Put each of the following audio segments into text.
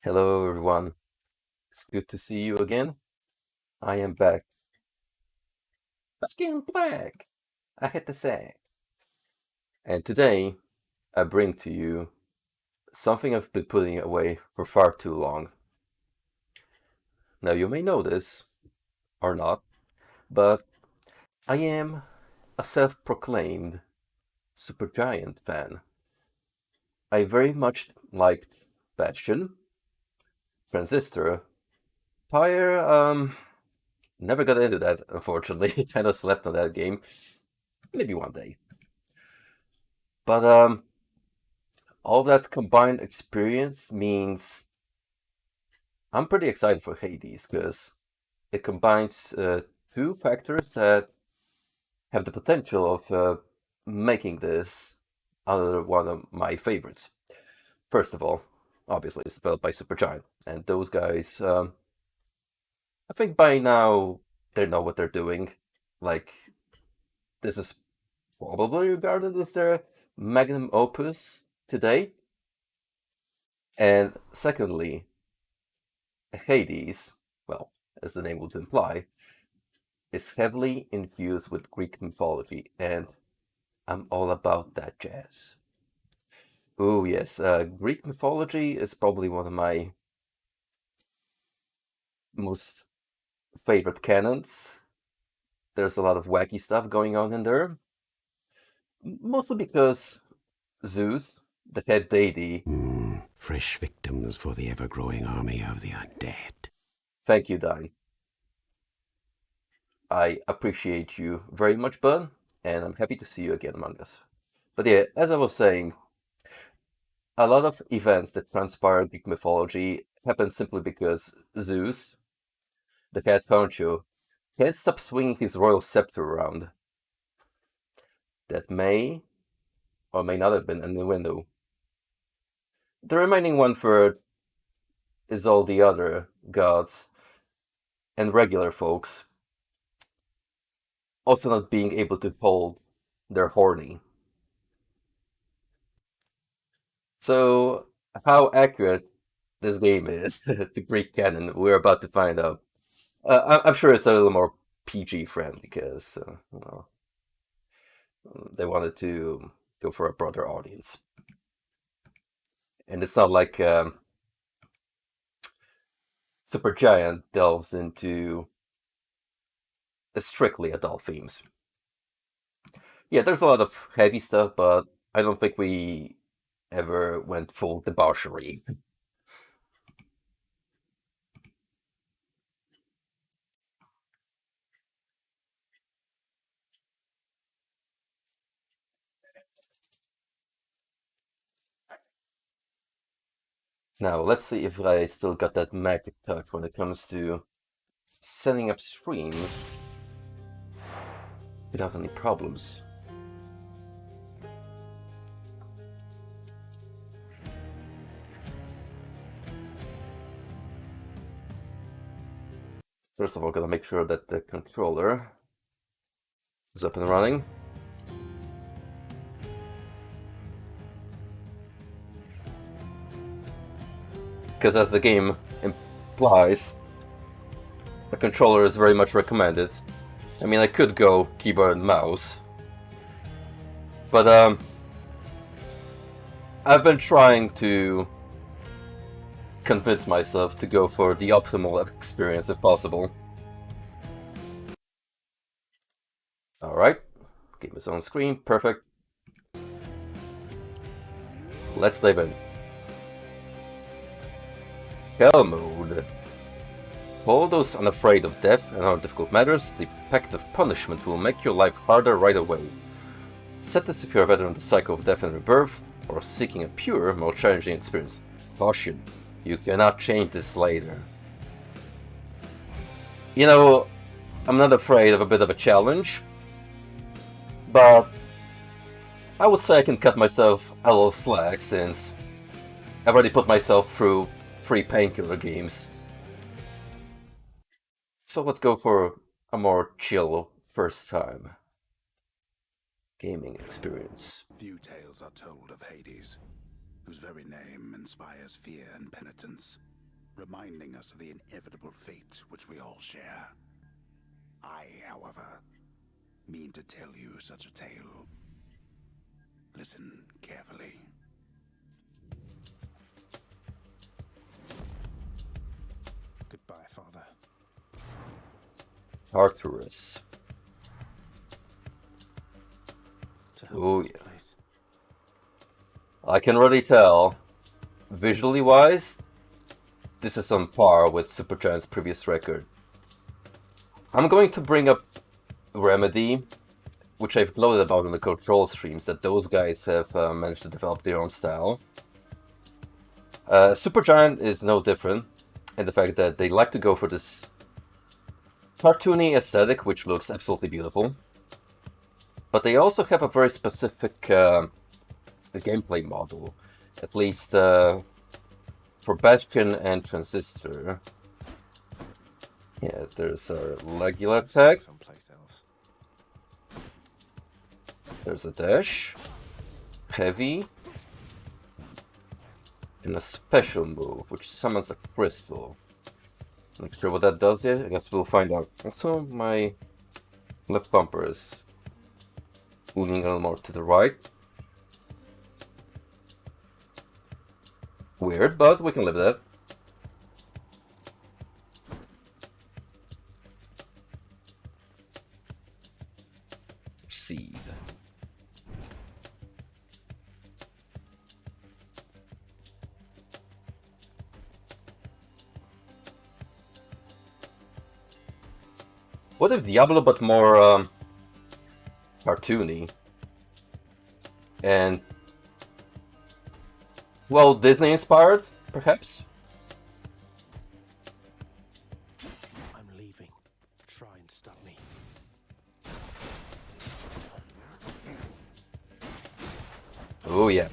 Hello, everyone. It's good to see you again. I am back. Back in black, I had to say. And today, I bring to you something I've been putting away for far too long. Now, you may know this, or not, but I am a self-proclaimed supergiant fan. I very much liked Bastion, Transistor, Pyre, never got into that, unfortunately. Kind of slept on that game. Maybe one day. But all that combined experience means I'm pretty excited for Hades because it combines two factors that have the potential of making this another one of my favorites. First of all, obviously, it's developed by Supergiant, and those guys, I think by now they know what they're doing. Like, this is probably regarded as their magnum opus today. And secondly, Hades, well, as the name would imply, is heavily infused with Greek mythology, and I'm all about that jazz. Oh, yes, Greek mythology is probably one of my most favorite canons. There's a lot of wacky stuff going on in there, mostly because Zeus, the head deity. Fresh victims for the ever-growing army of the undead. Thank you, Dine. I appreciate you very much, bud, and I'm happy to see you again among us. But yeah, as I was saying, a lot of events that transpire in Greek mythology happen simply because Zeus, the head honcho, can't stop swinging his royal scepter around. That may or may not have been an innuendo. The remaining one third is all the other gods and regular folks also not being able to hold their horny. So, how accurate this game is to Greek canon, we're about to find out. I'm sure it's a little more PG friendly because they wanted to go for a broader audience, and it's not like Supergiant delves into strictly adult themes. Yeah, there's a lot of heavy stuff, but I don't think we ever went full debauchery. Now, let's see if I still got that magic touch when it comes to setting up streams without any problems. First of all, gotta make sure that the controller is up and running. Because as the game implies, a controller is very much recommended. I mean, I could go keyboard and mouse, but I've been trying to convince myself to go for the optimal experience if possible. Alright, game is on screen, perfect. Let's dive in. Hell mode. For all those unafraid of death and other difficult matters, the pact of punishment will make your life harder right away. Set this if you're a veteran of the cycle of death and rebirth, or seeking a pure, more challenging experience. Caution, you cannot change this later. You know, I'm not afraid of a bit of a challenge, but I would say I can cut myself a little slack since I've already put myself through 3 painkiller games. So let's go for a more chill first time gaming experience. Few tales are told of Hades, whose very name inspires fear and penitence. reminding us of the inevitable fate which we all share. I, however, mean to tell you such a tale. Listen carefully. Goodbye, Father. Arcturus. Oh yeah. Place. I can already tell, visually wise, this is on par with Supergiant's previous record. I'm going to bring up Remedy, which I've gloated about in the Control streams, that those guys have managed to develop their own style. Supergiant is no different in the fact that they like to go for this cartoony aesthetic, which looks absolutely beautiful. But they also have a very specific gameplay model, at least for Bastion and Transistor. Yeah, there's a regular attack. Someplace else. There's a dash, heavy, and a special move, which summons a crystal. Not sure what that does yet. I guess we'll find out. Also, my left bumper is leaning a little more to the right. Weird, but we can live with that. Proceed. What if Diablo but more cartoony? And well, Disney inspired, perhaps? I'm leaving. Try and stop me. Oh yeah.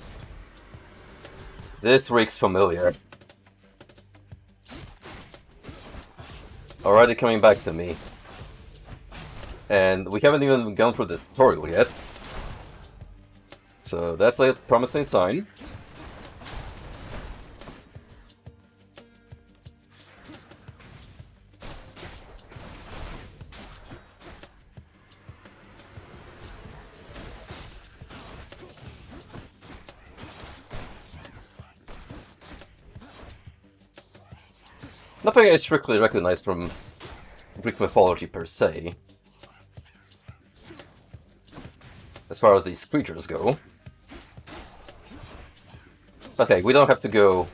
This reeks familiar. Already coming back to me. And we haven't even gone through the tutorial yet. So that's a promising sign. Nothing I strictly recognize from Greek mythology per se, as far as these creatures go. Okay, we don't have to go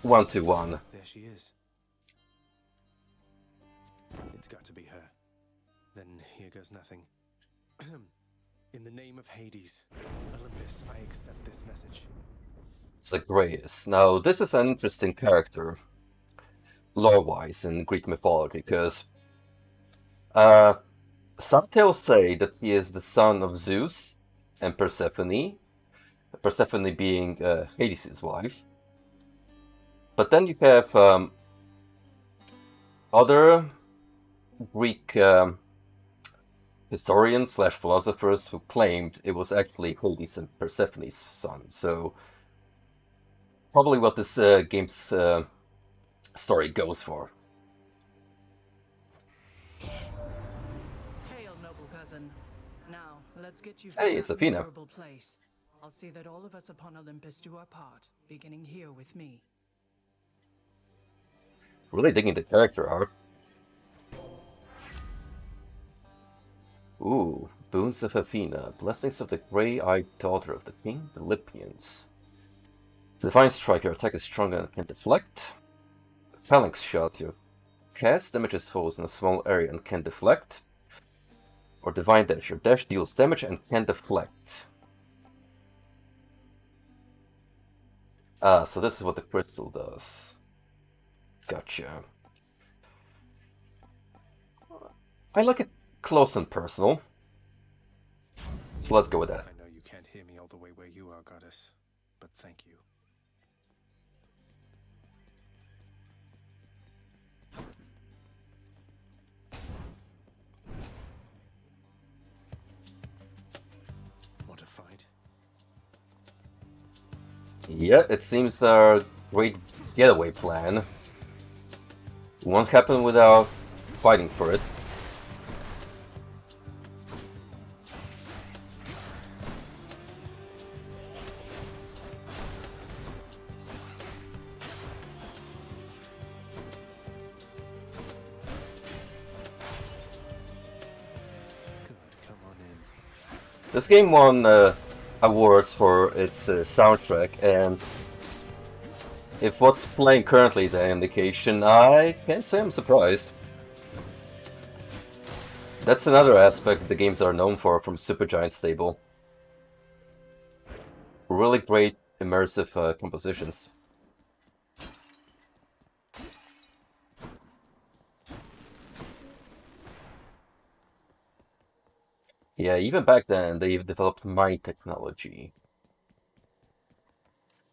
one-to-one. There she is. It's got to be her. Then here goes nothing. In the name of Hades, Olympus, I accept this message. Zagreus. Now, this is an interesting character, lore-wise, in Greek mythology, because some tales say that he is the son of Zeus and Persephone, Persephone being Hades' wife. But then you have other Greek historians / philosophers who claimed it was actually Hades and Persephone's son. So probably what this game's story goes for. Hail, noble cousin. Now, let's get you Hey, from it's that Athena. miserable place. I'll see that all of us upon Olympus do our part, beginning here with me. Really digging the character art. Ooh, boons of Athena, blessings of the grey-eyed daughter of the king, the Lipians. Divine strike, your attack is stronger and can deflect. Phalanx shot, your cast damages foes in a small area and can deflect. Or divine dash, your dash deals damage and can deflect. Ah, so this is what the crystal does. Gotcha. I like it close and personal. So let's go with that. I know you can't hear me all the way where you are, goddess, but thank you. Want to fight? Yeah, it seems our great getaway plan. It won't happen without fighting for it. This game won awards for its soundtrack, and if what's playing currently is an indication, I can't say I'm surprised. That's another aspect the games are known for from Supergiant stable. Really great immersive compositions. Yeah, even back then, they've developed mine technology.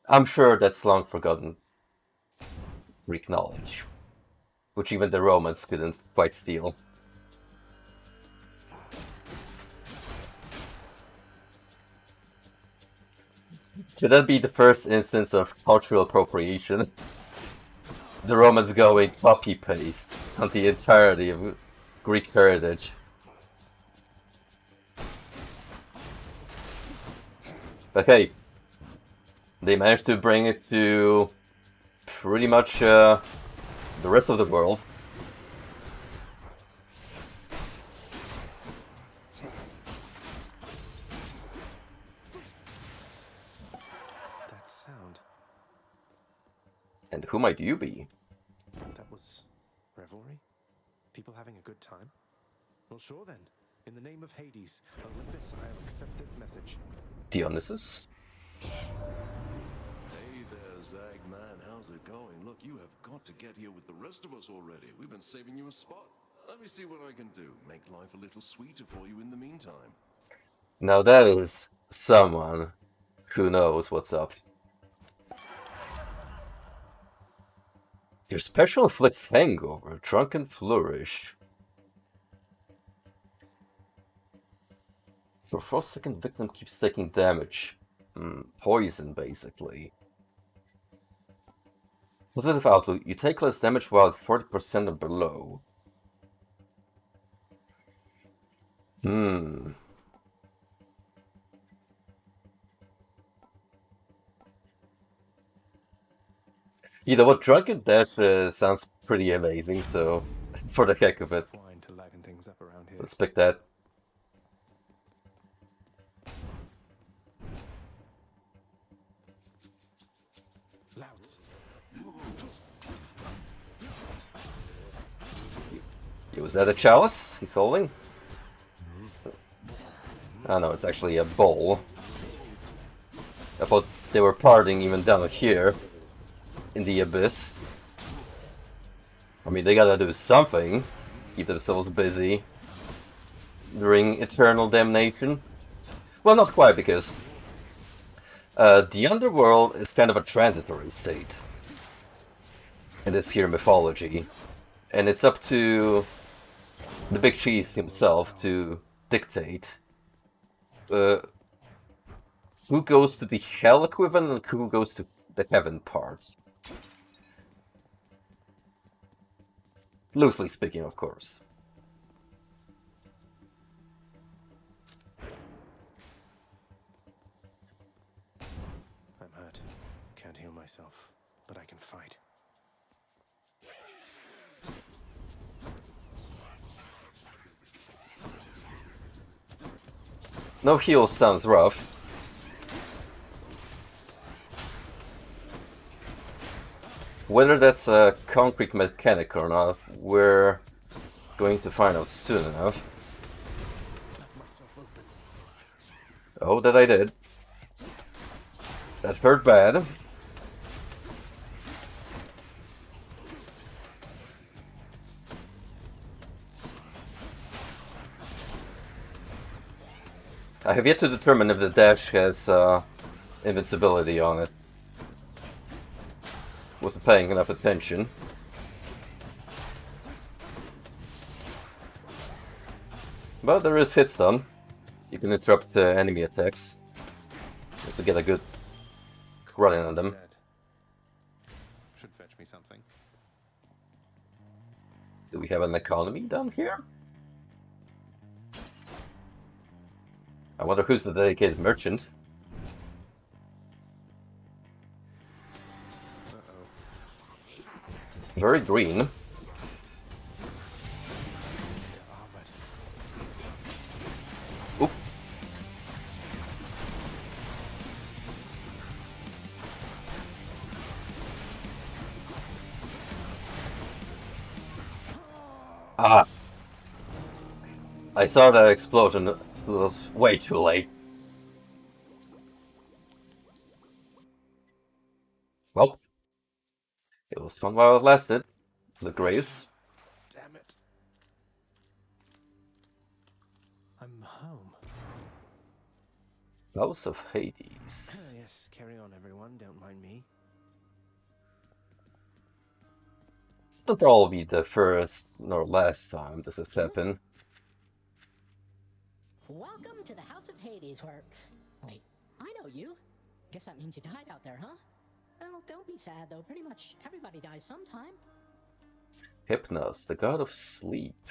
I'm sure that's long forgotten Greek knowledge, which even the Romans couldn't quite steal. Should that be the first instance of cultural appropriation? The Romans going copy-paste on the entirety of Greek heritage. But hey, they managed to bring it to pretty much the rest of the world. That sound. And who might you be? That was revelry? People having a good time? Well, sure then. In the name of Hades, Olympus, I'll accept this message. Dionysus? Hey there, Zagman. How's it going? Look, you have got to get here with the rest of us already. We've been saving you a spot. Let me see what I can do. Make life a little sweeter for you in the meantime. Now that is someone who knows what's up. Your special inflicts hangover, drunken flourish. Your first second victim keeps taking damage. Poison, basically. Positive outlook. You take less damage while at 40% or below. You know what? Drunken Death sounds pretty amazing, so for the heck of it, Wine to liven things up around here. let's pick that. Louds. Was that a chalice he's holding? Oh no, it's actually a bowl. I thought they were partying even down here in the abyss. I mean, they gotta do something, keep themselves busy during eternal damnation. Well, not quite, because the underworld is kind of a transitory state in this here mythology, and it's up to the big cheese himself to dictate who goes to the hell equivalent and who goes to the heaven part. Loosely speaking, of course. I'm hurt. Can't heal myself, but I can fight. No heal sounds rough. Whether that's a concrete mechanic or not, we're going to find out soon enough. Left myself open. Oh, that I did. That hurt bad. I have yet to determine if the dash has invincibility on it. Wasn't paying enough attention. But there is hit stun. You can interrupt the enemy attacks. Just to get a good running on them. Dead. fetch me something. Do we have an economy down here? I wonder who's the dedicated merchant. Very green. They're armored. Oop. Ah. I saw that explosion. It was way too late. Well, it was fun while it lasted. The grace. Damn it. I'm home. House of Hades. Yes, carry on, everyone. Don't mind me. It'll probably be the first nor last time this has happened. Welcome to the House of Hades, where... Wait, I know you. Guess that means you died out there, huh? Well, don't be sad, though. Pretty much everybody dies sometime. Hypnos, the god of sleep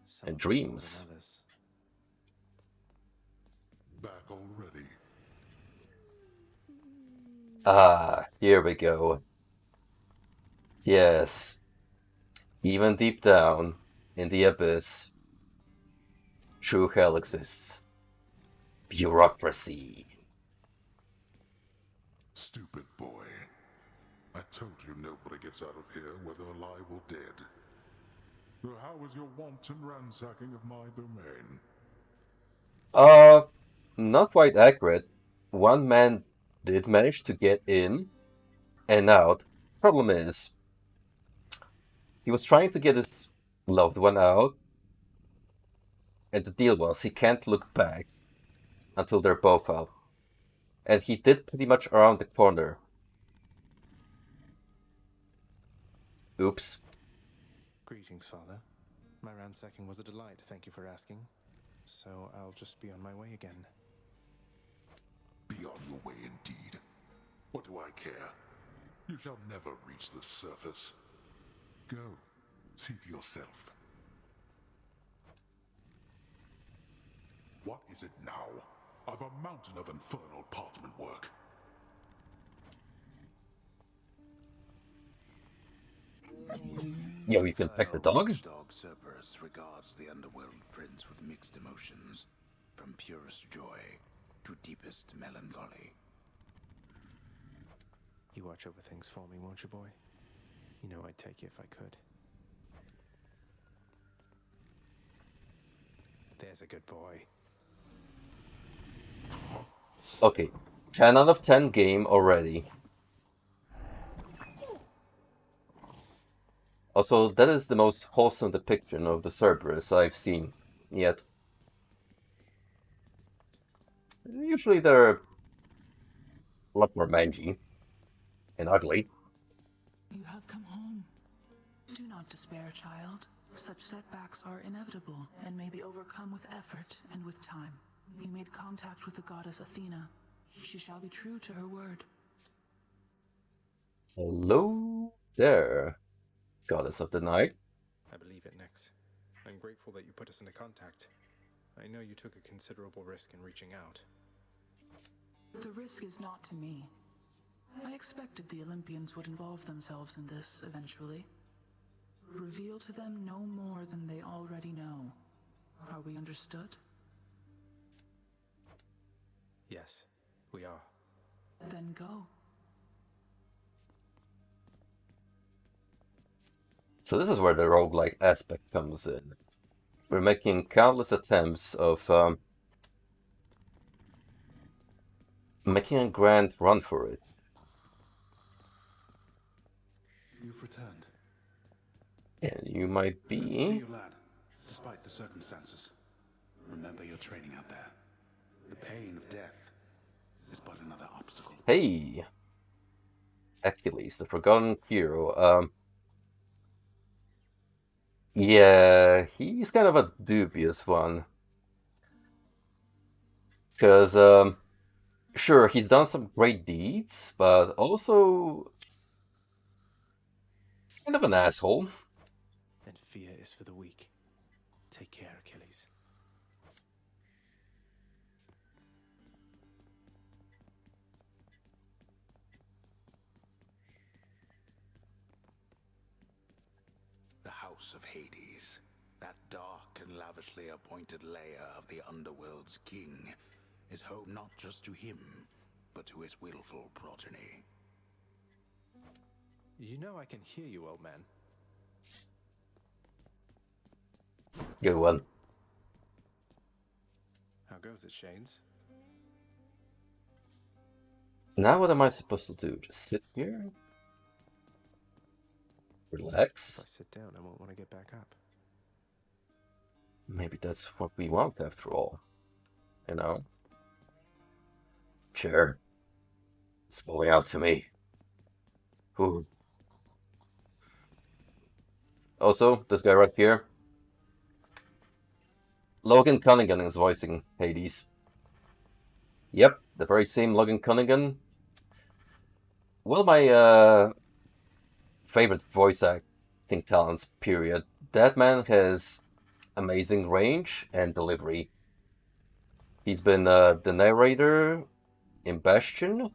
Some and of us more than dreams. others. Back already. Ah, here we go. Yes. Even deep down in the abyss, true hell exists. Bureaucracy. Stupid boy. I told you nobody gets out of here, whether alive or dead. So how was your wanton ransacking of my domain? Not quite accurate. One man did manage to get in and out. Problem is, he was trying to get his loved one out, and the deal was he can't look back until they're both out. And he did pretty much around the corner. Oops. Greetings, Father. My ransacking was a delight, thank you for asking. So I'll just be on my way again. Be on your way indeed. What do I care? You shall never reach the surface. Go, see for yourself. What is it now? I've a mountain of infernal parchment work. Yo, you can peck the dog? Watchdog Cerberus regards the underworld prince with mixed emotions, from purest joy to deepest melancholy. You watch over things for me, won't you, boy? You know I'd take you if I could. There's a good boy. Okay, 10 out of 10 game already. Also, that is the most wholesome depiction of the Cerberus I've seen yet. Usually they're a lot more mangy and ugly. You have come home. Do not despair, child. Such setbacks are inevitable and may be overcome with effort and with time. You made contact with the goddess Athena. She shall be true to her word. Hello there, goddess of the night. I believe it, Nix. I'm grateful that you put us into contact. I know you took a considerable risk in reaching out. The risk is not to me. I expected the Olympians would involve themselves in this eventually. Reveal to them no more than they already know. Are we understood? Yes, we are. Then go. So this is where the roguelike aspect comes in. We're making countless attempts of making a grand run for it. You've returned. And you might Good to see be... you, lad. Despite the circumstances, remember your training out there. The pain of death is but another obstacle. Hey! Achilles, the forgotten hero. Yeah, he's kind of a dubious one. Because, sure, he's done some great deeds, but also Kind of an asshole. And fear is for the weak. Take care, Achilles. The House of Hades, that dark and lavishly appointed lair of the underworld's king, is home not just to him, but to his willful progeny. You know I can hear you, old man. Good one. How goes it, Shades? Now what am I supposed to do? Just sit here? If Relax? I sit down, I won't want to get back up. Maybe that's what we want after all. You know? Sure. It's calling out to me. Ooh. Also, this guy right here. Logan Cunningham is voicing Hades. Yep, the very same Logan Cunningham. One of my favorite voice acting talents, period. That man has amazing range and delivery. He's been the narrator in Bastion,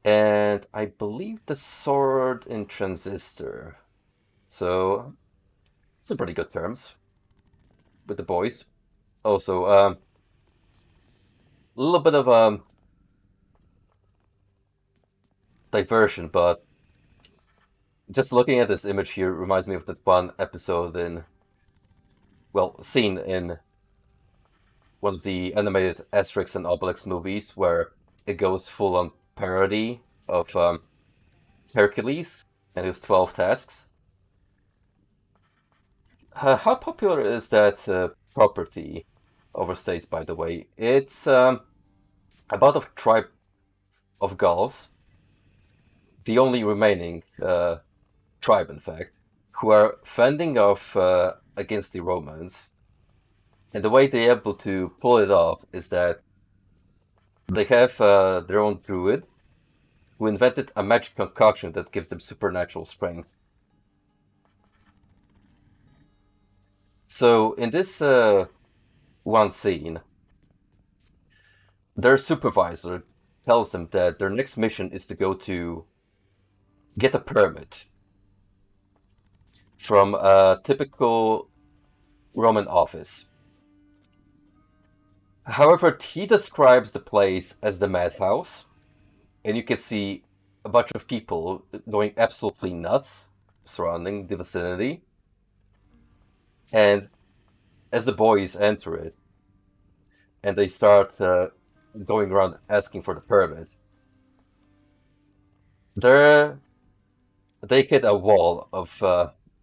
and I believe the sword in Transistor. So, some pretty good terms with the boys. Also, a little bit of diversion, but just looking at this image here reminds me of that one episode in, well, scene in one of the animated Asterix and Obelix movies where it goes full on parody of Hercules and his 12 tasks. How popular is that property overstates, by the way? It's about a tribe of Gauls, the only remaining tribe, in fact, who are fending off against the Romans. And the way they're able to pull it off is that they have their own druid who invented a magic concoction that gives them supernatural strength. So in this one scene, their supervisor tells them that their next mission is to go to get a permit from a typical Roman office. However, he describes the place as the madhouse, and you can see a bunch of people going absolutely nuts surrounding the vicinity. And as the boys enter it, and they start going around asking for the permit, they hit a wall of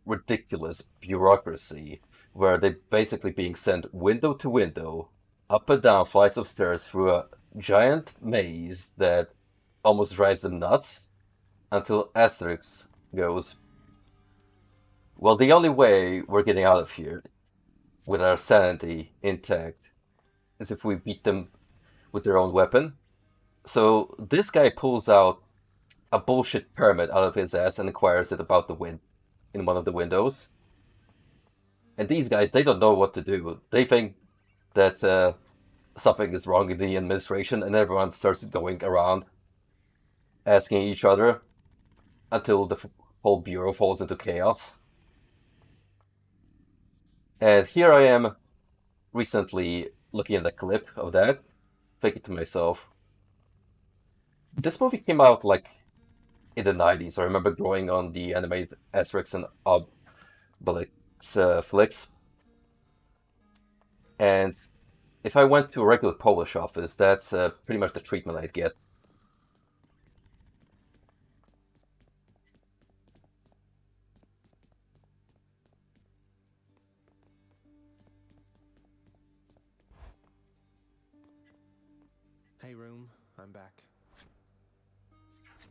ridiculous bureaucracy where they're basically being sent window to window, up and down flights of stairs through a giant maze that almost drives them nuts, until Asterix goes, well, the only way we're getting out of here with our sanity intact is if we beat them with their own weapon. So this guy pulls out a bullshit permit out of his ass and inquires it about the wind in one of the windows. And these guys, they don't know what to do. They think that something is wrong in the administration, and everyone starts going around asking each other until the whole bureau falls into chaos. And here I am recently looking at a clip of that, thinking to myself, this movie came out like in the 90s. I remember growing on the animated Asterix and Obelix flicks. And if I went to a regular Polish office, that's pretty much the treatment I'd get. Hey, room. I'm back.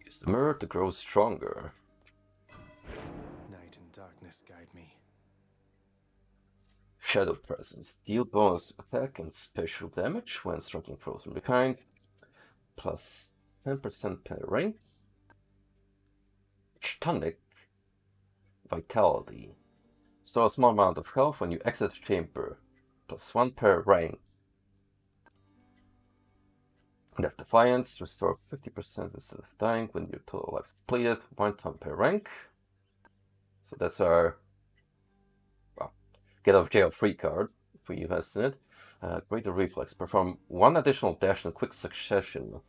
Use the mirror to grow stronger. Night and darkness guide me. Shadow Presence. Deal bonus attack and special damage when striking foes from behind. Plus 10% per rank. Tonic. Vitality. Restore a small amount of health when you exit the chamber. +1 per rank. Left Defiance. Restore 50% instead of dying when your total life is depleted. 1 time per rank. So that's our get out of jail free card if we invest in it. Greater Reflex. Perform 1 additional dash in quick succession.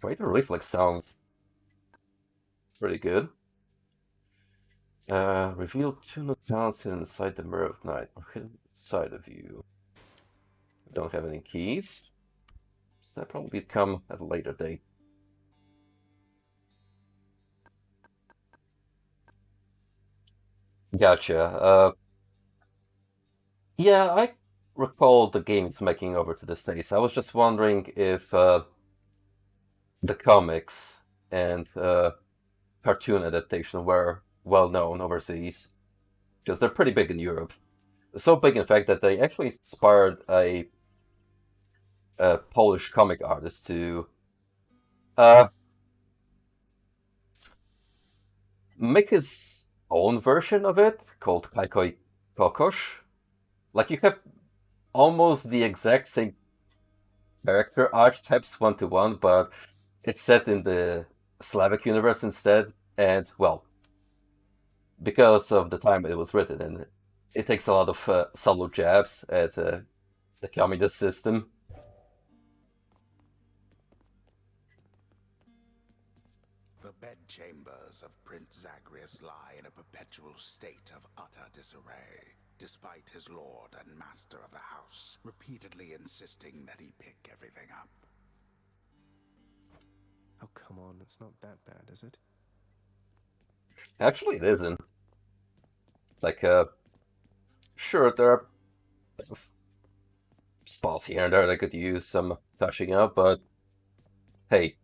Greater Reflex sounds pretty good. Reveal 2 new talents inside the Mirror of Night or hidden inside of you. We don't have any keys. So that probably come at a later date. Gotcha. Yeah, I recall the games making over to the States. I was just wondering if the comics and cartoon adaptation were well known overseas, because they're pretty big in Europe. So big, in fact, that they actually inspired a Polish comic artist to make his own version of it called Kajkoj Kokosz. Like, you have almost the exact same character archetypes 1-to-1, but it's set in the Slavic universe instead. And, well, because of the time it was written in, it takes a lot of subtle jabs at the communist system. The bedchambers of Prince Zagreus lie in a perpetual state of utter disarray, despite his lord and master of the house repeatedly insisting that he pick everything up. Oh, come on, it's not that bad, is it? Actually, it isn't. Like, sure, there are spots here and there that could use some touching up, but hey,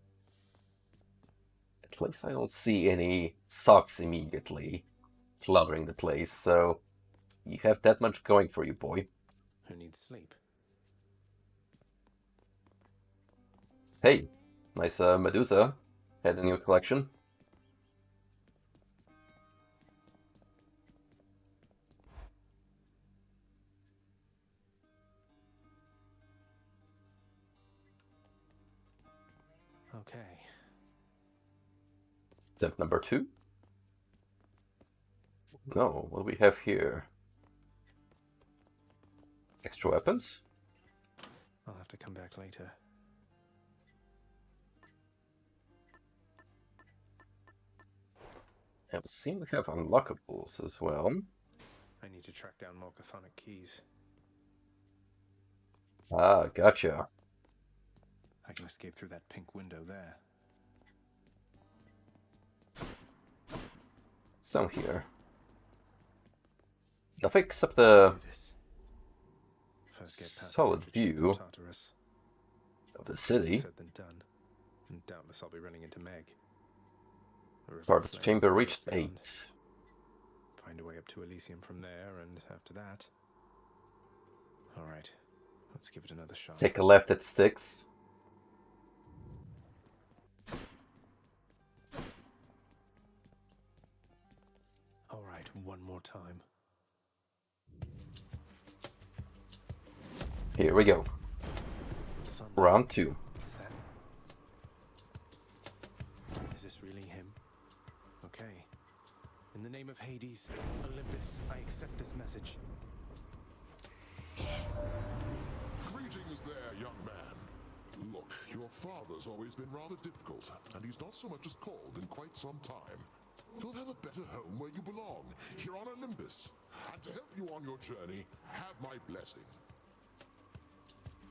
at least I don't see any socks immediately cluttering the place, so you have that much going for you, boy. Who needs sleep? Hey, nice Medusa head in your collection. Okay. Step number 2. No, what do we have here? Extra weapons? I'll have to come back later. And we seem to have unlockables as well. I need to track down more chthonic keys. Ah, gotcha. I can escape through that pink window there. Some here. Nothing except the Do this. First get past solid the retreats view of Tartarus. of the city. Said than done. And doubtless I'll be running into Meg. The river Part of the flame chamber goes reached beyond. 8. Find a way up to Elysium from there, and after that... Alright, let's give it another shot. Take a left at Styx. Alright, one more time. Here we go. Thunder. Round 2. Is this really him? Okay. In the name of Hades, Olympus, I accept this message. Greetings there, young man. Look, your father's always been rather difficult, and he's not so much as called in quite some time. You'll have a better home where you belong, here on Olympus. And to help you on your journey, have my blessing.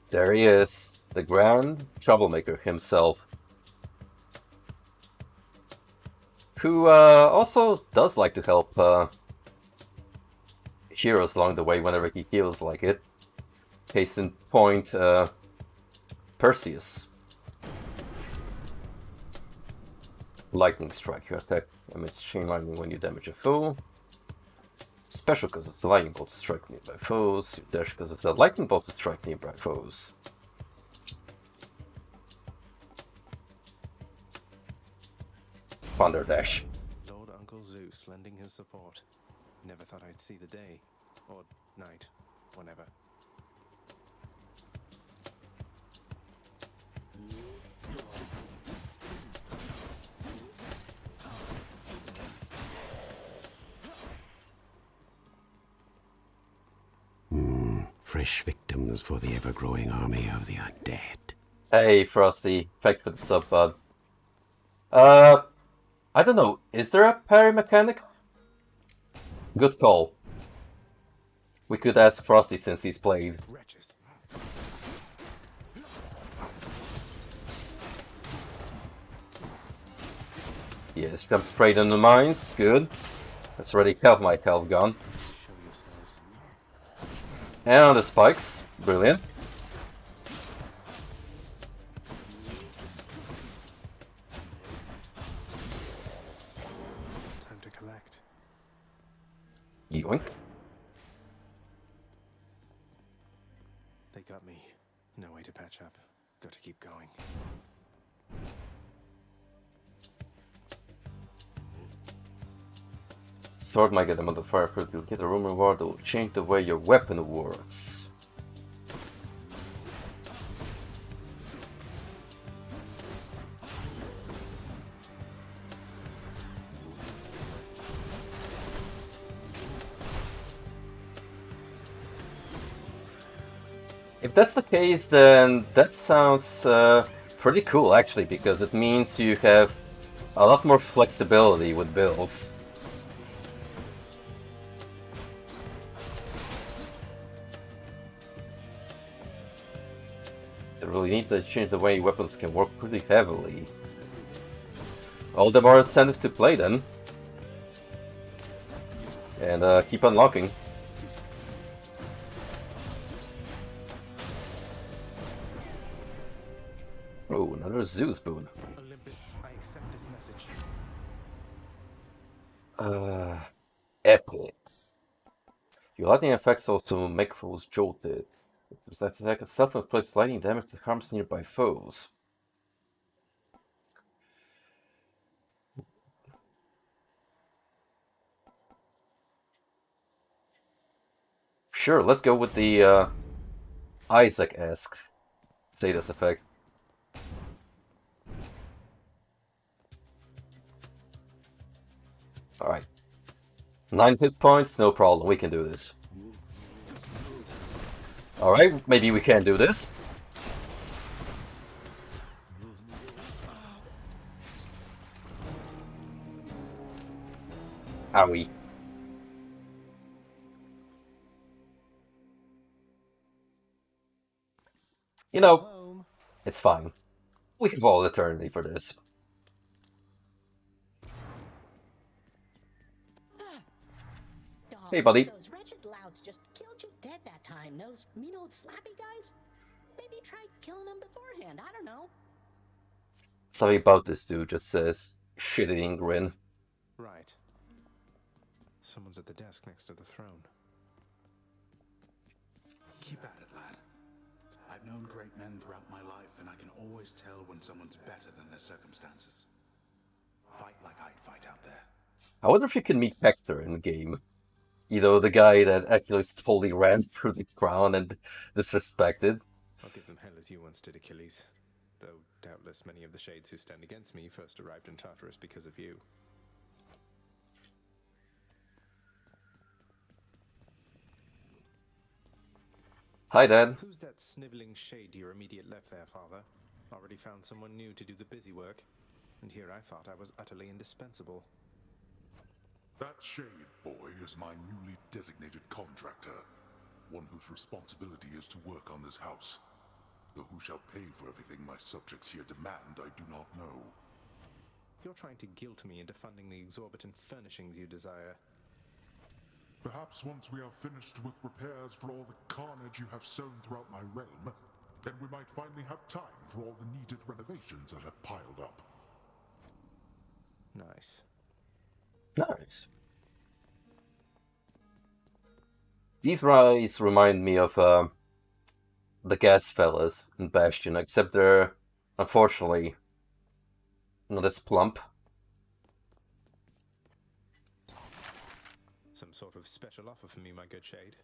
There he is, the grand troublemaker himself. Who also does like to help heroes along the way whenever he feels like it. Case in point, Perseus. Lightning strike. You attack emits chain lightning when you damage a foe. Special because it's a lightning bolt to strike nearby foes. You dash because it's a lightning bolt to strike nearby foes. Thunder Dash. Lord Uncle Zeus lending his support. Never thought I'd see the day. Or night. Whenever. Fresh victims for the ever-growing army of the undead. Hey, Frosty. Thank you for the sub, bud. I don't know. Is there a parry mechanic? Good call. We could ask Frosty since he's played. Wretches. Yes, jump straight into mines. Good. That's already half my health gone. Show yourselves. And on the spikes. Brilliant. Time to collect. Yoink. They got me. No way to patch up. Got to keep going. Sword might get another fire fruit. You'll get a room reward that will change the way your weapon works. If that's the case, then that sounds pretty cool actually, because it means you have a lot more flexibility with builds. They really need to change the way weapons can work pretty heavily. All the more incentive to play then. And keep unlocking. Oh, another Zeus boon. Olympus, I accept this message. Epic. Your lightning effects also make foes jolted. This attack itself inflicts lightning damage that harms nearby foes. Sure, let's go with the Isaac-esque Zetas effect. Alright. 9 hit points, no problem, we can do this. Alright, maybe we can do this. Owie. You know, Home. it's fine. We have all eternity for this. Hey, buddy. Those wretched louts just killed you dead that time. Those mean old slappy guys? Maybe try killing them beforehand. I don't know. Something about this dude just says, shit-eating grin. Right. Someone's at the desk next to the throne. Keep at it, lad. I've known great men throughout my life, and I can always tell when someone's better than their circumstances. Fight like I'd fight out there. I wonder if you can meet Hector in the game. You know, the guy that actually totally ran through the ground and disrespected. I'll give them hell as you once did Achilles. Though doubtless many of the shades who stand against me first arrived in Tartarus because of you. Hi, Dad. Who's that sniveling shade to your immediate left there, Father? Already found someone new to do the busy work. And here I thought I was utterly indispensable. That shade boy is my newly designated contractor. One whose responsibility is to work on this house. Though who shall pay for everything my subjects here demand, I do not know. You're trying to guilt me into funding the exorbitant furnishings you desire. Perhaps once we are finished with repairs for all the carnage you have sown throughout my realm, then we might finally have time for all the needed renovations that have piled up. Nice. Nice. These guys remind me of the gas fellas in Bastion, except they're unfortunately not as plump. some sort of special offer for me, my good shade?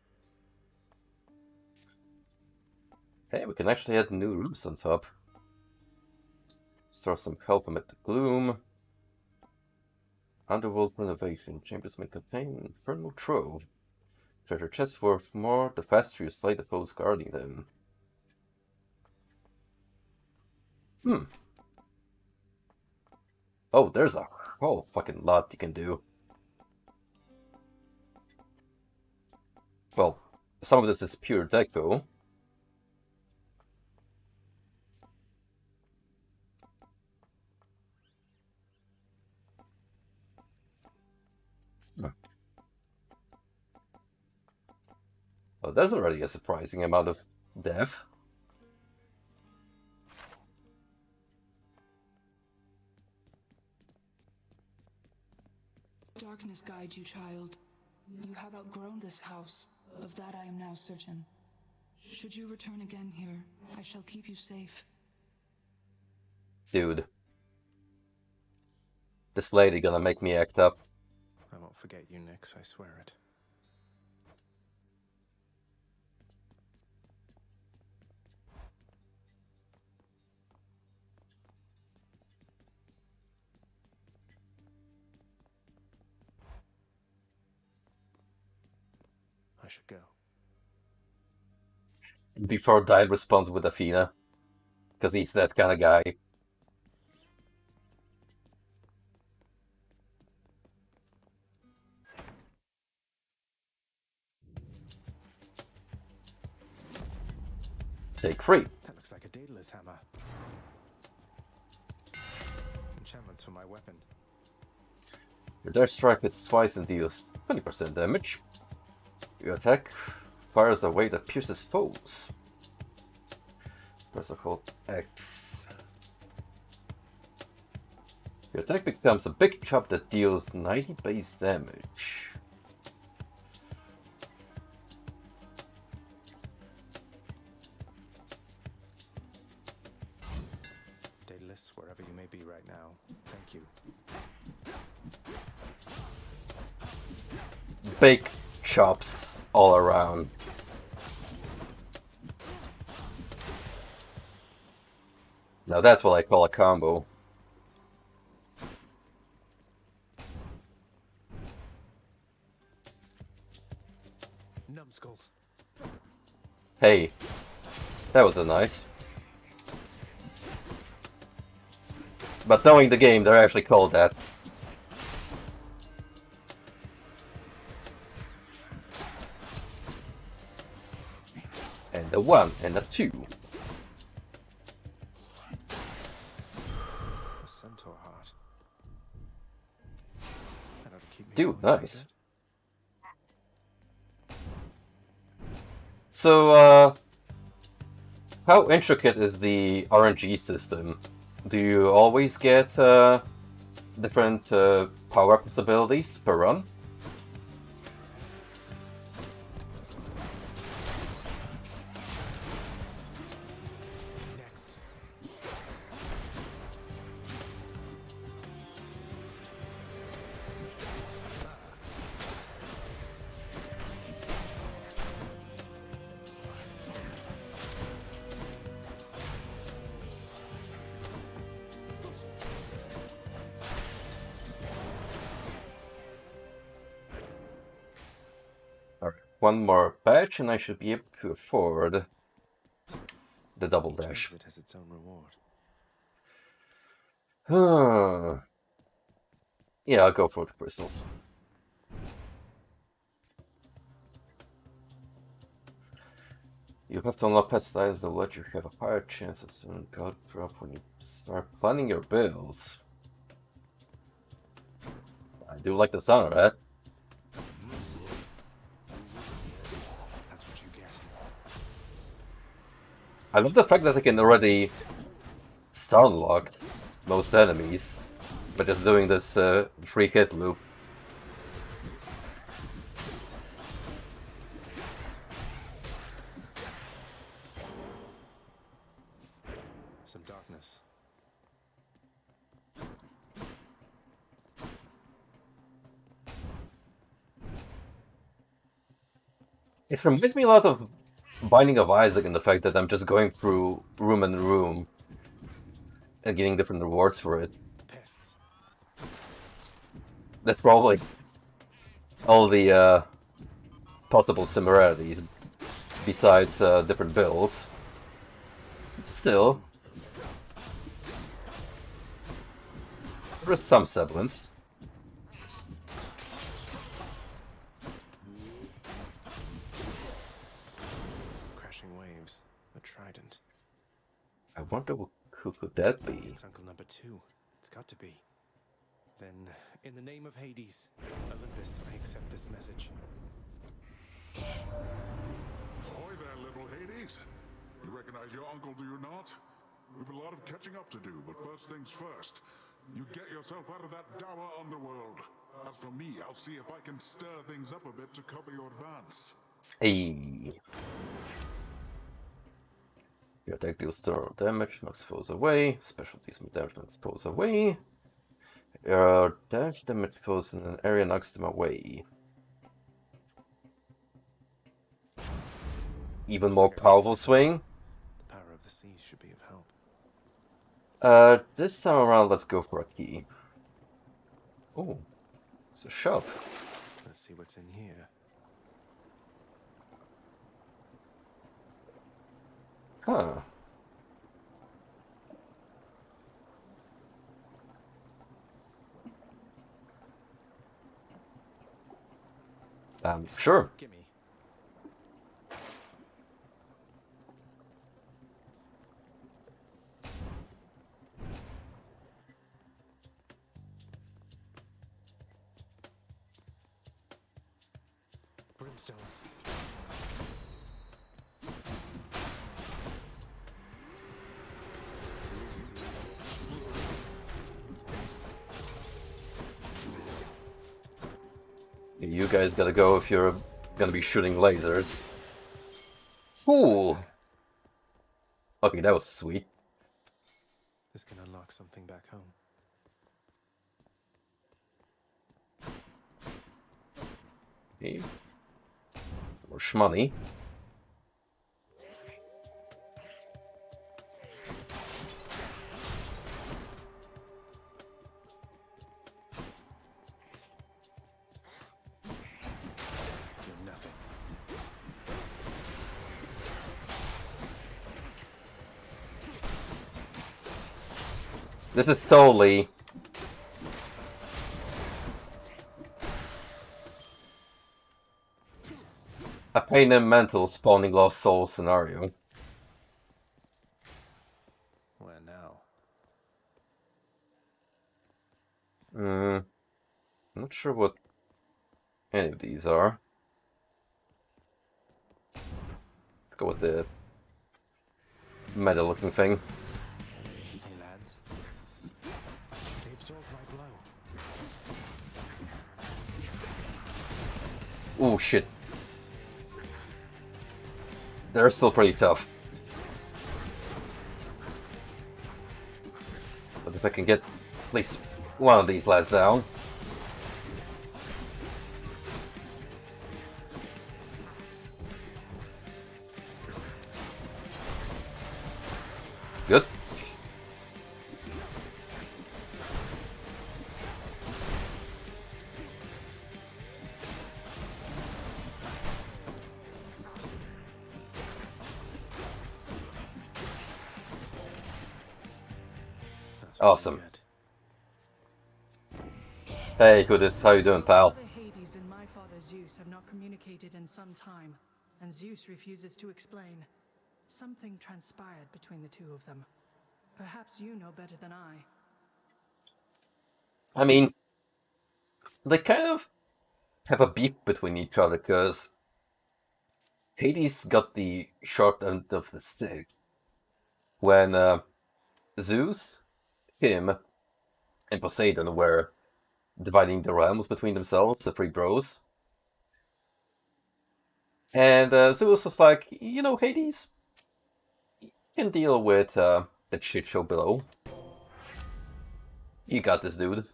Hey, we can actually add new rooms on top. Store some help amid the gloom. Underworld renovation. Chambers may contain infernal trove. Treasure chests worth more the faster you slay the foes guarding them. Oh, there's a whole fucking lot you can do. Well, some of this is pure deco. Oh, there's already a surprising amount of death. Darkness guide you, child. You have outgrown this house. Of that I am now certain. Should you return again here, I shall keep you safe. Dude. This lady gonna make me act up. I won't forget you, Nyx, I swear it. I should go. Before Dial responds with Athena. Because he's that kind of guy. Take 3. That looks like a Daedalus hammer. Enchantments for my weapon. Your dash strike hits twice and deals 20% damage. Your attack fires a wave that pierces foes. Press or hold X. Your attack becomes a big chop that deals 90 base damage. Daedalus, wherever you may be right now, thank you. Big chops all around. Now that's what I call a combo. Numbskulls. Hey, that was a nice. But knowing the game, they're actually called that. And a 1 and a 2. A centaur heart. That ought to keep me Dude, going, nice. won't it? So, how intricate is the RNG system? Do you always get different power-up abilities per run? Next. Alright, one more patch and I should be able to afford the double dash. It has its own reward. Yeah, I'll go for the crystals. You have to unlock pet styles that will let you have a higher chance of seeing God drop when you start planning your builds. I do like the sound of that. That's what you get. I love the fact that I can already stun lock most enemies by just doing this free hit loop. Some darkness. It reminds me a lot of Binding of Isaac in the fact that I'm just going through room and room and getting different rewards for it. Pests. That's probably all the possible similarities, besides different builds. Still, there is some semblance. Crashing waves. A trident. I wonder who could that be? It's Uncle Number 2. It's got to be. Then, in the name of Hades, Olympus, I accept this message. Ahoy there, little Hades. You recognize your uncle, do you not? We've a lot of catching up to do, but first things first. You get yourself out of that dour underworld. As for me, I'll see if I can stir things up a bit to cover your advance. Hey. Your attack deals thorough damage, knocks foes away. Specialties with damage knocks foes away. Your damage foes in an area knocks them away. Even more powerful swing. The power of the seas should be of help. This time around, let's go for a key. Oh, it's a shop. Let's see what's in here. Huh. Sure. Gimme. Brimstones. You guys gotta go if you're gonna be shooting lasers. Ooh. Okay, that was sweet. This can unlock something back home. Okay. More shmoney. You're nothing. This is totally a pain and mental spawning lost soul scenario. Where now? Not sure what any of these are. Let's go with the meta looking thing. Hey lads. They absorbed my blow. Oh shit. They're still pretty tough. But if I can get at least one of these lads down. Good. That's what Awesome. you get. Hey, Kudis, how you doing, pal? Father Hades and my father Zeus have not communicated in some time, and Zeus refuses to explain. Something transpired between the two of them. Perhaps you know better than I. I mean, they kind of have a beef between each other, because Hades got the short end of the stick when Zeus, him, and Poseidon were dividing the realms between themselves, the three bros. And Zeus was like, you know, Hades, you can deal with the shit show below. You got this, dude.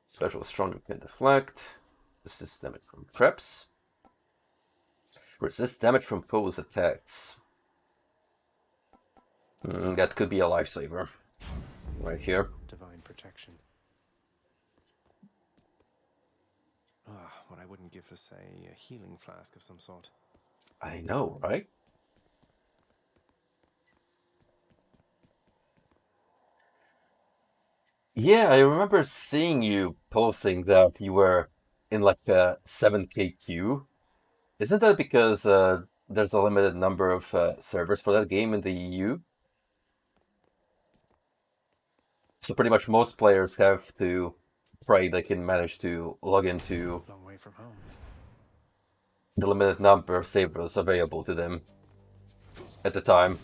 Special strong can deflect. Resist damage from traps. Resist damage from foes' attacks. That could be a lifesaver. Right here. Divine protection. What I wouldn't give for, say, a healing flask of some sort. I know, right? Yeah, I remember seeing you posting that you were in like a 7K queue. Isn't that because there's a limited number of servers for that game in the EU? So pretty much most players have to pray they can manage to log into Long way from home. the limited number of servers available to them at the time.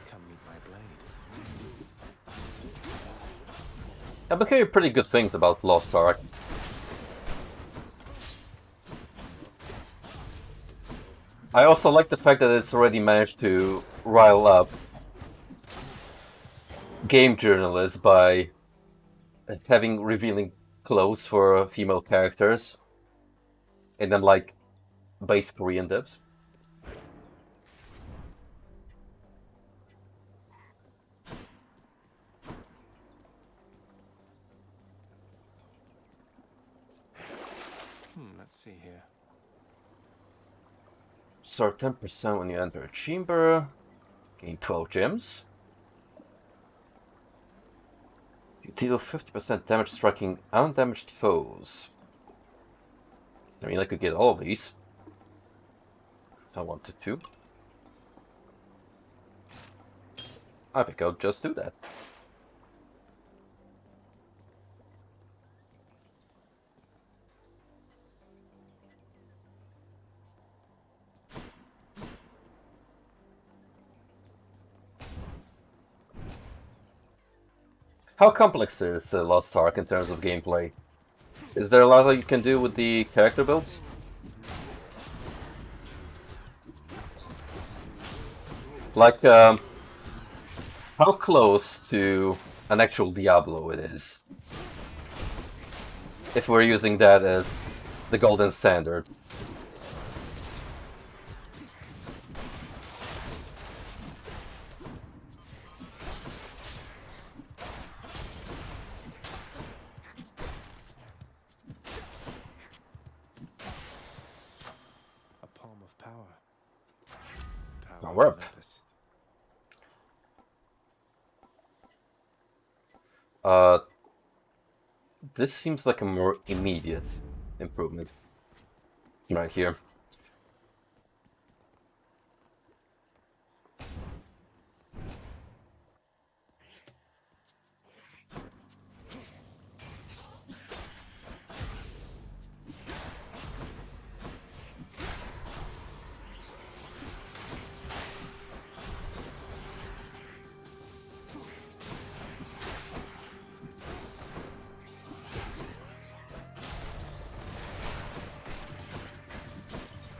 Come meet my blade. I've been hearing pretty good things about Lost Ark. I also like the fact that it's already managed to rile up game journalists by having revealing clothes for female characters and then like base Korean devs. Let's see here. Start 10% when you enter a chamber. Gain 12 gems. You deal 50% damage striking undamaged foes. I mean, I could get all of these. I wanted to. I think I'll just do that. How complex is Lost Ark in terms of gameplay? Is there a lot that you can do with the character builds? Like, how close to an actual Diablo it is? If we're using that as the golden standard. A palm of power. Now Power we're of up. Olympus. This seems like a more immediate improvement. Right here.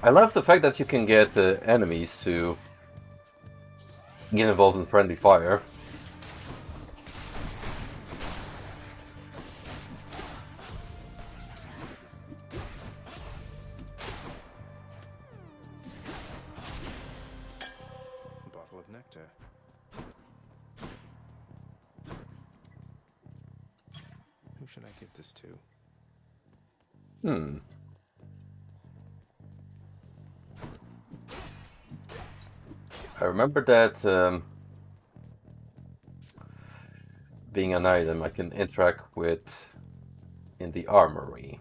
I love the fact that you can get enemies to get involved in friendly fire. A bottle of nectar. Who should I give this to? I remember that being an item I can interact with in the armory.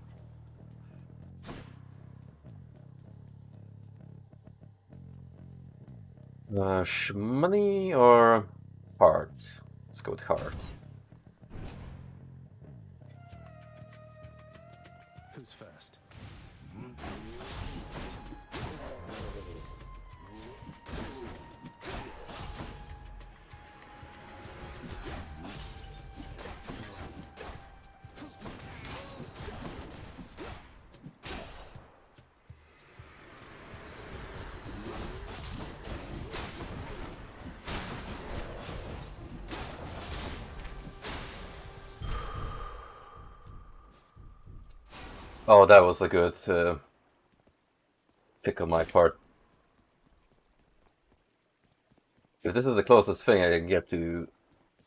Money or heart? Let's go with heart. Who's first? Oh, that was a good pick on my part. If this is the closest thing I can get to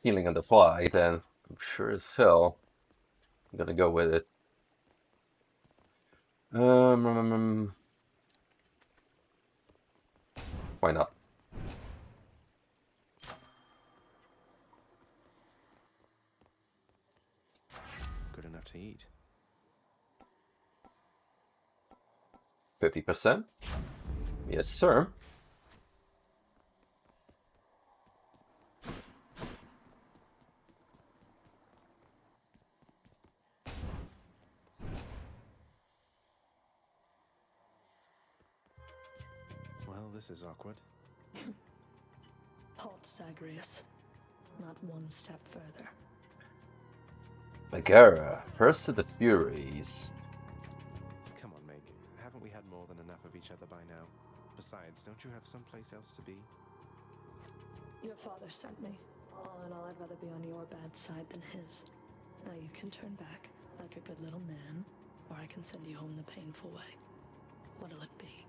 healing on the fly, then I'm sure as hell I'm gonna go with it. Why not? Good enough to eat. 50%? Yes, sir. Well, this is awkward. Halt, Zagreus. Not one step further. Megara, first to the Furies. Come on, Meg. Haven't we had more than enough of each other by now? Besides, don't you have someplace else to be? Your father sent me. All in all, I'd rather be on your bad side than his. Now you can turn back like a good little man, or I can send you home the painful way. What'll it be?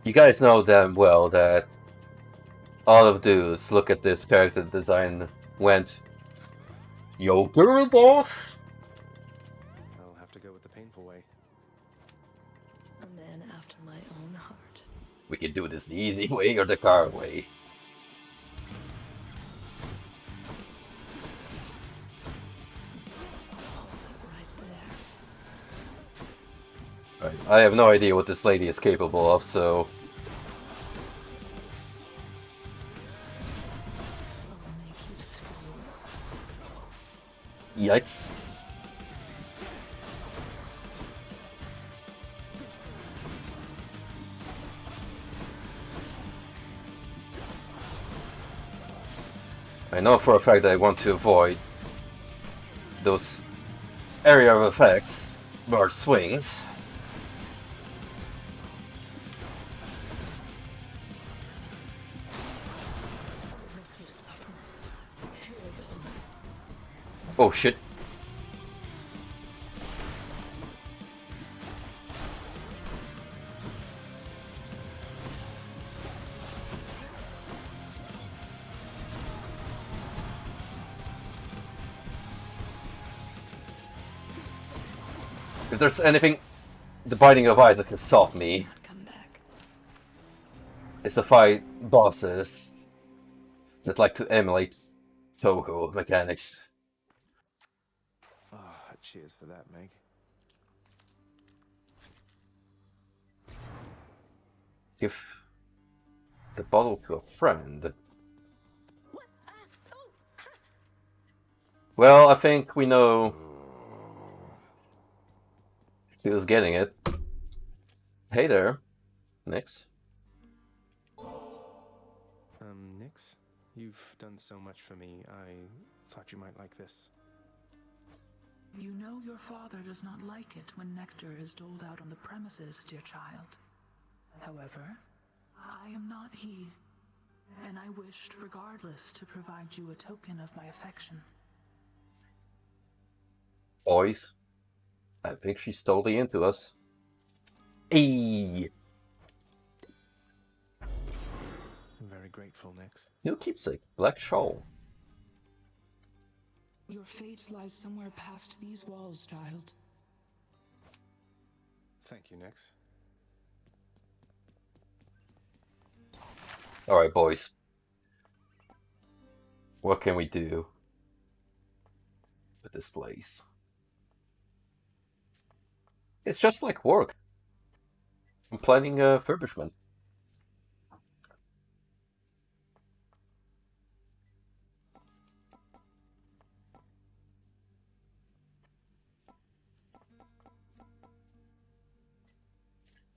You guys know damn well that all of dudes look at this character design went, "Yo, girl boss!" I'll have to go with the painful way. A man after my own heart. We can do this the easy way or the car way. Right. I have no idea what this lady is capable of, so... Yikes. I know for a fact that I want to avoid those area of effects, large swings. Oh shit. If there's anything the Binding of Isaac can stop me, it's to fight bosses that like to emulate Toho mechanics. Ah, cheers for that, Meg. Give the bottle to a friend. Well, I think we know who's getting it. Hey there, Nix. Nix? You've done so much for me, I thought you might like this. You know your father does not like it when nectar is doled out on the premises, dear child. However, I am not he, and I wished regardless to provide you a token of my affection. Boys, I think she's totally into us. Hey! I'm very grateful, Nix. New keepsake, Black Shawl. Your fate lies somewhere past these walls, child. Thank you, Nix. Alright, boys. What can we do with this place? It's just like work. I'm planning a refurbishment.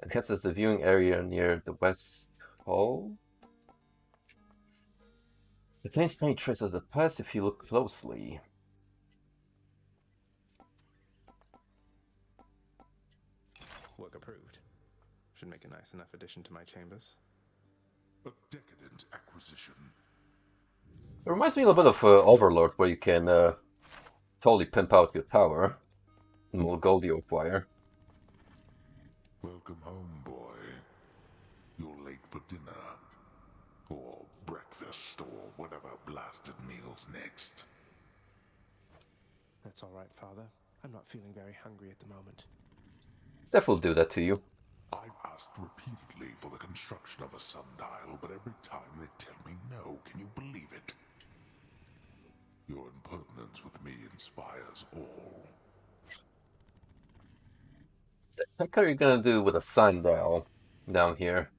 I guess it's the viewing area near the West Hall. Contains faint traces of the past if you look closely. Work approved. Should make a nice enough addition to my chambers. A decadent acquisition. It reminds me a little bit of Overlord, where you can totally pimp out your power. Molgoldio choir. Welcome home, boy. You're late for dinner. Or breakfast, or whatever blasted meal's next. That's all right, Father. I'm not feeling very hungry at the moment. Death will do that to you. I've asked repeatedly for the construction of a sundial, but every time they tell me no. Can you believe it? Your impertinence with me inspires all. The heck are you gonna do with a sundial down here?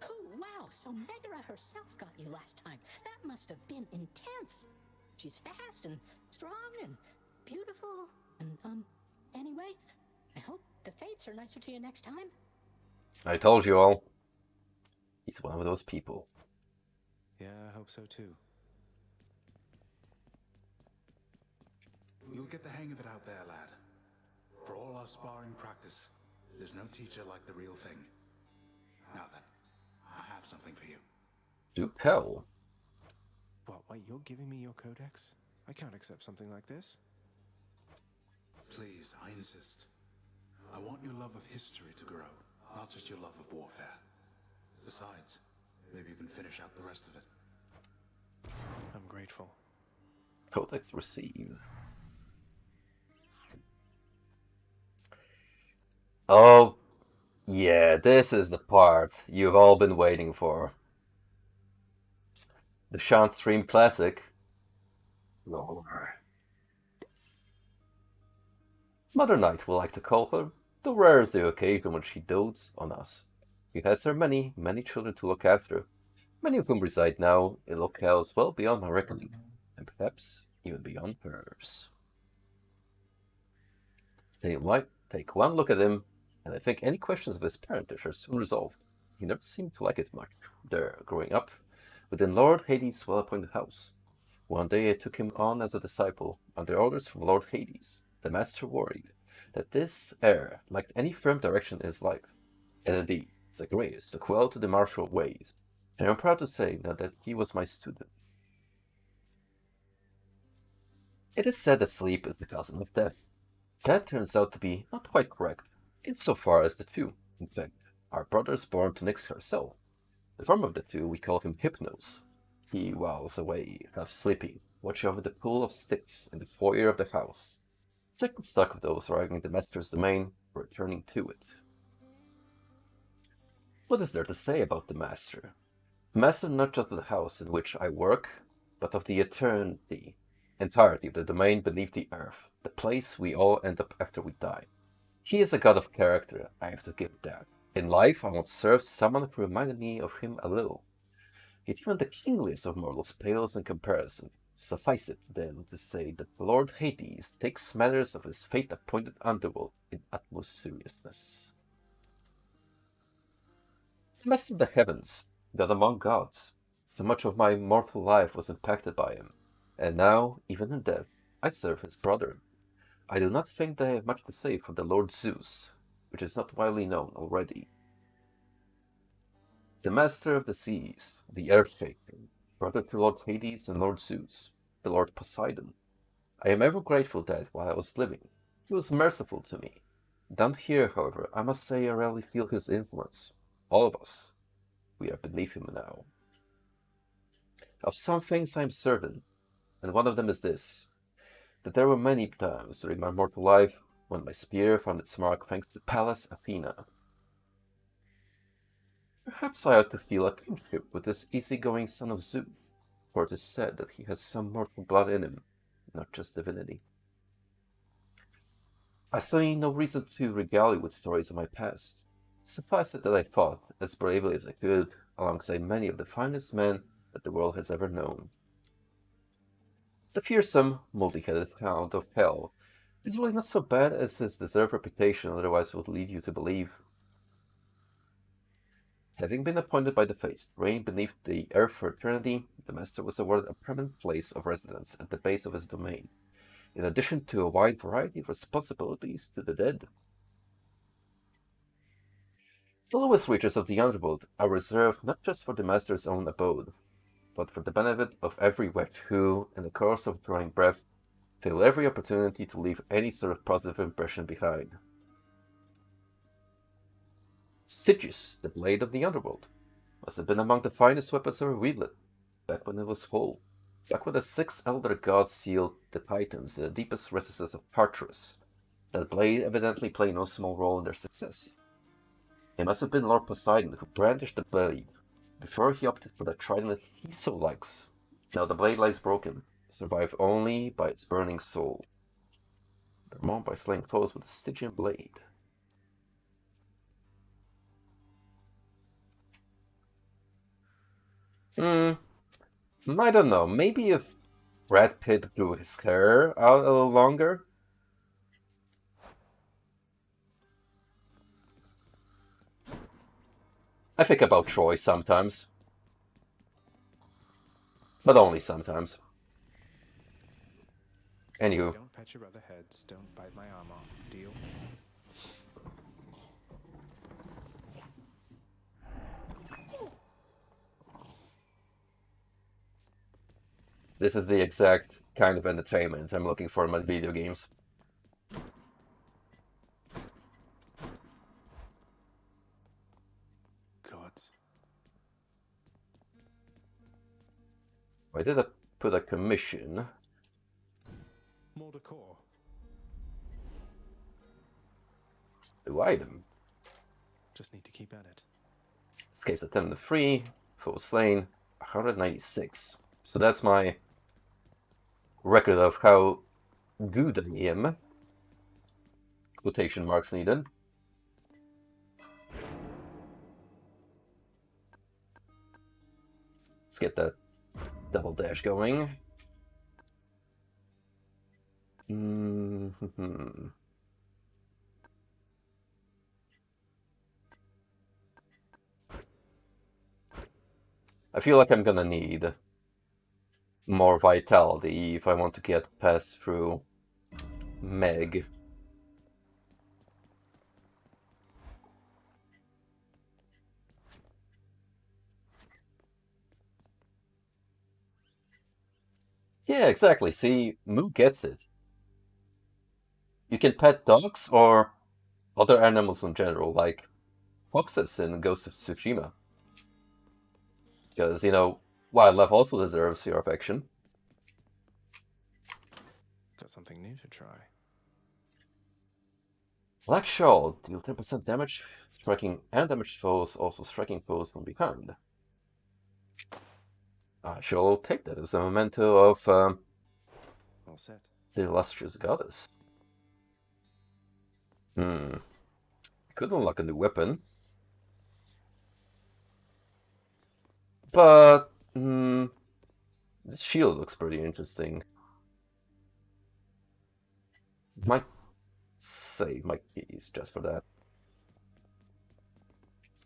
Oh, wow, so Megara herself got you last time. That must have been intense. She's fast and strong and beautiful. And, anyway, I hope the fates are nicer to you next time. I told you all. He's one of those people. Yeah, I hope so too. You'll get the hang of it out there, lad. For all our sparring practice, there's no teacher like the real thing. Now then, I have something for you. Do tell. What, wait, you're giving me your codex? I can't accept something like this. Please, I insist. I want your love of history to grow, not just your love of warfare. Besides, maybe you can finish out the rest of it. I'm grateful. Codex received. Oh, yeah, this is the part you've all been waiting for. The Shan't Stream Classic. Lore. Mother Night will like to call her, though rare is the occasion when she dotes on us. She has her many, many children to look after, many of whom reside now in locales well beyond my reckoning, and perhaps even beyond hers. They might take one look at him, and I think any questions of his parentage are soon resolved. He never seemed to like it much, there, growing up, within Lord Hades' well-appointed house. One day I took him on as a disciple, under orders from Lord Hades. The master worried that this heir lacked any firm direction in his life, and indeed, Zacharias took well to the martial ways, and I'm proud to say now that he was my student. It is said that sleep is the cousin of death. That turns out to be not quite correct, insofar as the two, in fact, are brothers born to Nyx herself. The former of the two we call him Hypnos. He whiles away, half sleeping, watching over the pool of sticks in the foyer of the house, taking stock of those arriving in the master's domain, or returning to it. What is there to say about the master? Master not just of the house in which I work, but of the entirety of the domain beneath the earth, the place we all end up after we die. He is a god of character, I have to give that. In life I once served someone who reminded me of him a little. Yet even the kingliest of mortals pales in comparison. Suffice it, then, to say that the Lord Hades takes matters of his fate-appointed underworld in utmost seriousness. The master of the heavens, god among gods, so much of my mortal life was impacted by him, and now, even in death, I serve his brother. I do not think that I have much to say for the Lord Zeus, which is not widely known already. The master of the seas, the Earthshaker, brother to Lord Hades and Lord Zeus, the Lord Poseidon. I am ever grateful that, while I was living, he was merciful to me. Down here, however, I must say I rarely feel his influence. All of us. We are beneath him now. Of some things I am certain, and one of them is this, that there were many times during my mortal life when my spear found its mark thanks to Pallas Athena. Perhaps I ought to feel a kinship with this easygoing son of Zeus, for it is said that he has some mortal blood in him, not just divinity. I see no reason to regale you with stories of my past. Suffice it that I fought, as bravely as I could, alongside many of the finest men that the world has ever known. The fearsome, multi-headed hound of hell is really not so bad as his deserved reputation otherwise would lead you to believe. Having been appointed by the Fates to reign beneath the earth for eternity, the master was awarded a permanent place of residence at the base of his domain, in addition to a wide variety of responsibilities to the dead. The lowest reaches of the underworld are reserved not just for the master's own abode, but for the benefit of every wretch who, in the course of drawing breath, Feel every opportunity to leave any sort of positive impression behind. Stygius, the blade of the underworld, must have been among the finest weapons ever wielded, back when it was whole. Back when the 6 elder gods sealed the Titans in the deepest recesses of Tartarus, that blade evidently played no small role in their success. It must have been Lord Poseidon who brandished the blade, before he opted for the trident he so likes. Now the blade lies broken, survived only by its burning soul. Vermont by slaying foes with a Stygian blade. I don't know. Maybe if Brad Pitt grew his hair out a little longer. I think about Troy sometimes. But only sometimes. Anywho. Don't pet your other heads. Don't bite my arm off. Deal? This is the exact kind of entertainment I'm looking for in my video games. Gods. Why did I put a commission? More decor. New item. Just need to keep at it. Escape attempt 3, foe slain, 196. So that's my record of how good I am. Quotation marks needed. Let's get that double dash going. I feel like I'm gonna need more vitality if I want to get past through Meg. Yeah, exactly. See, Moo gets it. You can pet dogs or other animals in general, like foxes in Ghost of Tsushima. Because, you know, wildlife also deserves your affection. Got something new to try. Black Shawl, deal 10% damage, striking and damaged foes, also striking foes from behind. I shall take that as a memento of All set. the illustrious goddess. Could unlock a new weapon. But, the shield looks pretty interesting. Might save my keys just for that.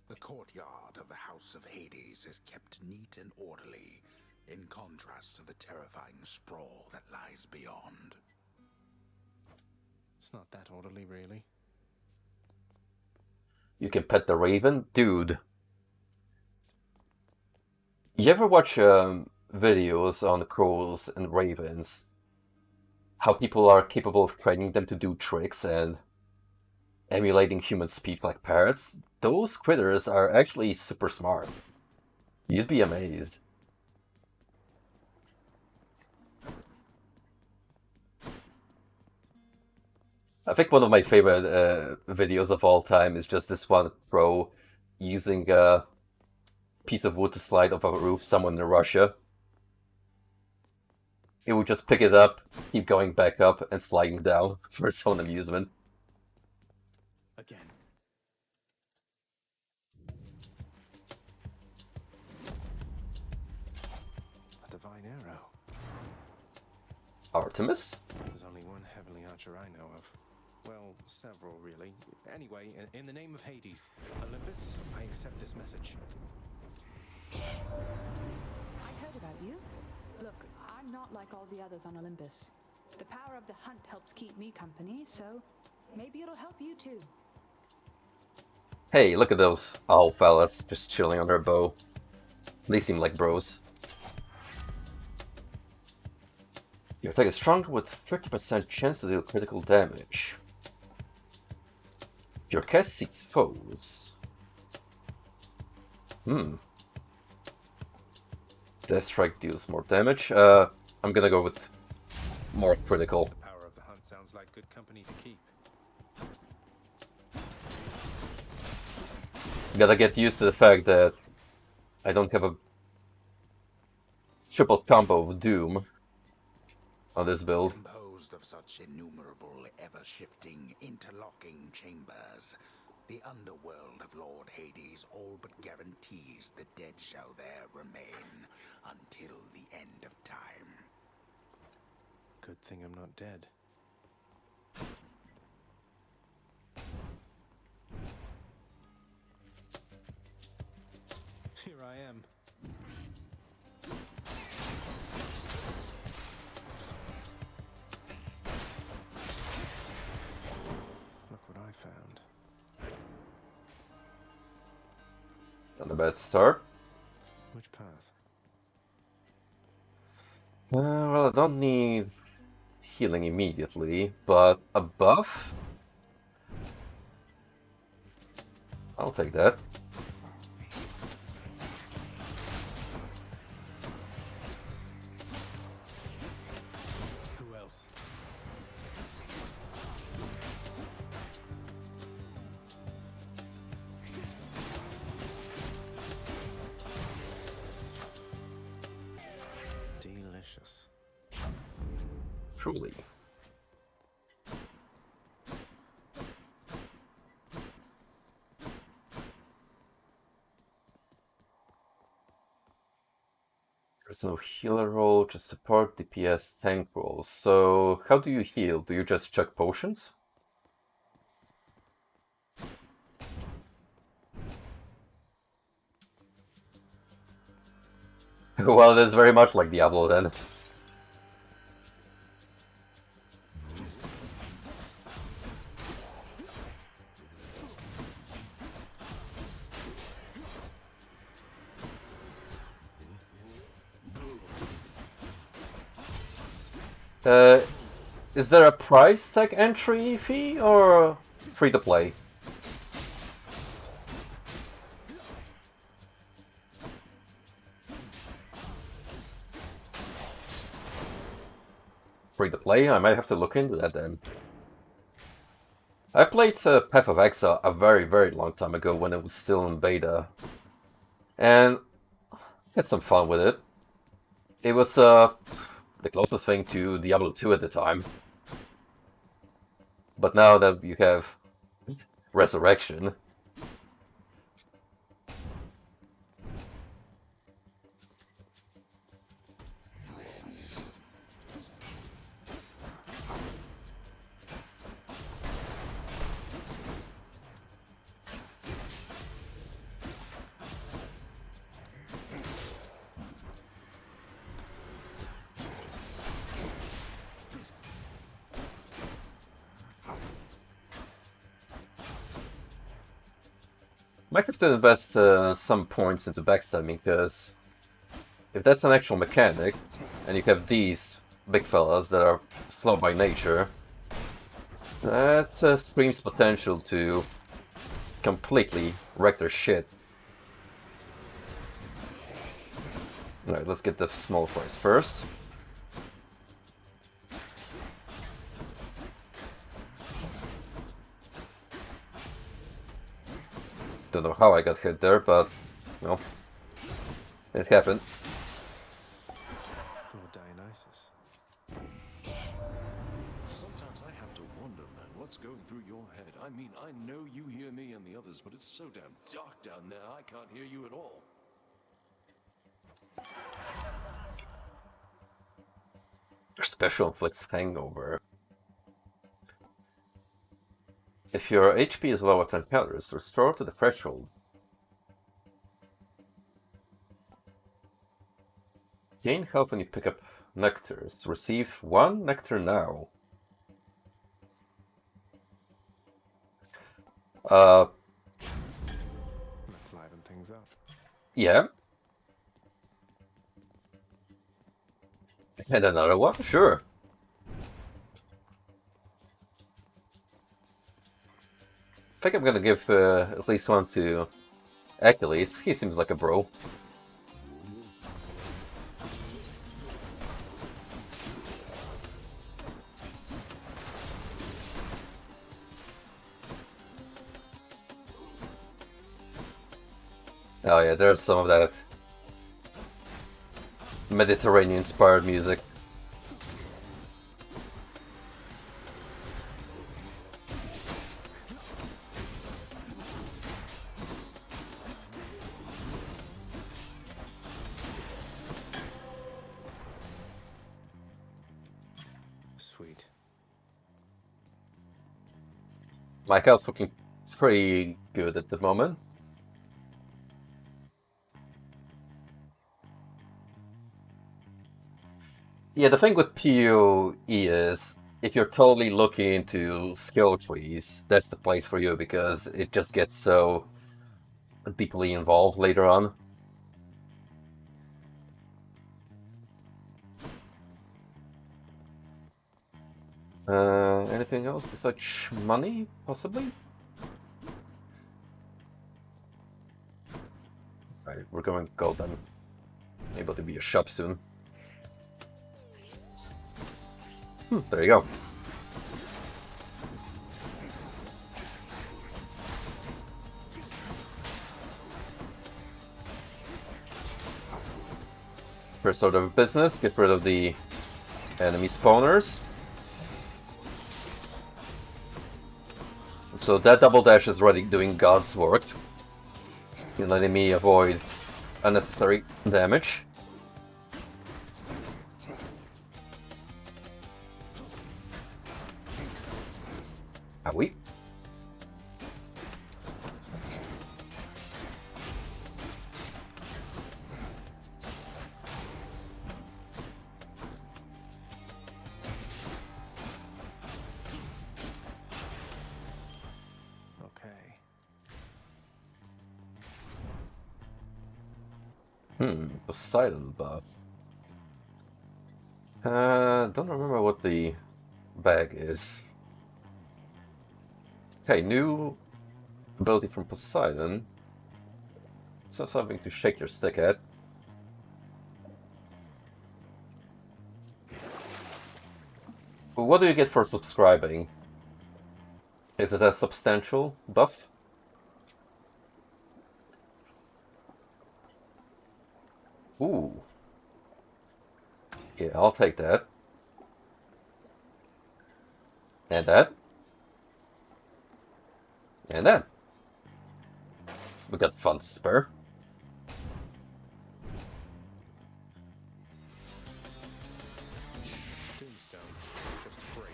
The courtyard of the House of Hades is kept neat and orderly, in contrast to the terrifying sprawl that lies beyond. It's not that orderly, really. You can pet the raven? Dude. You ever watch videos on crows and ravens? How people are capable of training them to do tricks and emulating human speech like parrots? Those critters are actually super smart. You'd be amazed. I think one of my favorite videos of all time is just this one crow using a piece of wood to slide off a roof somewhere in Russia. It would just pick it up, keep going back up, and sliding down for its own amusement. Again. A divine arrow. Artemis? There's only one heavenly archer I know of. Well, several, really. Anyway, in the name of Hades, Olympus, I accept this message. I heard about you. Look, I'm not like all the others on Olympus. The power of the hunt helps keep me company, so maybe it'll help you too. Hey, look at those owl fellas just chilling on their bow. They seem like bros. Your attack is stronger with 30% chance to deal critical damage. Your cast seeks foes. Death Strike deals more damage. I'm gonna go with more critical. The power of the hunt sounds like good company to keep. Gotta get used to the fact that I don't have a triple combo of Doom on this build. Composed of such innumerable, ever-shifting, interlocking chambers, the underworld of Lord Hades all but guarantees the dead shall there remain until the end of time. Good thing I'm not dead. Here I am. Look what I found. Not a bad start. Which path? Well, I don't need healing immediately, but a buff? I'll take that. Who else? Delicious. Truly. There's no healer role, just support, DPS, tank roles. So, how do you heal? Do you just chuck potions? Well, that's very much like Diablo then. Is there a price tag entry fee or free to play? Free to play? I might have to look into that then. I've played Path of Exile a very, very long time ago when it was still in beta. And had some fun with it. It was the closest thing to Diablo 2 at the time. But now that you have Resurrection, might have to invest some points into backstabbing, because if that's an actual mechanic, and you have these big fellas that are slow by nature, that screams potential to completely wreck their shit. Alright, let's get the small fries first. Don't know how I got hit there, but, well, it happened. Lord Dionysus. Sometimes I have to wonder, man, what's going through your head? I mean, I know you hear me and the others, but it's so damn dark down there, I can't hear you at all. Your special inflicts hangover. If your HP is lower than 10 calories, restore to the threshold. Gain health when you pick up nectars. Receive 1 nectar now. Let's liven things up. Yeah. And another one? Sure. think I'm gonna give at least one to Achilles. He seems like a bro. Oh yeah, there's some of that Mediterranean-inspired music. Sweet. My health's looking pretty good at the moment. Yeah, the thing with PoE is, if you're totally looking into skill trees, that's the place for you because it just gets so deeply involved later on. Anything else besides money, possibly? Right, we're going gold then. Able to be a shop soon. There you go. First order of business, get rid of the enemy spawners. So that double dash is already doing God's work. You're letting me avoid unnecessary damage. Owie. Poseidon buff. Don't remember what the bag is. Okay, new ability from Poseidon. It's not something to shake your stick at. But what do you get for subscribing? Is it a substantial buff? Ooh. Yeah, I'll take that. And that. And that. We got fun to spare. Tombstone, just great.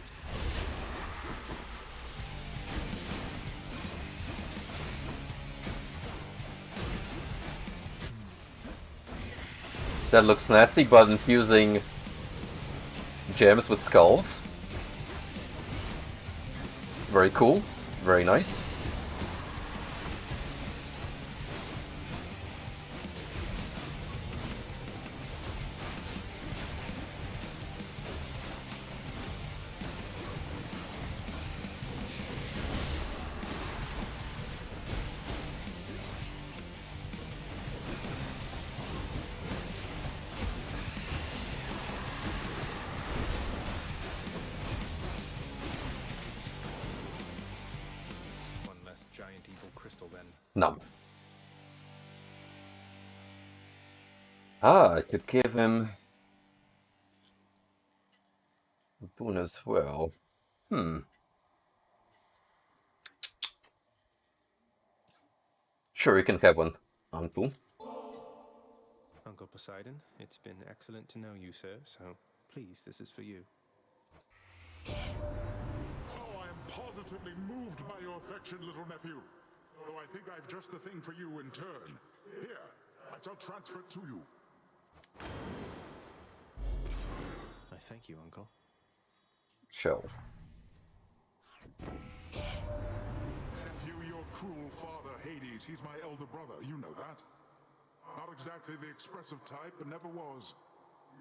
That looks nasty, but infusing gems with skulls. Very cool. Very nice. Giant evil crystal then. No. Ah, I could give him a boon as well. Sure, you can have one, Uncle. Uncle Poseidon, it's been excellent to know you, sir, so please, this is for you. Oh, I am positively moved by your affection, little nephew. Though I think I've just the thing for you in turn. Here, I shall transfer it to you. I thank you, Uncle. Show. Nephew, your cruel father, Hades, he's my elder brother, you know that. Not exactly the expressive type, but never was.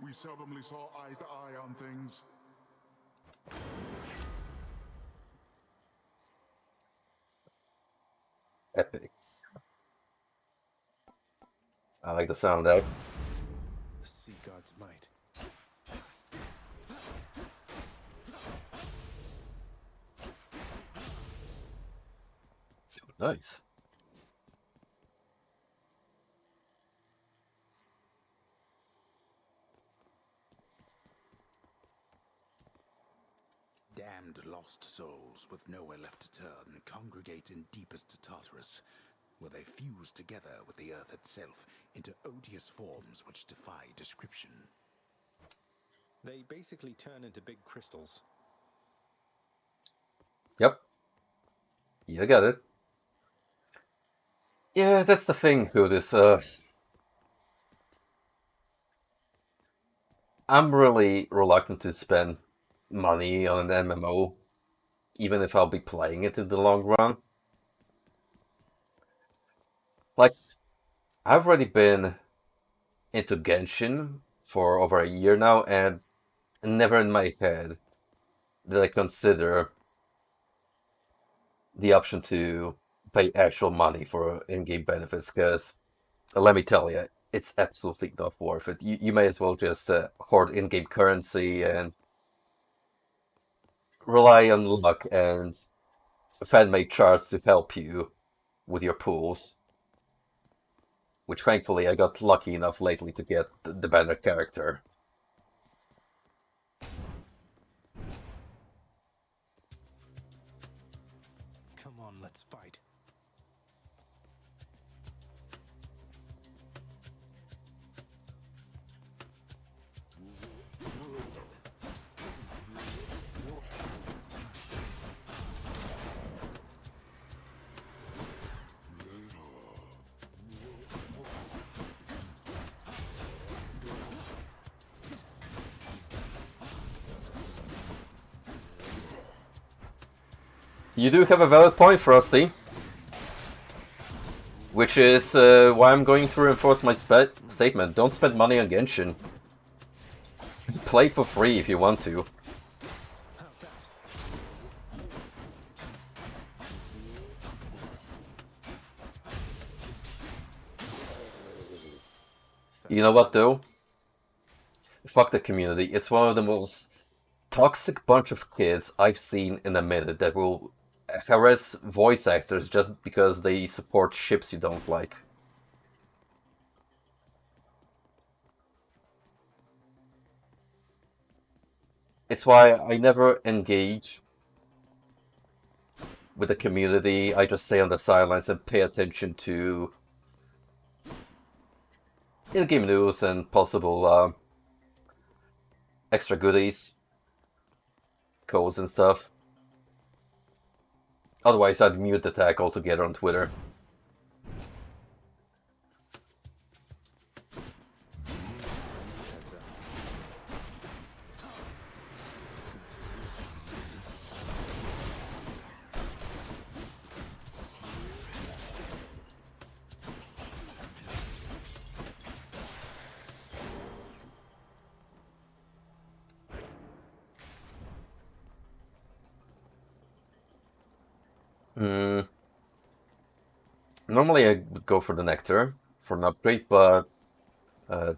We seldomly saw eye to eye on things. Epic. I like the sound of that. The sea god's might. Nice. Damned lost souls with nowhere left to turn congregate in deepest Tartarus, where they fuse together with the earth itself into odious forms which defy description. They basically turn into big crystals. Yep. You got it. Yeah, that's the thing, Hoodis. I'm really reluctant to spend money on an MMO, even if I'll be playing it in the long run. Like, I've already been into Genshin for over a year now, and never in my head did I consider the option to pay actual money for in-game benefits, because let me tell you, it's absolutely not worth it. You may as well just hoard in-game currency and rely on luck and fan-made charts to help you with your pools. Which thankfully I got lucky enough lately to get the banner character. Come on, let's fight. You do have a valid point, Frosty. Which is why I'm going to reinforce my statement. Don't spend money on Genshin. Play for free if you want to. How's that? You know what though? Fuck the community. It's one of the most toxic bunch of kids I've seen in a minute that will harass voice actors just because they support ships you don't like. It's why I never engage with the community. I just stay on the sidelines and pay attention to in-game news and possible extra goodies, codes and stuff. Otherwise, I'd mute the tag altogether on Twitter. Heads up. Normally I would go for the Nectar for an upgrade, but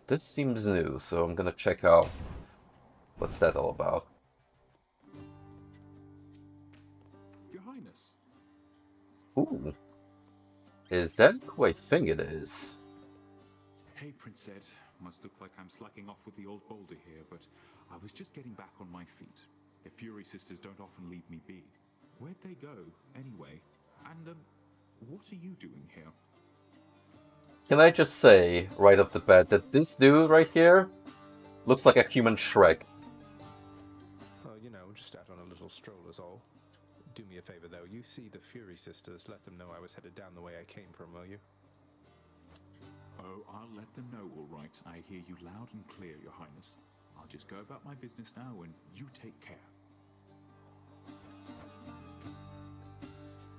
this seems new, so I'm gonna check out what's that all about. Your Highness. Ooh. Is that who I think it is? Hey, Princess. Must look like I'm slacking off with the old boulder here, but I was just getting back on my feet. The Fury Sisters don't often leave me be. Where'd they go, anyway? And, what are you doing here? Can I just say, right off the bat, that this dude right here looks like a human Shrek. Well, you know, just out on a little stroll is all. Do me a favor, though. You see the Fury Sisters, let them know I was headed down the way I came from, will you? Oh, I'll let them know, all right. I hear you loud and clear, Your Highness. I'll just go about my business now, and you take care.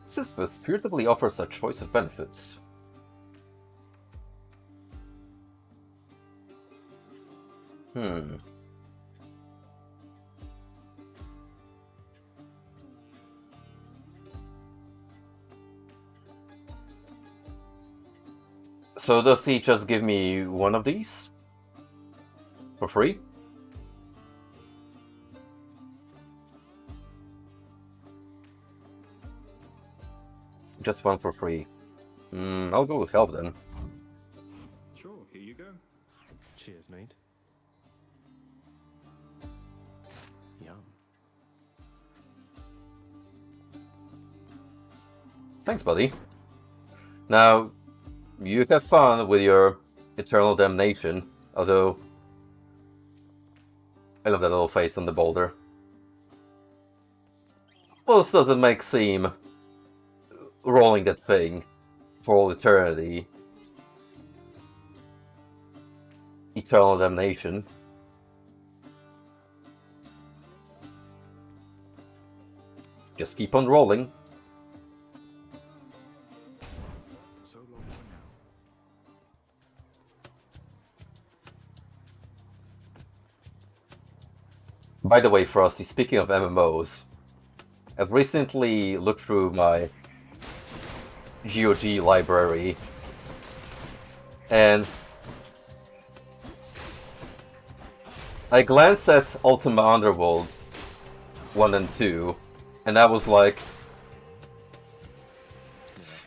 Sisvith furtively offers a choice of benefits. So does he just give me one of these? For free? Just one for free. I'll go with help then. Sure, here you go. Cheers, mate. Yum. Thanks, buddy. Now, you have fun with your eternal damnation, although I love that little face on the boulder. Most doesn't make seem rolling that thing for all eternity. Eternal damnation. Just keep on rolling. So long for now. By the way, Frosty, speaking of MMOs, I've recently looked through my GOG library, and I glanced at Ultima Underworld 1 and 2, and I was like,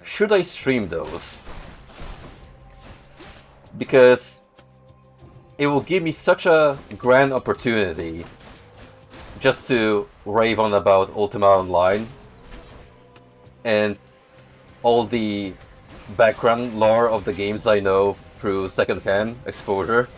should I stream those? Because it will give me such a grand opportunity just to rave on about Ultima Online and all the background lore of the games I know through second-hand exposure.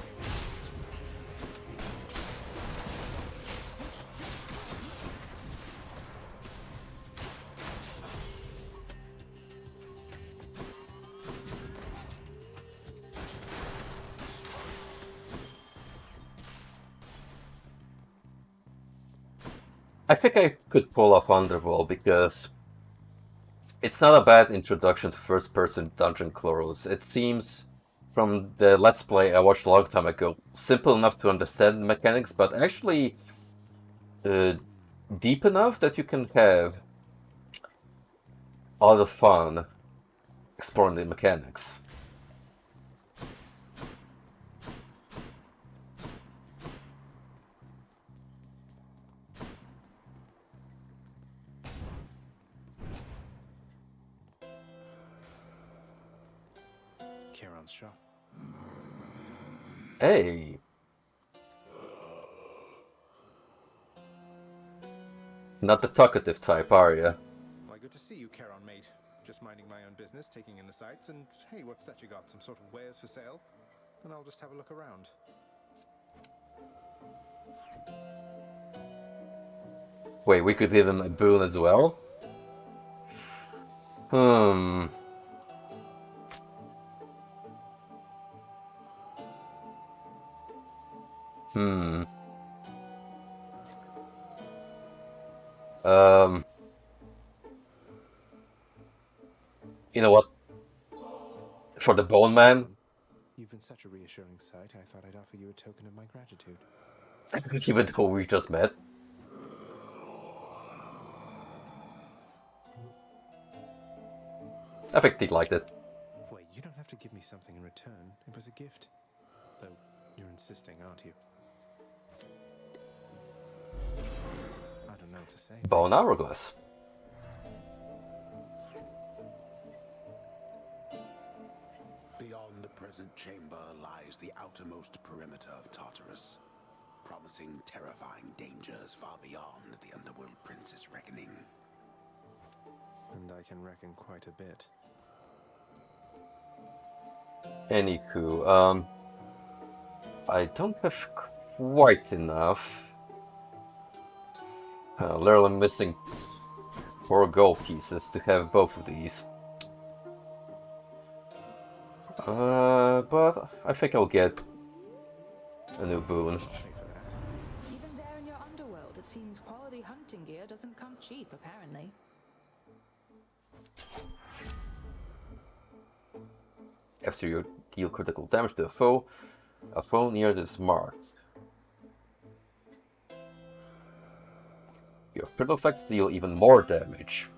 I think I could pull off Underworld because it's not a bad introduction to first-person dungeon crawlers. It seems, from the Let's Play I watched a long time ago, simple enough to understand the mechanics, but actually deep enough that you can have a lot of fun exploring the mechanics. Charon's shop. Hey! Not the talkative type, are ya? Why, good to see you, Charon, mate. Just minding my own business, taking in the sights, and hey, what's that you got? Some sort of wares for sale? Then I'll just have a look around. Wait, we could give him a boon as well? You know what? For the Bone Man, You've been such a reassuring sight, I thought I'd offer you a token of my gratitude. even though we just met. I think he liked it. Wait, you don't have to give me something in return. It was a gift. Though, you're insisting, aren't you? I don't know what to say. Bone Hourglass. Beyond the present chamber lies the outermost perimeter of Tartarus, promising terrifying dangers far beyond the Underworld Prince's reckoning. And I can reckon quite a bit. Anywho, I don't have quite enough. Literally I'm missing 4 gold pieces to have both of these. But I think I'll get a new boon. Even there in your underworld, it seems quality hunting gear doesn't come cheap, apparently. After you deal critical damage to a foe near this marked. Your critical effects deal even more damage.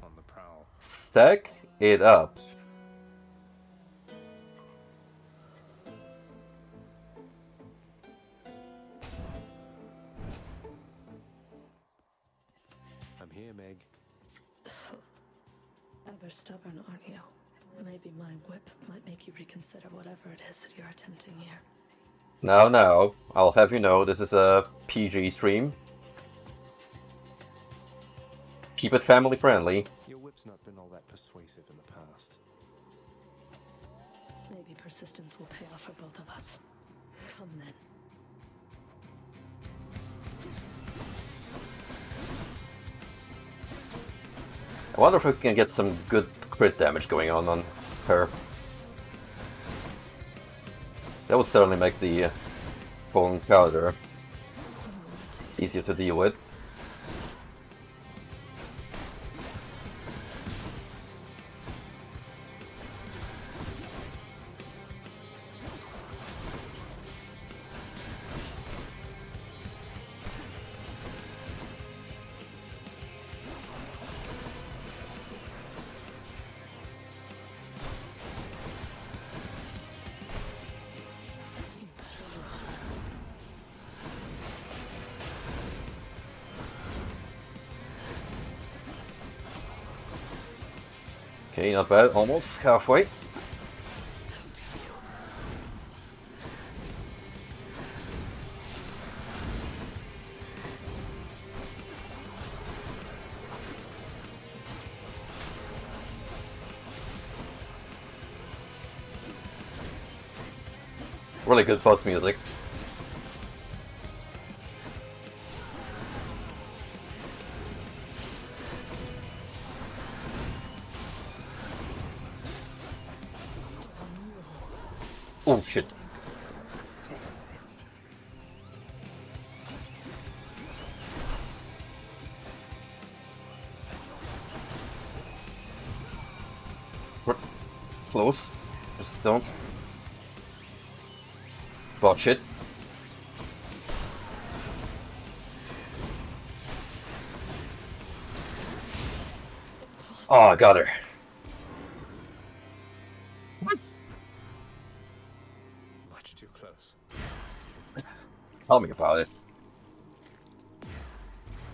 On the prowl. stack it up. I'm here, Meg. Ever stubborn, aren't you? Maybe my whip might make you reconsider whatever it is that you're attempting here. Now, I'll have you know this is a PG stream. Keep it family friendly. Your whip's not been all that persuasive in the past. Maybe persistence will pay off for both of us. Come then. I wonder if we can get some good crit damage going on her. That would certainly make the full encounter easier to deal with. Okay, not bad, almost halfway. Really good boss music. Oh shit. Close. Just don't botch it. Oh, I got her. Much too close. Tell me about it.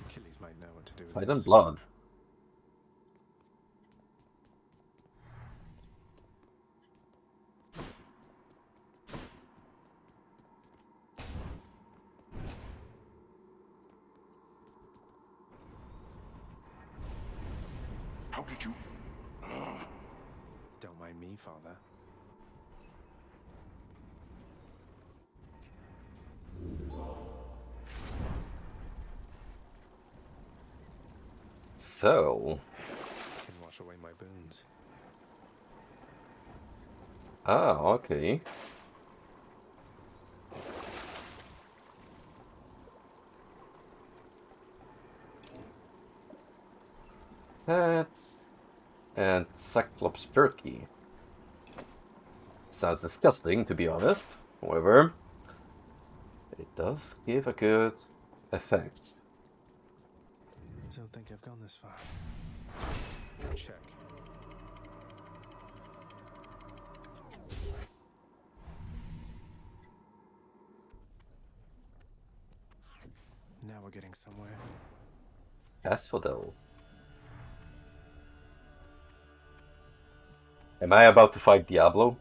Achilles might know what to do with Poseidon this. blood. How did you... Don't mind me, Father. So... Can wash away my boons. Ah, okay. That's... And Cyclops jerky. Sounds disgusting, to be honest. However, it does give a good effect. Don't think I've gone this far. Check. Now we're getting somewhere. Asphodel. Am I about to fight Diablo?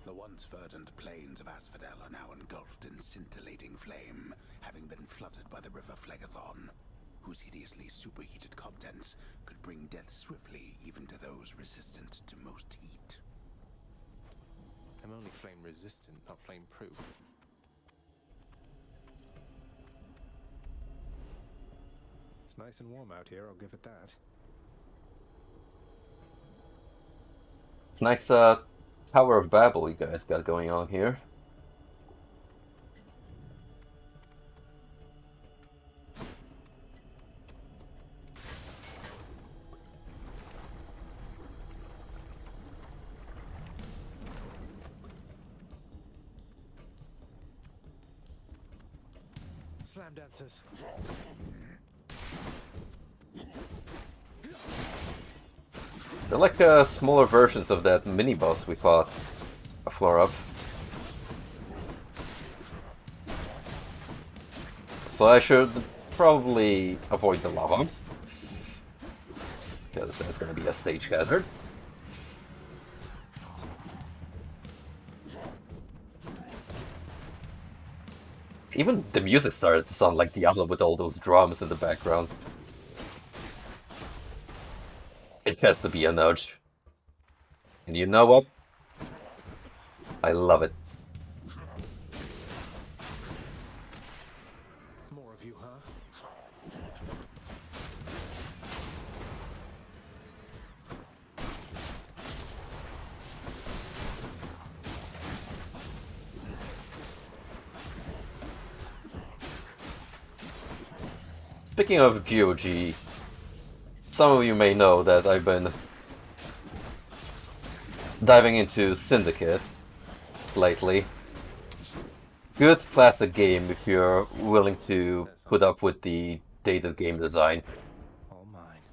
The once verdant plains of Asphodel are now engulfed in scintillating flame, having been flooded by the river Phlegathon, whose hideously superheated contents could bring death swiftly even to those resistant to most heat. I'm only flame resistant, not flame proof. It's nice and warm out here, I'll give it that. Nice Tower of Babel you guys got going on here. Slam dancers. They're like smaller versions of that mini-boss we fought a floor up. So I should probably avoid the lava, because that's going to be a stage hazard. Even the music started to sound like Diablo with all those drums in the background. It has to be a nudge. And you know what? I love it. More of you, huh? Speaking of GOG, some of you may know that I've been diving into Syndicate lately. Good classic game if you're willing to put up with the dated game design. All mine.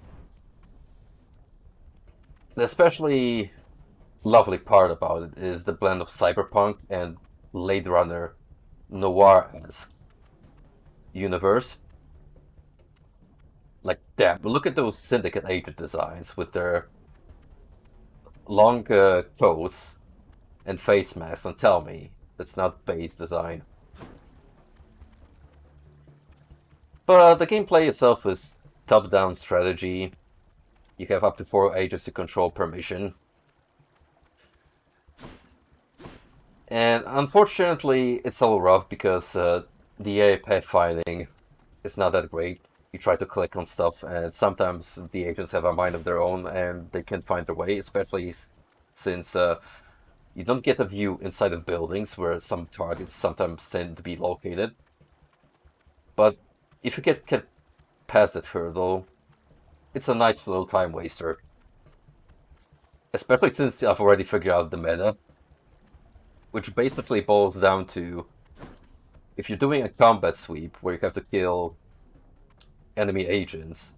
The especially lovely part about it is the blend of cyberpunk and Blade Runner noir-esque universe. Like, damn, look at those Syndicate agent designs with their long coats and face masks, and tell me that's not base design. But the gameplay itself is top-down strategy. You have up to 4 agents to control per mission. And unfortunately, it's a little rough because the AI pathfinding is not that great. You try to click on stuff, and sometimes the agents have a mind of their own, and they can't find their way, especially since you don't get a view inside of buildings where some targets sometimes tend to be located. But if you get past that hurdle, it's a nice little time waster. Especially since I've already figured out the meta, which basically boils down to, if you're doing a combat sweep where you have to kill enemy agents,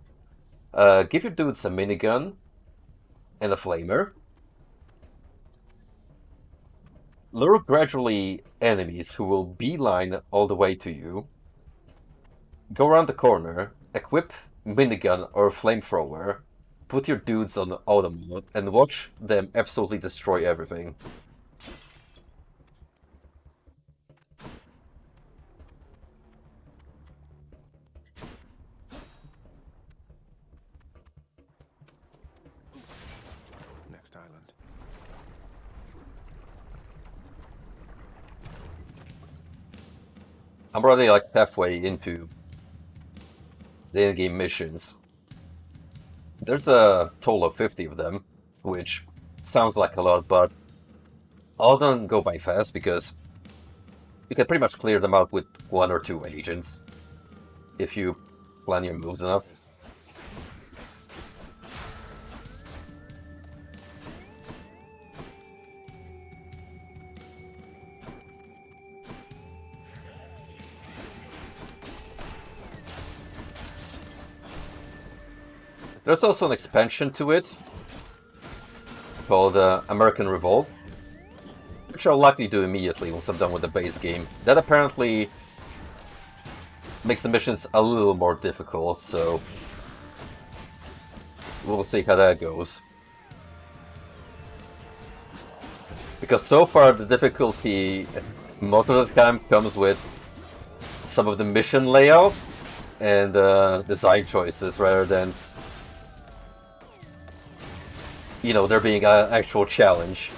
give your dudes a minigun and a flamer. Lure gradually enemies who will beeline all the way to you. Go around the corner, equip minigun or flamethrower, put your dudes on auto mode, and watch them absolutely destroy everything. Next island. I'm already like halfway into the in-game missions. There's a total of 50 of them, which sounds like a lot, but all of them go by fast because you can pretty much clear them out with 1 or 2 agents if you plan your moves enough. There's also an expansion to it called American Revolt, which I'll likely do immediately once I'm done with the base game. That apparently makes the missions a little more difficult, so we'll see how that goes. Because so far the difficulty most of the time comes with some of the mission layout and design choices rather than, you know, there being an actual challenge.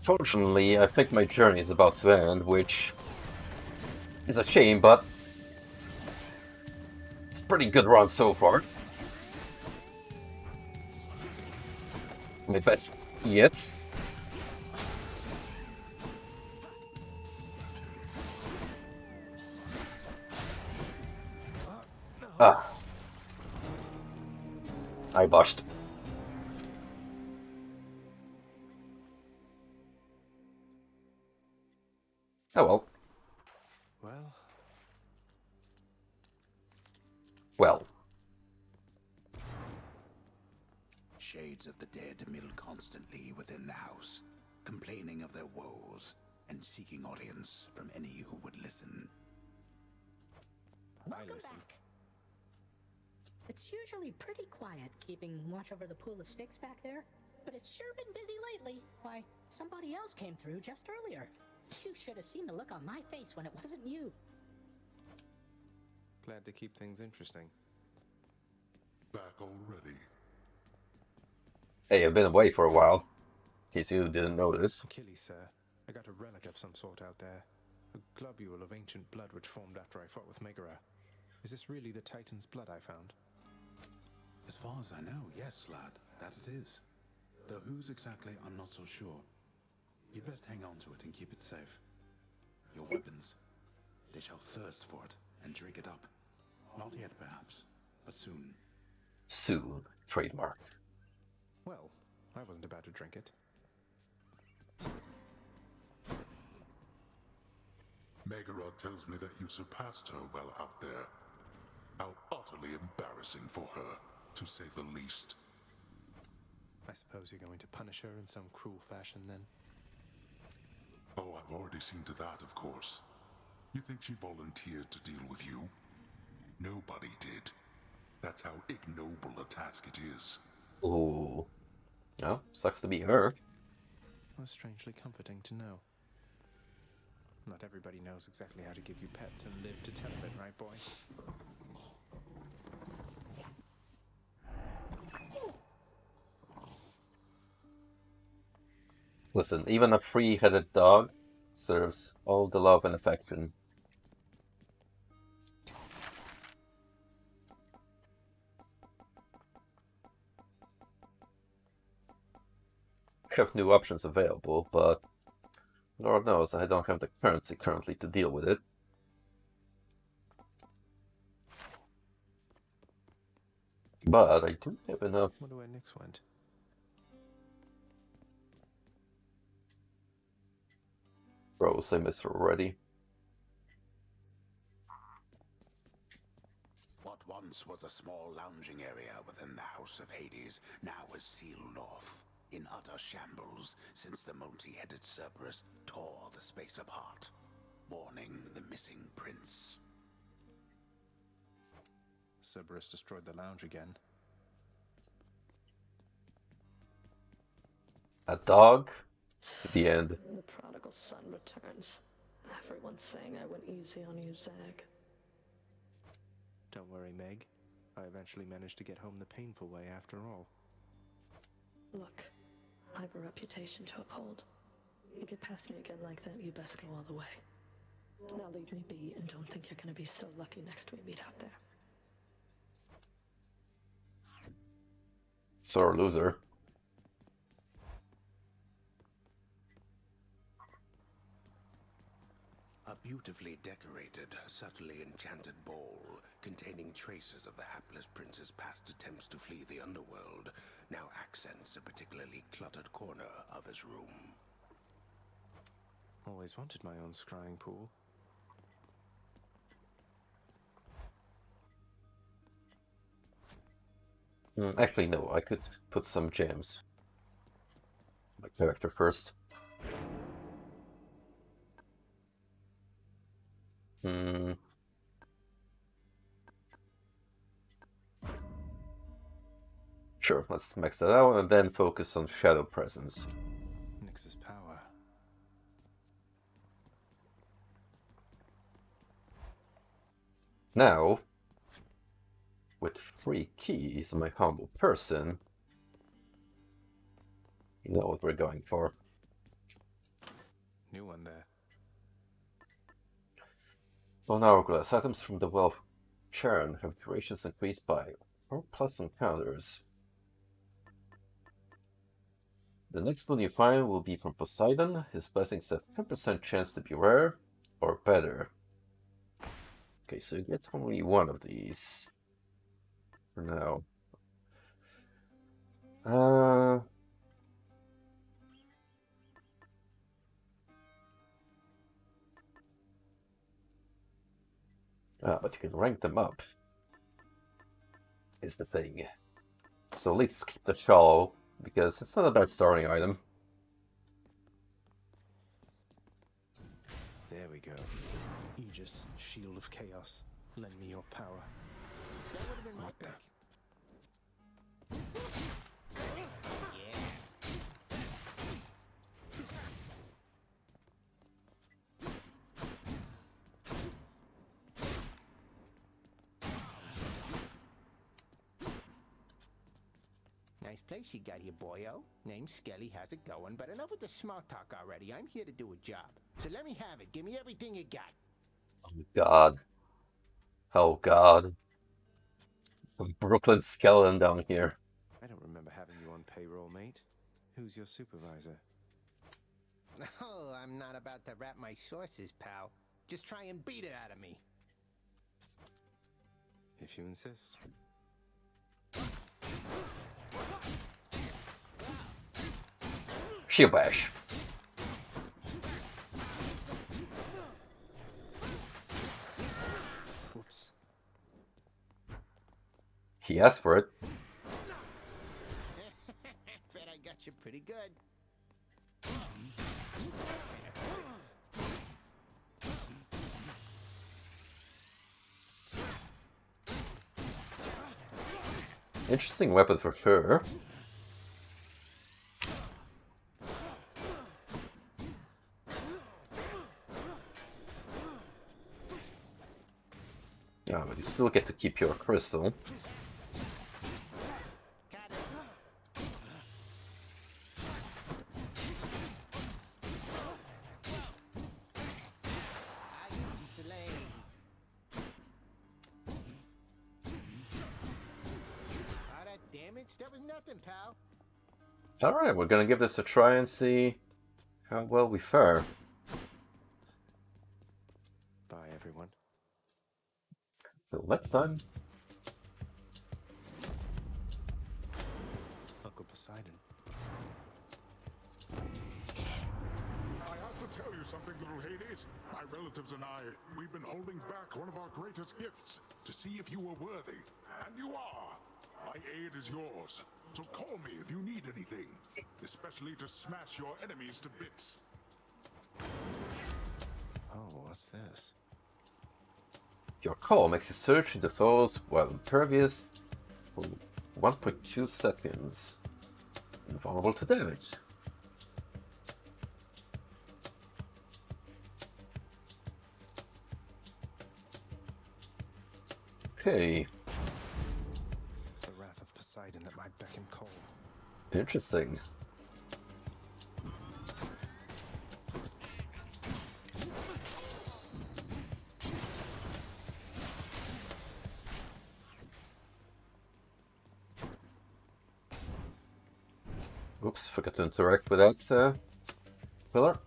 Fortunately, I think my journey is about to end, which is a shame, but it's a pretty good run so far. My best yet. Ah. I botched. shades of the dead mill constantly within the house, complaining of their woes and seeking audience from any who would listen. Welcome back. It's usually pretty quiet keeping watch over the pool of sticks back there, but it's sure been busy lately. Why, somebody else came through just earlier. You should have seen the look on my face when it wasn't you. Glad to keep things interesting. Back already. Hey, I've been away for a while. In case you didn't notice. Achilles, sir. I got a relic of some sort out there. A globule of ancient blood which formed after I fought with Megara. Is this really the Titan's blood I found? As far as I know, yes, lad, that it is. Though whose exactly, I'm not so sure. You'd best hang on to it and keep it safe. Your weapons, they shall thirst for it and drink it up. Not yet, perhaps, but soon. Soon. Trademark. Well, I wasn't about to drink it. Megara tells me that you surpassed her well out there. How utterly embarrassing for her, to say the least. I suppose you're going to punish her in some cruel fashion, then? Oh, I've already seen to that, of course. You think she volunteered to deal with you? Nobody did. That's how ignoble a task it is. Ooh. Well, sucks to be her. That's strangely comforting to know. Not everybody knows exactly how to give you pets and live to tell of it, right, boy? Listen, even a three-headed dog serves all the love and affection. I have new options available, but Lord knows I don't have the currency currently to deal with it. But I do have enough. Wonder where Nyx went. Bros, I miss her already. What once was a small lounging area within the House of Hades now is sealed off, in utter shambles, since the multi-headed Cerberus tore the space apart, warning the missing prince. Cerberus destroyed the lounge again. A dog? At the end. The prodigal son returns. Everyone's saying I went easy on you, Zag. Don't worry, Meg. I eventually managed to get home the painful way after all. Look, I have a reputation to uphold. You get past me again like that, you best go all the way. Now leave me be and don't think you're gonna be so lucky next we meet out there. Sore loser. A beautifully decorated, subtly enchanted ball containing traces of the hapless prince's past attempts to flee the underworld now accents a particularly cluttered corner of his room. Always wanted my own scrying pool. Actually, no, I could put some gems. My character first. Sure, let's max that out and then focus on shadow presence. Nyx's power. Now, with 3 keys, my humble person, you know what we're going for. New one there. On hourglass, items from the well of Charon have durations increased by 4+ encounters. The next one you find will be from Poseidon. His blessings have 10% chance to be rare or better. Okay, so you get only one of these for now. But you can rank them up, is the thing. So let's keep the shawl, because it's not a bad starting item. There we go. Aegis, shield of chaos. Lend me your power. That would have been my pick. Nice place you got here, boyo. Name's Skelly, how's it going? But enough with the small talk already. I'm here to do a job. So let me have it. Give me everything you got. Oh god. Oh god. The Brooklyn skeleton down here. I don't remember having you on payroll, mate. Who's your supervisor? Oh, I'm not about to wrap my sources, pal. Just try and beat it out of me. If you insist. Shield bash. Whoops. He asked for it. Bet I got you pretty good. Interesting weapon for sure. Yeah, but you still get to keep your crystal. That was nothing, pal. Alright, we're gonna give this a try and see how well we fare. Bye, everyone. Till next time. Uncle Poseidon. I have to tell you something, little Hades. My relatives and I, we've been holding back one of our greatest gifts to see if you were worthy. And you are. My aid is yours. So call me if you need anything, especially to smash your enemies to bits. Oh, what's this? Your call makes you search into foes while impervious for 1.2 seconds. Invulnerable to damage. Okay. The wrath of Poseidon at my beck and call. Interesting. Oops, forgot to interact with that pillar.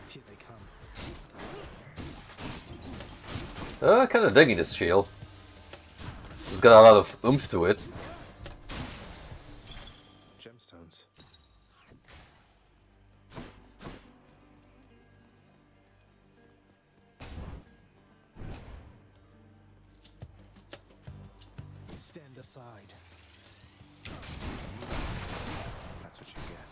Here they come. Kind of digging this shield. It's got a lot of oomph to it. Gemstones. Stand aside. That's what you get.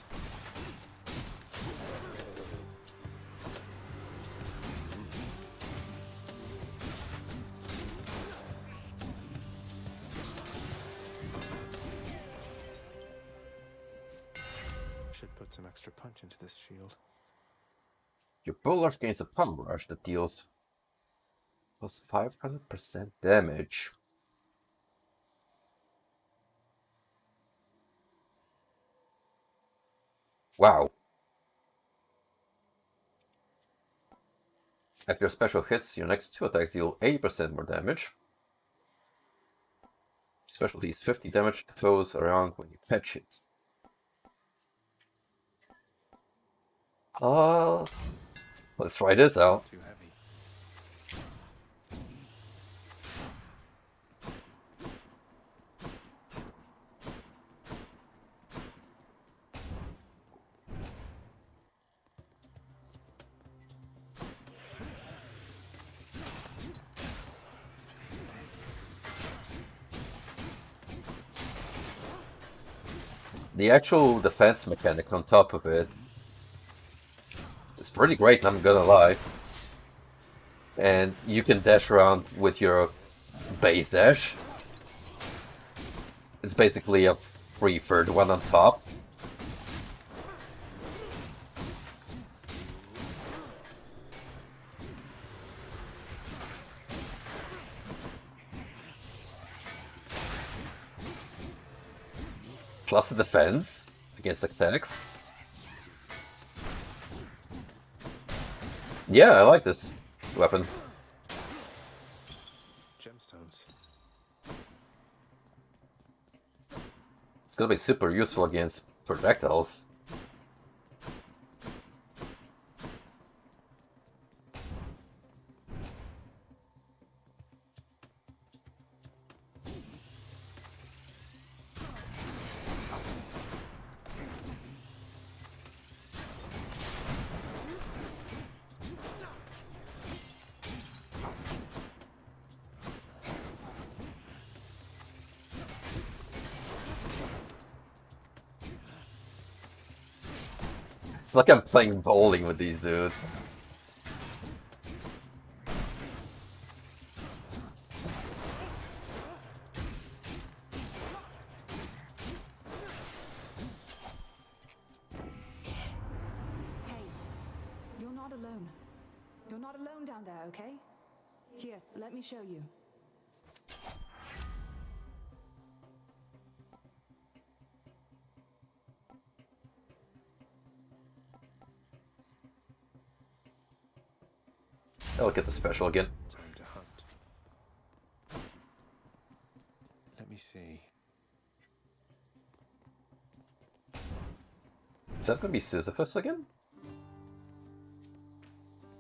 Should put some extra punch into this shield. Your bowler gains a power rush that deals plus 500% damage. Wow. At your special hits, your next 2 attacks deal 80% more damage. Special deals 50 damage to foes around when you patch it. Let's try this out. Too heavy. The actual defense mechanic on top of it is pretty great, I'm gonna lie. And you can dash around with your base dash. It's basically a free third one on top. Plus the defense against attacks. Yeah, I like this weapon. Gemstones. It's gonna be super useful against projectiles. It's like I'm playing bowling with these dudes. Hey, you're not alone. You're not alone down there, okay? Here, let me show you. I'll get the special again. Time to hunt. Let me see. Is that gonna be Sisyphus again?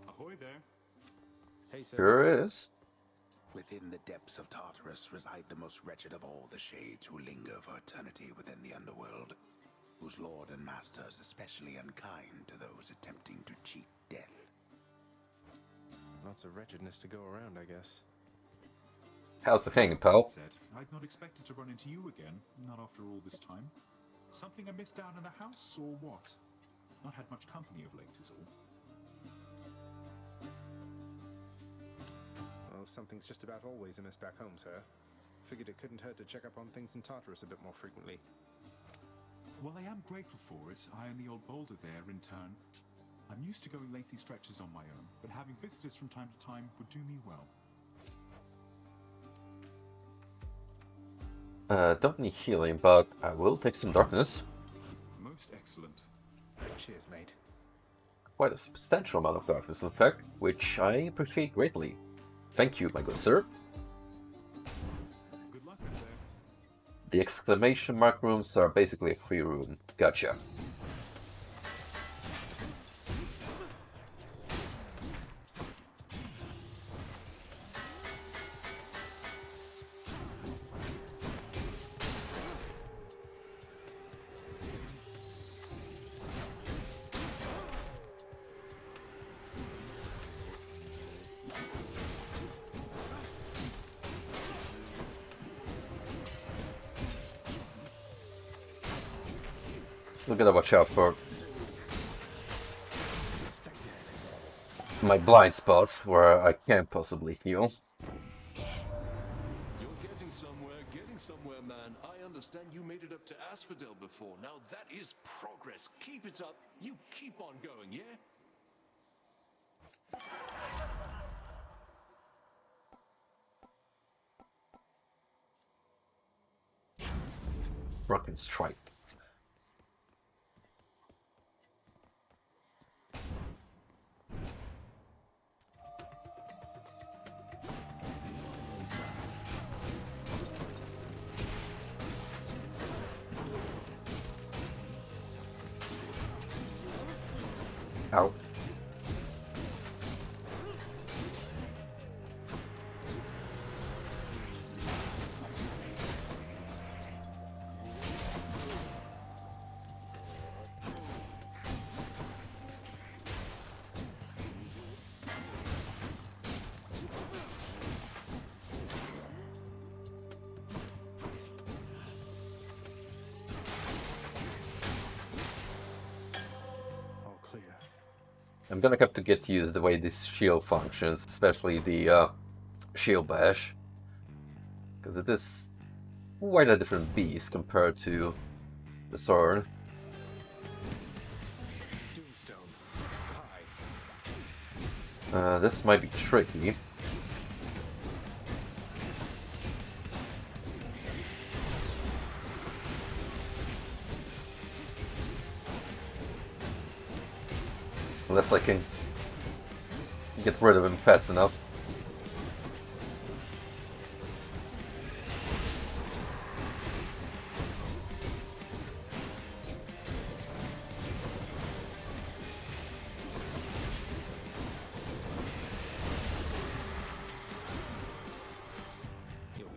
Ahoy there. Hey, sir. Sure is. Within the depths of Tartarus reside the most wretched of all the shades who linger for eternity within the underworld, whose lord and master is especially unkind to those attempting to cheat death. Lots of wretchedness to go around, I guess. How's the hanging, pal? Said, I'd not expected to run into you again, not after all this time. Something amiss down in the house, or what? Not had much company of late, is all. Well, something's just about always amiss back home, sir. Figured it couldn't hurt to check up on things in Tartarus a bit more frequently. Well, I am grateful for it. I and the old boulder there, in turn. I'm used to going lengthy stretches on my own, but having visitors from time to time would do me well. Don't need healing, but I will take some darkness. Most excellent. Cheers, mate. Quite a substantial amount of darkness, in fact, which I appreciate greatly. Thank you, my good sir. Good luck up there. The exclamation mark rooms are basically a free room. Gotcha. Still gotta watch out for my blind spots where I can't possibly heal. You're getting somewhere, man. I understand you made it up to Asphodel before. Now that is progress. Keep it up. You keep on going, yeah? Drunken Strike. Ow. I'm gonna have to get used the way this shield functions, especially the shield bash, because it is quite a different beast compared to the sword. This might be tricky. Unless I can get rid of him fast enough.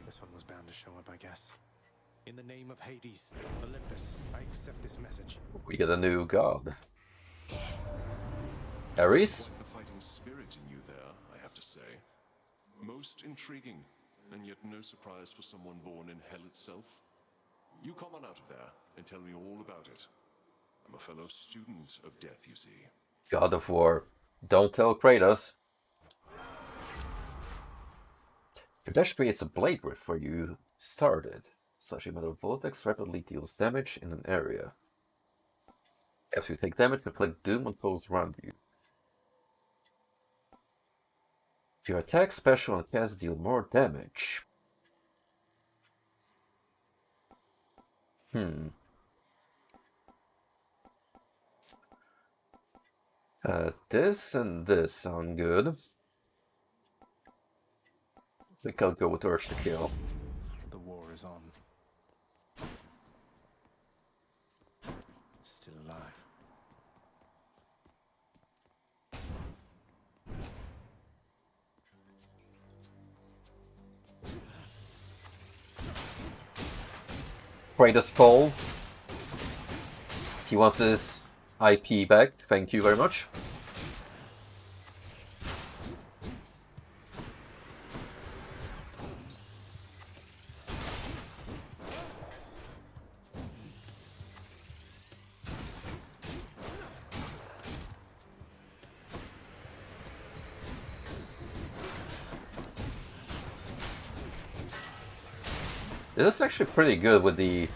This one was bound to show up, I guess. In the name of Hades, Olympus, I accept this message. We get a new god. Ares? Quite the fighting spirit in you there, I have to say. Most intriguing, and yet no surprise for someone born in hell itself. You come on out of there and tell me all about it. I'm a fellow student of death, you see. God of War. Don't tell Kratos. Your dash creates a blade rift where you started. Slashing metal vortex rapidly deals damage in an area. As you take damage, inflict doom on foes around you. Your attack, special, and cast deal more damage. This and this sound good. I think I'll go with Urge to Kill. The war is on. Still alive. Kratos call. He wants his IP back. Thank you very much. This is actually pretty good with the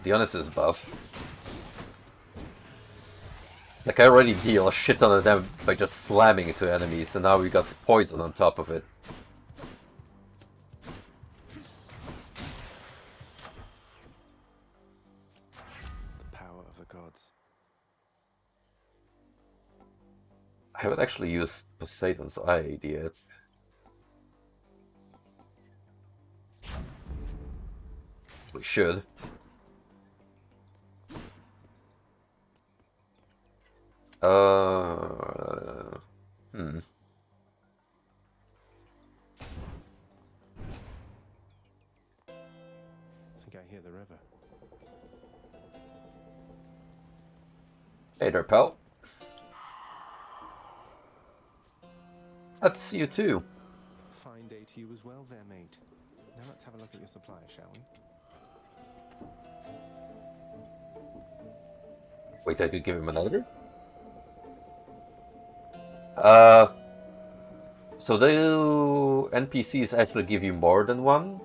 Dionysus buff. Like, I already deal a shit ton of damage by just slamming into enemies, and now we got poison on top of it. The power of the gods. I haven't actually used Poseidon's eye yet. We should. I think I hear the river. Hey there, pal. That's you too. Fine day to you as well there, mate. Now let's have a look at your supplies, shall we? Wait, I could give him another? So do NPCs actually give you more than one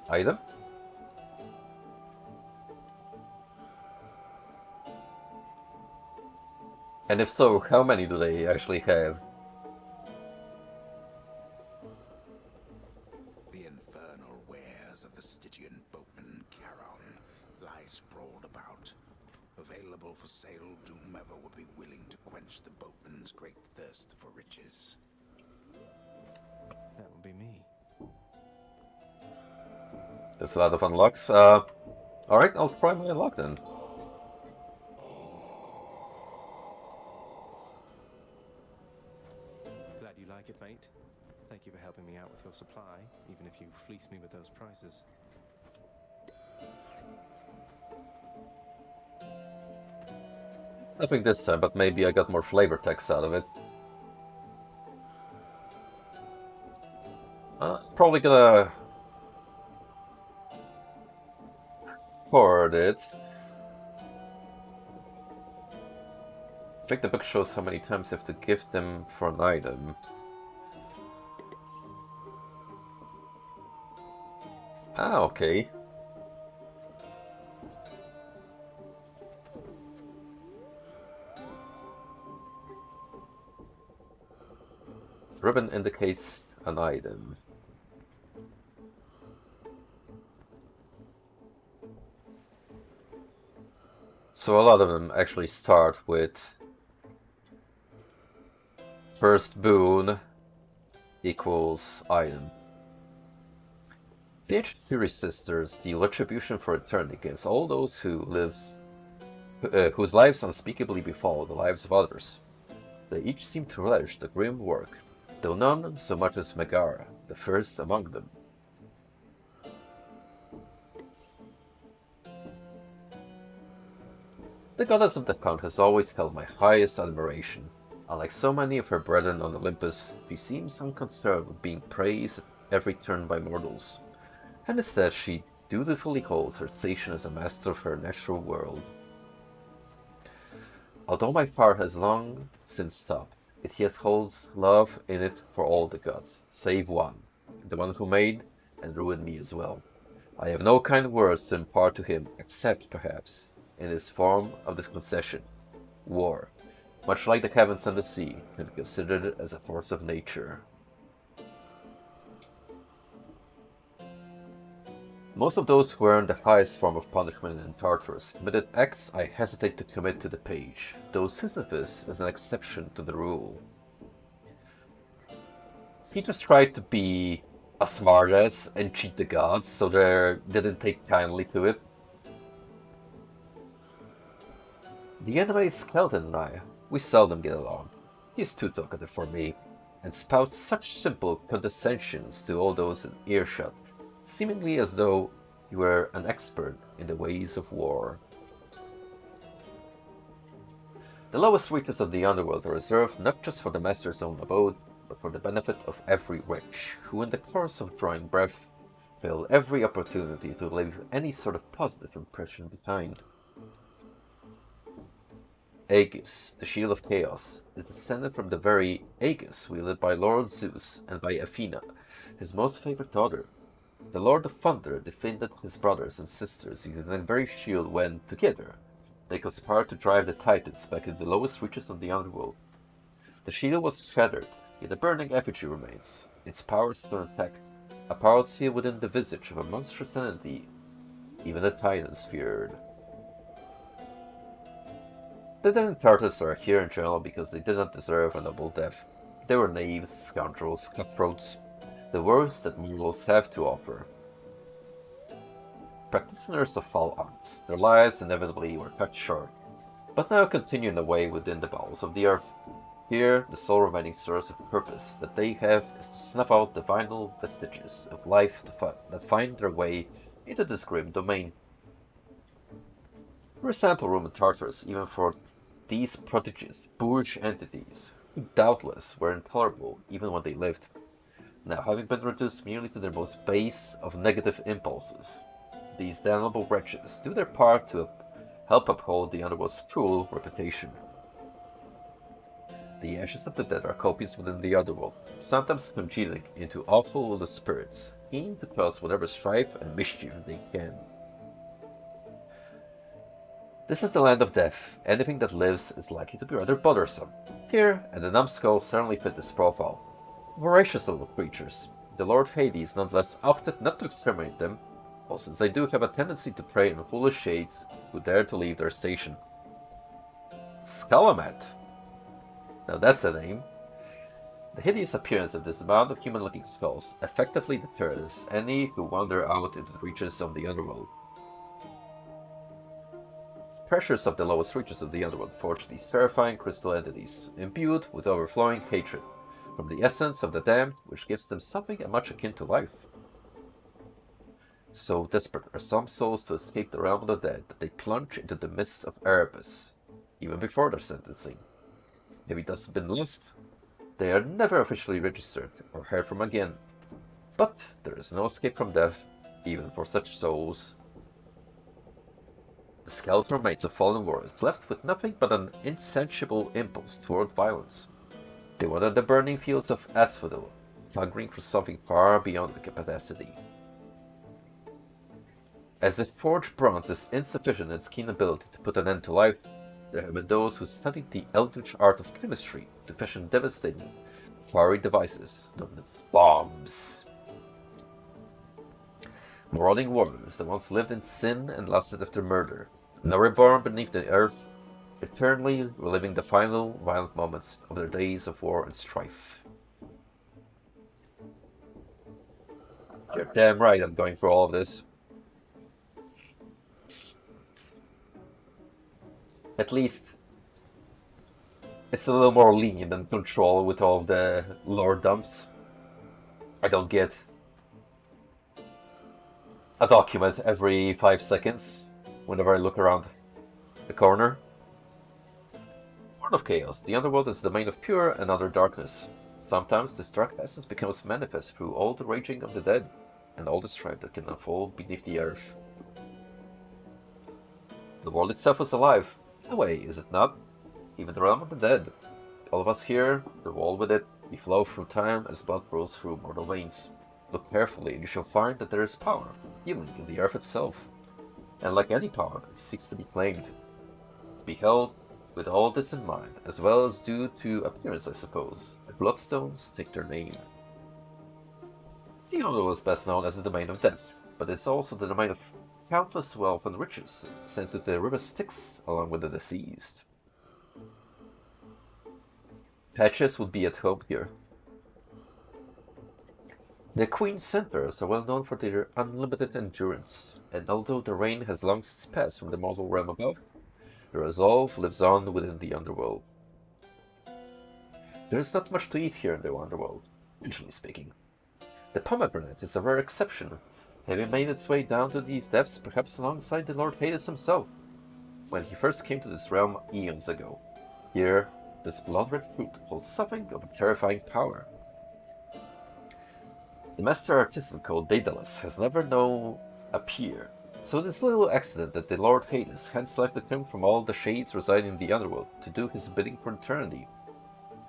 item? And if so, how many do they actually have? The infernal wares of the Stygian boatman Charon lie sprawled about, available for sale to whomever would be willing to quench the boatman's great thirst for riches. That would be me. There's a lot of unlocks. Alright, I'll try my unlock then. Glad you like it, mate. Thank you for helping me out with your supply, even if you fleeced me with those prices. Nothing this time, but maybe I got more flavor text out of it. Probably gonna forward it. think the book shows how many times you have to give them for an item. Ah, okay. Ribbon indicates an item. So a lot of them actually start with first boon equals item. The ancient Fury Sisters deal retribution for eternity against all those whose lives unspeakably befall the lives of others. They each seem to relish the grim work, though none so much as Megara, the first among them. The goddess of the hunt has always held my highest admiration. Unlike so many of her brethren on Olympus, she seems unconcerned with being praised at every turn by mortals, and instead she dutifully holds her station as a master of her natural world. Although my fire has long since stopped, it yet holds love in it for all the gods, save one, the one who made and ruined me as well. I have no kind words to impart to him, except, perhaps, in this form of this concession. War, much like the heavens and the sea, can be considered as a force of nature. Most of those who earned the highest form of punishment in Tartarus committed acts I hesitate to commit to the page, though Sisyphus is an exception to the rule. He just tried to be a smartass and cheat the gods, so they didn't take kindly to it. The animated skeleton and I, we seldom get along. He's too talkative for me, and spouts such simple condescensions to all those in earshot, seemingly as though he were an expert in the ways of war. The lowest reaches of the underworld are reserved not just for the master's own abode, but for the benefit of every witch, who in the course of drawing breath, fail every opportunity to leave any sort of positive impression behind. Aegis, the shield of chaos, is descended from the very Aegis wielded by Lord Zeus and by Athena, his most favorite daughter. The Lord of Thunder defended his brothers and sisters using that very shield when, together, they conspired to drive the Titans back into the lowest reaches of the underworld. The shield was shattered, yet a burning effigy remains, its power still intact, a power sealed within the visage of a monstrous entity even the Titans feared. The dead Tartars are here in general because they did not deserve a noble death. They were knaves, scoundrels, cutthroats, the worst that mortals have to offer. Practitioners of foul arts, their lives inevitably were cut short, but now continue in a way within the bowels of the earth. Here, the sole remaining source of purpose that they have is to snuff out the final vestiges of life that find their way into this grim domain. There is ample room in Tartarus even for these prodigious, bourge entities, who doubtless were intolerable even when they lived, now having been reduced merely to their most base of negative impulses. These damnable wretches do their part to help uphold the underworld's cruel reputation. The ashes of the dead are copious within the underworld, sometimes congealing into awful little spirits, keen to cause whatever strife and mischief they can. This is the land of death. Anything that lives is likely to be rather bothersome. Here, and the numbskulls certainly fit this profile. Voracious little creatures. The Lord Hades nonetheless opted not to exterminate them, well, since they do have a tendency to prey on foolish shades who dare to leave their station. Scalamat. Now that's a name. The hideous appearance of this mound of human-looking skulls effectively deters any who wander out into the reaches of the underworld. Pressures of the lowest reaches of the underworld forge these terrifying crystal entities, imbued with overflowing hatred, from the essence of the damned, which gives them something much akin to life. So desperate are some souls to escape the realm of the dead that they plunge into the mists of Erebus, even before their sentencing. Having thus been lost, they are never officially registered or heard from again. But there is no escape from death, even for such souls. The skeletal remains of fallen warriors left with nothing but an insatiable impulse toward violence. They wandered the burning fields of asphodel, hungering for something far beyond their capacity. As if forged bronze is insufficient in its keen ability to put an end to life, there have been those who studied the eldritch art of chemistry to fashion devastating, fiery devices known as bombs. Marauding warriors that once lived in sin and lusted after murder, now reborn beneath the earth, eternally reliving the final violent moments of their days of war and strife. You're damn right I'm going for all of this. At least it's a little more lenient than Control with all the lore dumps. I don't get a document every 5 seconds whenever I look around the corner. Born of chaos, the underworld is the domain of pure and utter darkness. Sometimes this dark essence becomes manifest through all the raging of the dead and all the strife that can unfold beneath the earth. The world itself is alive. In a way, is it not? Even the realm of the dead. All of us here, the world with it, we flow through time as blood flows through mortal veins. Look carefully and you shall find that there is power, healing in the earth itself. And like any power, it seeks to be claimed. Be held with all this in mind, as well as due to appearance, I suppose. The bloodstones take their name. The underworld is best known as the domain of death, but it's also the domain of countless wealth and riches sent to the river Styx along with the deceased. Patches would be at home here. The Queen's Centaurs are well known for their unlimited endurance, and although the reign has long since passed from the mortal realm above, the resolve lives on within the underworld. There is not much to eat here in the underworld, usually speaking. The pomegranate is a rare exception, having made its way down to these depths perhaps alongside the Lord Hades himself, when he first came to this realm eons ago. Here, this blood-red fruit holds something of a terrifying power. The master artisan called Daedalus has never known a peer, so it is little accident that the Lord Hades hand-selected him from all the shades residing in the underworld to do his bidding for eternity,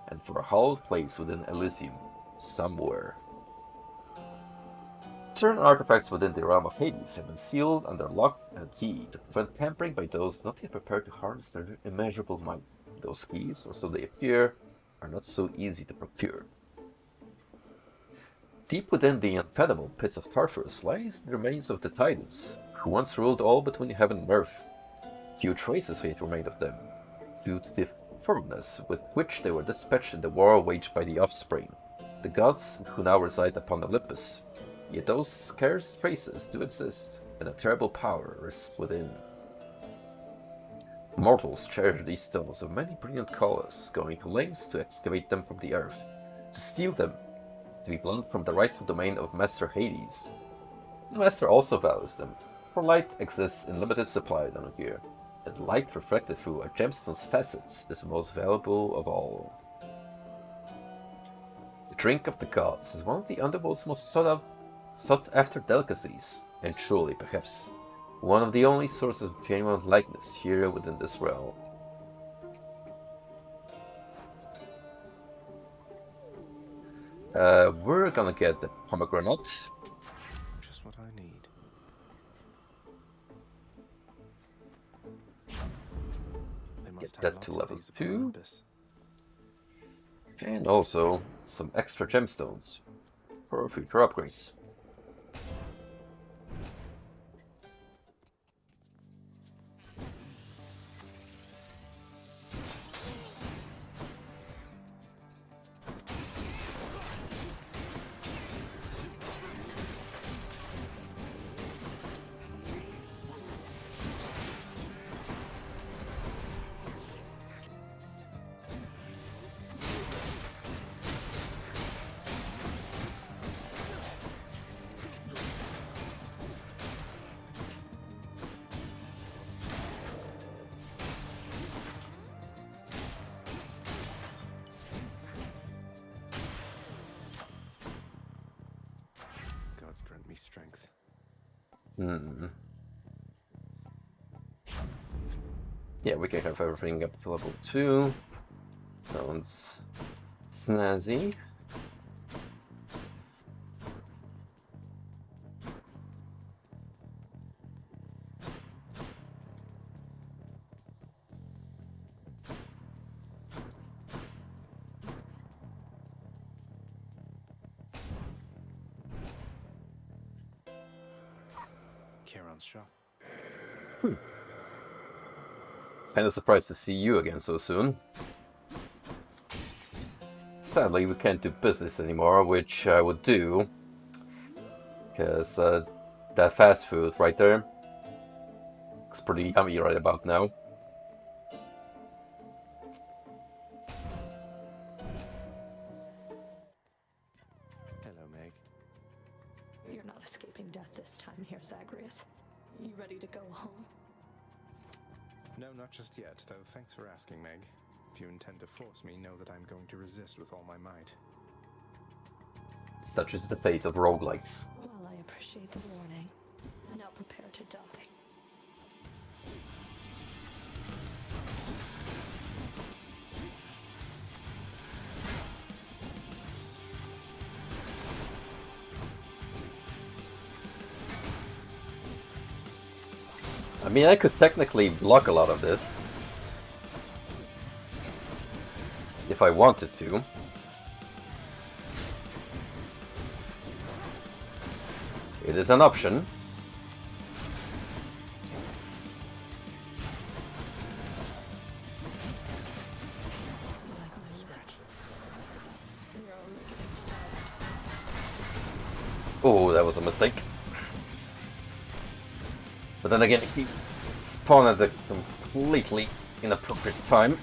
and for a hallowed place within Elysium, somewhere. Certain artifacts within the realm of Hades have been sealed under lock and key to prevent tampering by those not yet prepared to harness their immeasurable might. Those keys, or so they appear, are not so easy to procure. Deep within the unfathomable pits of Tartarus lies the remains of the Titans, who once ruled all between heaven and earth. Few traces yet remain of them, due to the firmness with which they were dispatched in the war waged by the Offspring, the gods who now reside upon Olympus. Yet those scarce traces do exist, and a terrible power rests within. Mortals treasure these stones of many brilliant colors, going to lengths to excavate them from the earth, to steal them, to be blunt from the rightful domain of Master Hades. The Master also values them, for light exists in limited supply down here, and light reflected through a gemstone's facets is the most valuable of all. The drink of the gods is one of the underworld's most sought-after delicacies, and truly, perhaps, one of the only sources of genuine likeness here within this realm. We're gonna get the pomegranate. Just what I need. Get that to level 2. And also some extra gemstones for future upgrades. Grant me strength. Yeah, we can have everything up to level 2. Sounds snazzy. Kieran's shop. Kinda surprised to see you again so soon. Sadly, we can't do business anymore, which I would do. Because that fast food right there looks pretty yummy right about now. Hello, Meg. You're not escaping death this time here, Zagreus. You ready to go home? No, not just yet, though thanks for asking, Meg. If you intend to force me, know that I'm going to resist with all my might. Such is the fate of roguelites. Well, I appreciate the warning. Now prepare to die. I mean, I could technically block a lot of this. If I wanted to. It is an option. Oh, that was a mistake. But then again, he spawned at a completely inappropriate time.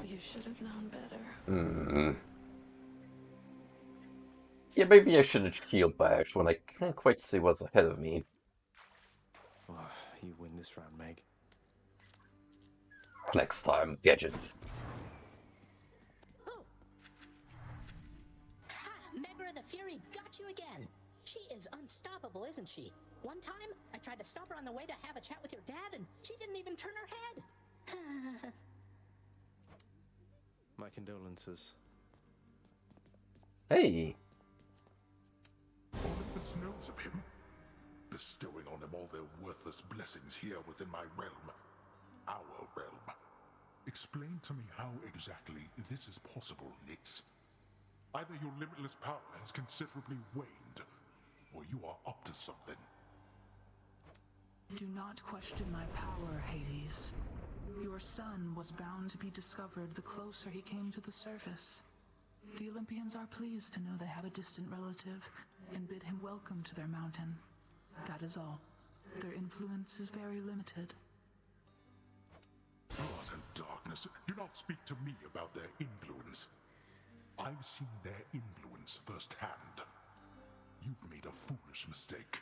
You should have known better. Yeah, maybe I should have healed back when I can't quite see what's ahead of me. Oh, you win this round, Meg. Next time, Gadget. Ha! Megra the Fury got you again. She is unstoppable, isn't she? One time, I tried to stop her on the way to have a chat with your dad, and she didn't even turn her head. My condolences. Hey! Olympus knows of him, bestowing on him all their worthless blessings here within my realm. Our realm. Explain to me how exactly this is possible, Nix. Either your limitless power has considerably waned, or you are up to something. Do not question my power, Hades. Your son was bound to be discovered the closer he came to the surface. The Olympians are pleased to know they have a distant relative and bid him welcome to their mountain. That is all. Their influence is very limited. Blood and darkness, do not speak to me about their influence. I've seen their influence firsthand. You've made a foolish mistake.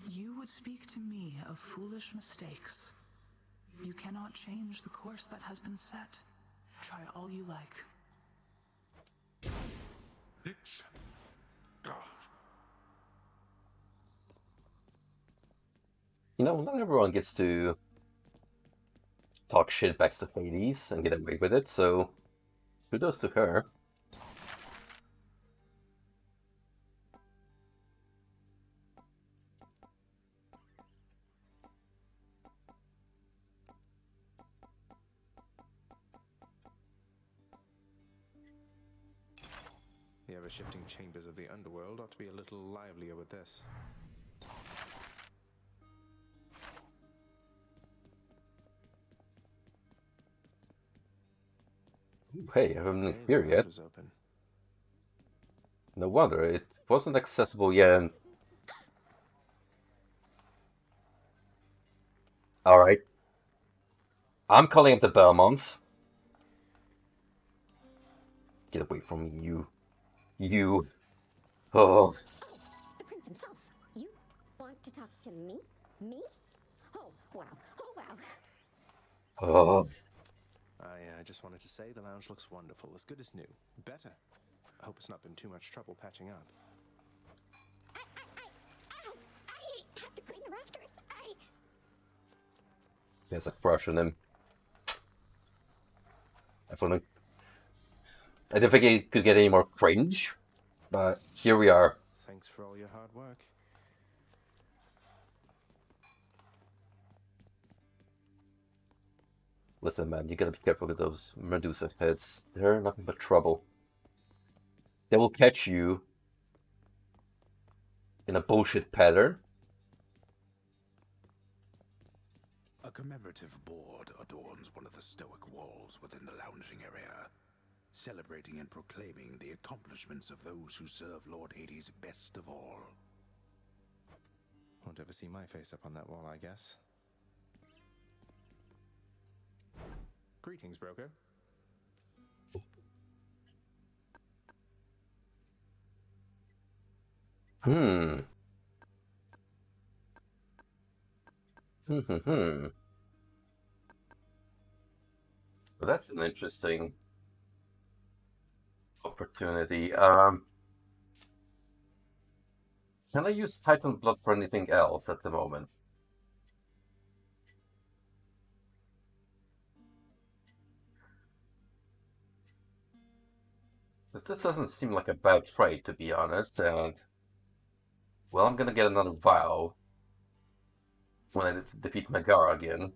You would speak to me of foolish mistakes. You cannot change the course that has been set. Try all you like. Nix. You know, not everyone gets to talk shit back to Hades and get away with it, so kudos to her. The ever-shifting chambers of the underworld ought to be a little livelier with this. Ooh, hey, I haven't here yet. Was open. No wonder, it wasn't accessible yet. Alright. I'm calling up the Belmonts. Get away from me, you. You. Oh. The prince himself. You want to talk to me? Me? Oh, wow. Oh, wow. Oh. I just wanted to say the lounge looks wonderful, as good as new. Better. I hope it's not been too much trouble patching up. I have to clean the rafters. There's a crush on him. I didn't think it could get any more cringe, but here we are. Thanks for all your hard work. Listen, man, you gotta be careful with those Medusa heads. They're nothing but trouble. They will catch you in a bullshit pattern. A commemorative board adorns one of the stoic walls within the lounging area, celebrating and proclaiming the accomplishments of those who serve Lord Hades best of all. Won't ever see my face up on that wall, I guess. Greetings, broker. Well, that's an interesting opportunity. Can I use Titan Blood for anything else at the moment? This doesn't seem like a bad trade, to be honest, and... Well, I'm gonna get another vial when I defeat Megara again.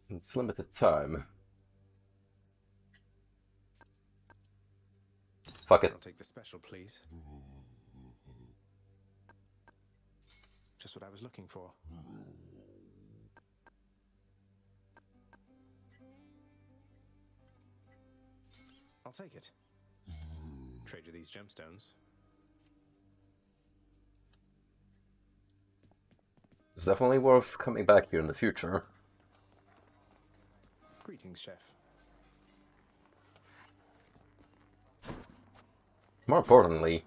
It's limited time. Fuck it. I'll take the special, please. Just what I was looking for. I'll take it. Trade you these gemstones. It's definitely worth coming back here in the future. Greetings, chef. More importantly,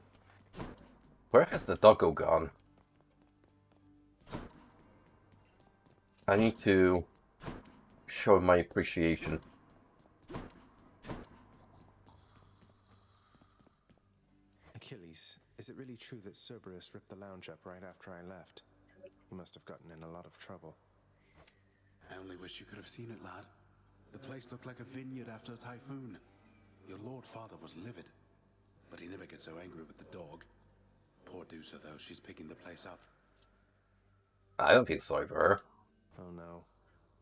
where has the doggo gone? I need to show my appreciation. Achilles, is it really true that Cerberus ripped the lounge up right after I left? He must have gotten in a lot of trouble. I only wish you could have seen it, lad. The place looked like a vineyard after a typhoon. Your lord father was livid, but he never gets so angry with the dog. Poor Dusa, though, she's picking the place up. I don't feel sorry for her. Oh no.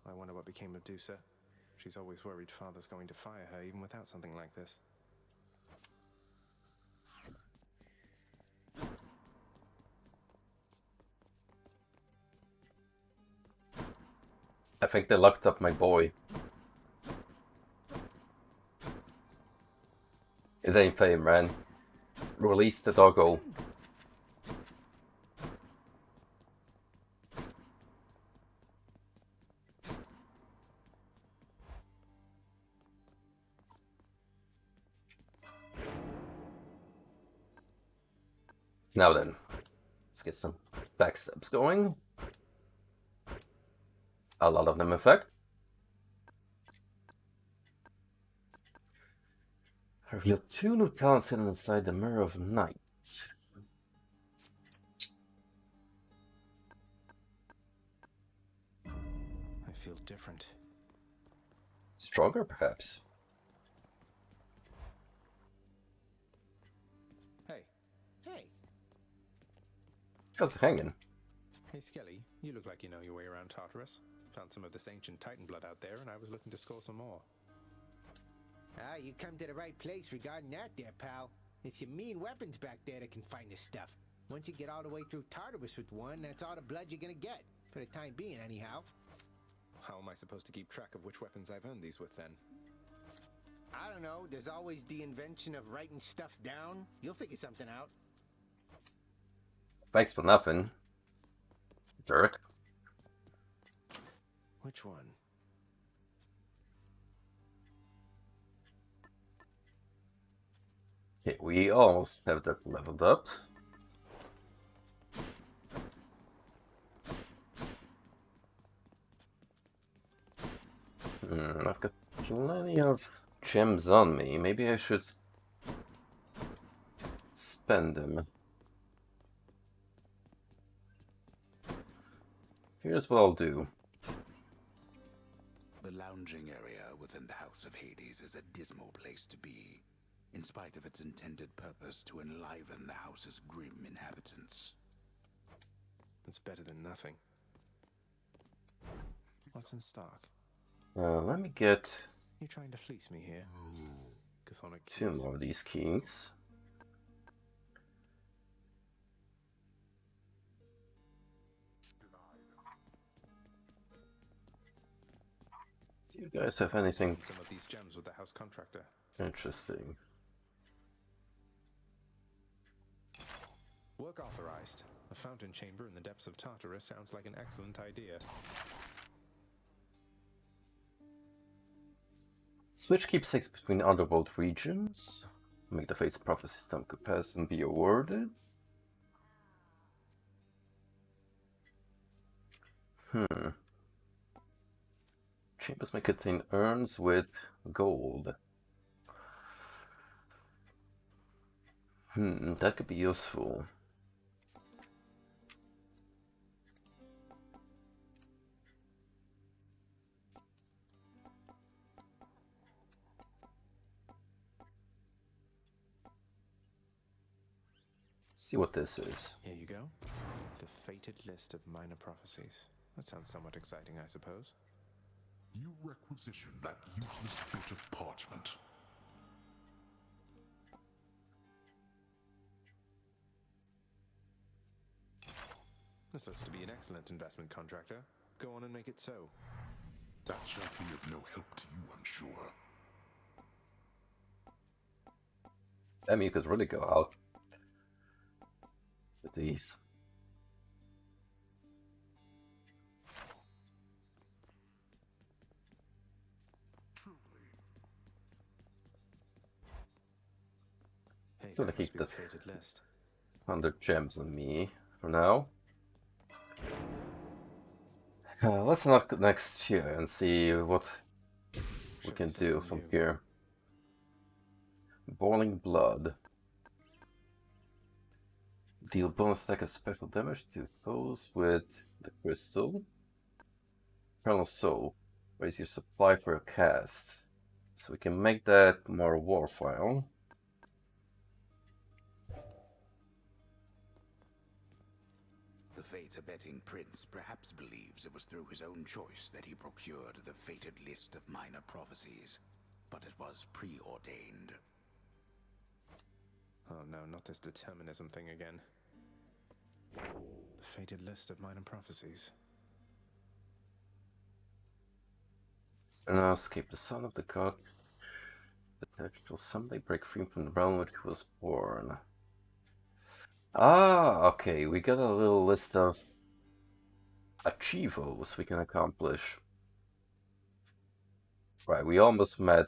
I wonder what became of Dusa. She's always worried father's going to fire her even without something like this. I think they locked up my boy. It ain't fair, man. Release the doggo. Now then, let's get some backstabs going. A lot of them, in fact. I revealed 2 new talents hidden inside the Mirror of Night. I feel different. Stronger, perhaps. Hey. Hey. How's it hanging? Hey, Skelly, you look like you know your way around Tartarus. Found some of this ancient Titan blood out there, and I was looking to score some more. Ah, you come to the right place regarding that there, pal. It's your mean weapons back there that can find this stuff. Once you get all the way through Tartarus with one, that's all the blood you're gonna get. For the time being, anyhow. How am I supposed to keep track of which weapons I've earned these with, then? I don't know. There's always the invention of writing stuff down. You'll figure something out. Thanks for nothing, jerk. Which one? Okay, we almost have that leveled up. I've got plenty of gems on me. Maybe I should spend them. Here's what I'll do. The lounging area within the House of Hades is a dismal place to be, in spite of its intended purpose to enliven the house's grim inhabitants. It's better than nothing. What's in stock? Let me get You trying to fleece me here? Chthonic two keys. more of these keys. Do you guys have anything Some of these gems with the house contractor. interesting? Work authorized. A fountain chamber in the depths of Tartarus sounds like an excellent idea. Switch keepsakes between underworld regions. Make the Fates of Prophecy stamp comparison be awarded. Chambers may contain urns with gold. That could be useful. See what this is. Here you go. The fated list of minor prophecies. That sounds somewhat exciting, I suppose. You requisition that useless bit of parchment. This looks to be an excellent investment, contractor. Go on and make it so. That shall be of no help to you, I'm sure. I mean, you could really go out with these. Hey, I'm gonna that must keep be the the fated list. 100 gems on me for now. Let's knock next here and see what we can do from here. Boiling Blood. Deal bonus attack and special damage to foes with the crystal. Eternal Soul. Raise your supply for a cast. So we can make that more worthwhile. The fate-abetting prince perhaps believes it was through his own choice that he procured the fated list of minor prophecies, but it was preordained. Oh no, not this determinism thing again. The fated list of minor prophecies. Now escape the son of the god. That will someday break free from the realm where he was born. Ah, okay, we got a little list of achievos we can accomplish. Right, we almost met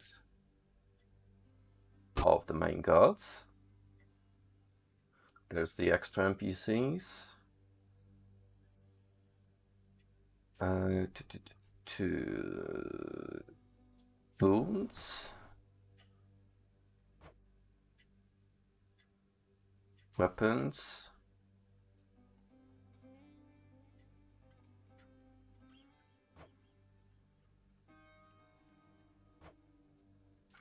all of the main gods. There's the extra NPCs. Two boons. Weapons.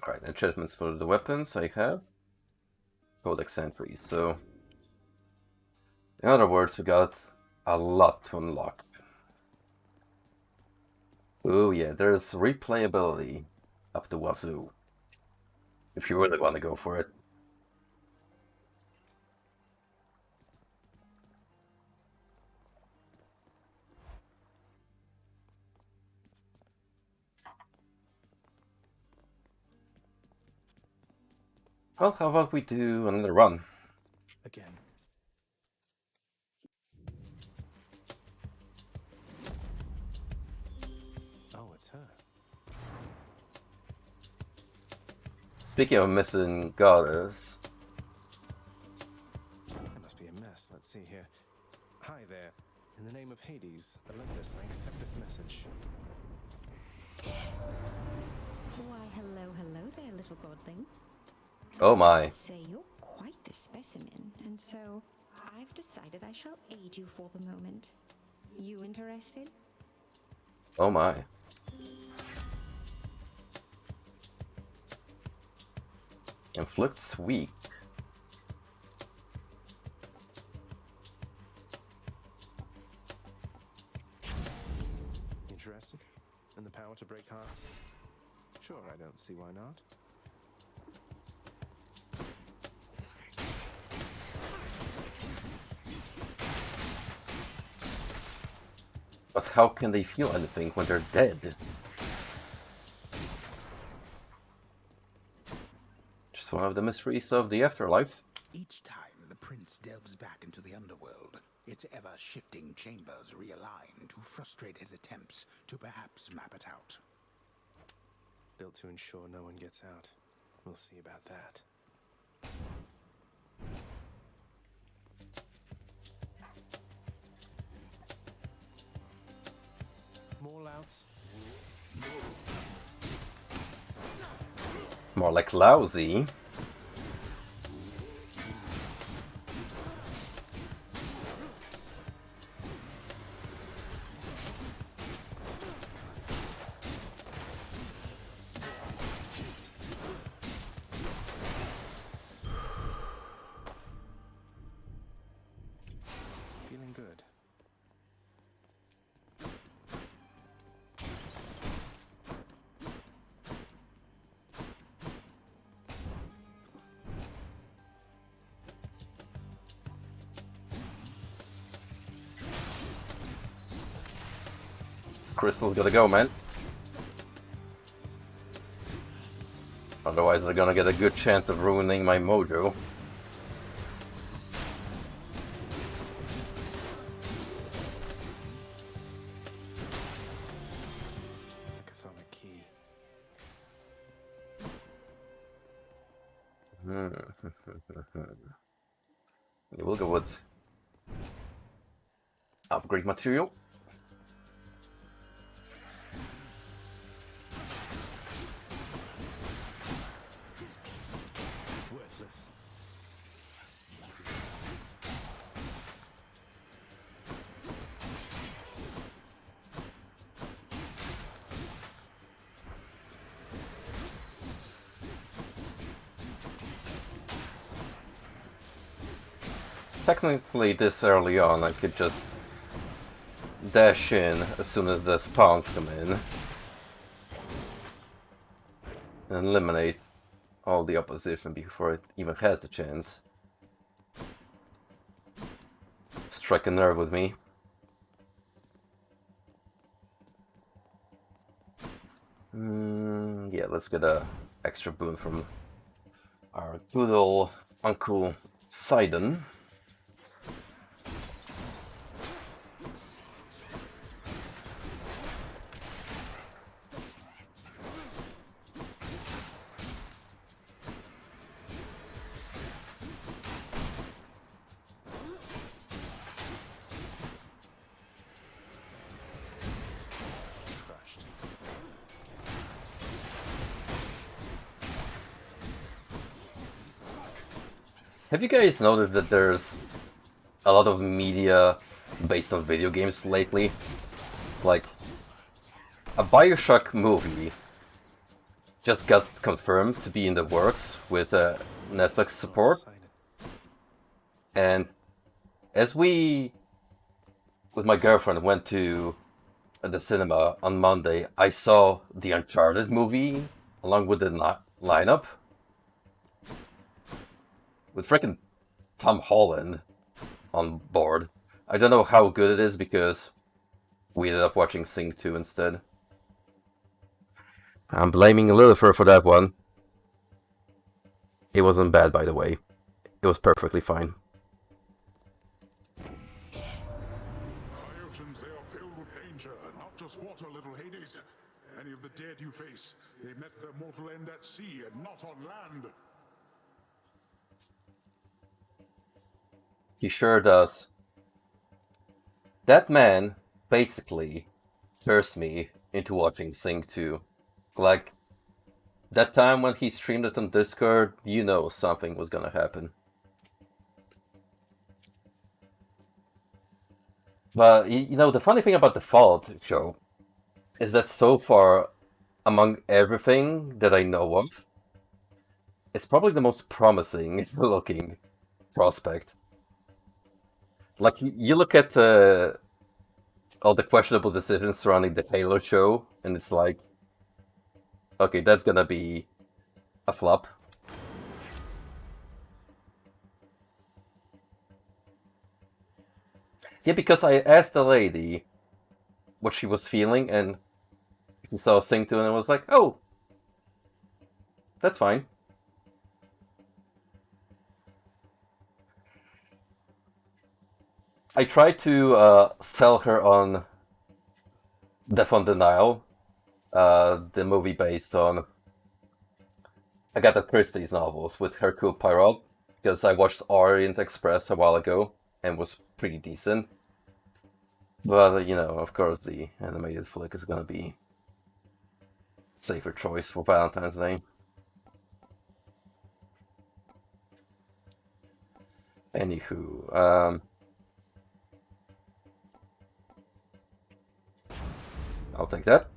Alright, enchantments for the weapons I have. Codex entries, so in other words, we got a lot to unlock. Oh yeah, there's replayability up the wazoo. If you really want to go for it. Well, how about we do another run? Again. Oh, it's her. Speaking of missing goddess. There must be a mess. Let's see here. Hi there. In the name of Hades, Olympus, I accept this message. Why, hello there, little godling. Oh my. Say you're quite the specimen, and so I've decided I shall aid you for the moment. You interested? Oh my. Inflicts weak. Interested? In the power to break hearts? Sure, I don't see why not. But how can they feel anything when they're dead? Just one of the mysteries of the afterlife. Each time the prince delves back into the underworld, its ever-shifting chambers realign to frustrate his attempts to perhaps map it out. Built to ensure no one gets out. We'll see about that. More louts. More like lousy. Feeling good. This crystal's gotta go, man. Otherwise they're gonna get a good chance of ruining my mojo. Chthonic key. We will go with upgrade material. Worthless. Technically this early on I could just dash in as soon as the spawns come in and eliminate all the opposition before it even has the chance. Strike a nerve with me. Yeah, let's get a extra boon from our good old Uncle Poseidon. Crushed. Have you guys noticed that there's a lot of media based on video games lately? Like, a BioShock movie just got confirmed to be in the works with Netflix support. And as we, with my girlfriend, went to the cinema on Monday, I saw the Uncharted movie along with the lineup. With frickin' Tom Holland on board. I don't know how good it is because we ended up watching Sing 2 instead. I'm blaming Lillifer for that one. It wasn't bad, by the way. It was perfectly fine. My oceans, they are filled with danger, not just water, little Hades. Any of the dead you face, they met their mortal end at sea and not on land. He sure does. That man basically forced me into watching Sing 2. Like, that time when he streamed it on Discord, you know something was gonna happen. But, you know, the funny thing about the Fallout show is that so far, among everything that I know of, it's probably the most promising looking prospect. Like, you look at all the questionable decisions surrounding the Halo show, and it's like, okay, that's gonna be a flop. Yeah, because I asked the lady what she was feeling, and she saw Sing 2, and I was like, oh, that's fine. I tried to sell her on Death on Denial, the movie based on Agatha Christie's novels with Hercule Poirot, because I watched Orient Express a while ago and was pretty decent. But, you know, of course the animated flick is gonna be safer choice for Valentine's Day. Anywho, I'll take that.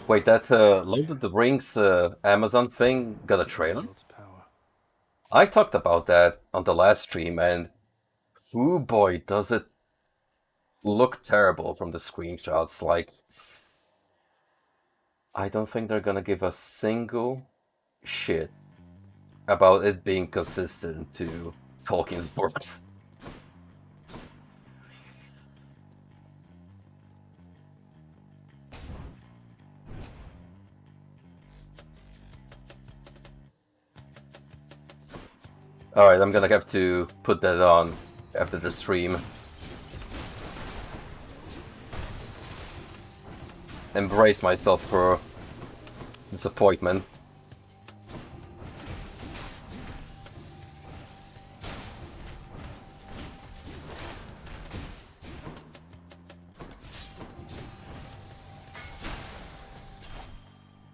Wait, that Lord of the Rings Amazon thing got a trailer? I talked about that on the last stream, and oh boy, does it look terrible from the screenshots. Like, I don't think they're gonna give a single shit about it being consistent to Tolkien's works. Alright, I'm gonna have to put that on after the stream. Embrace myself for disappointment.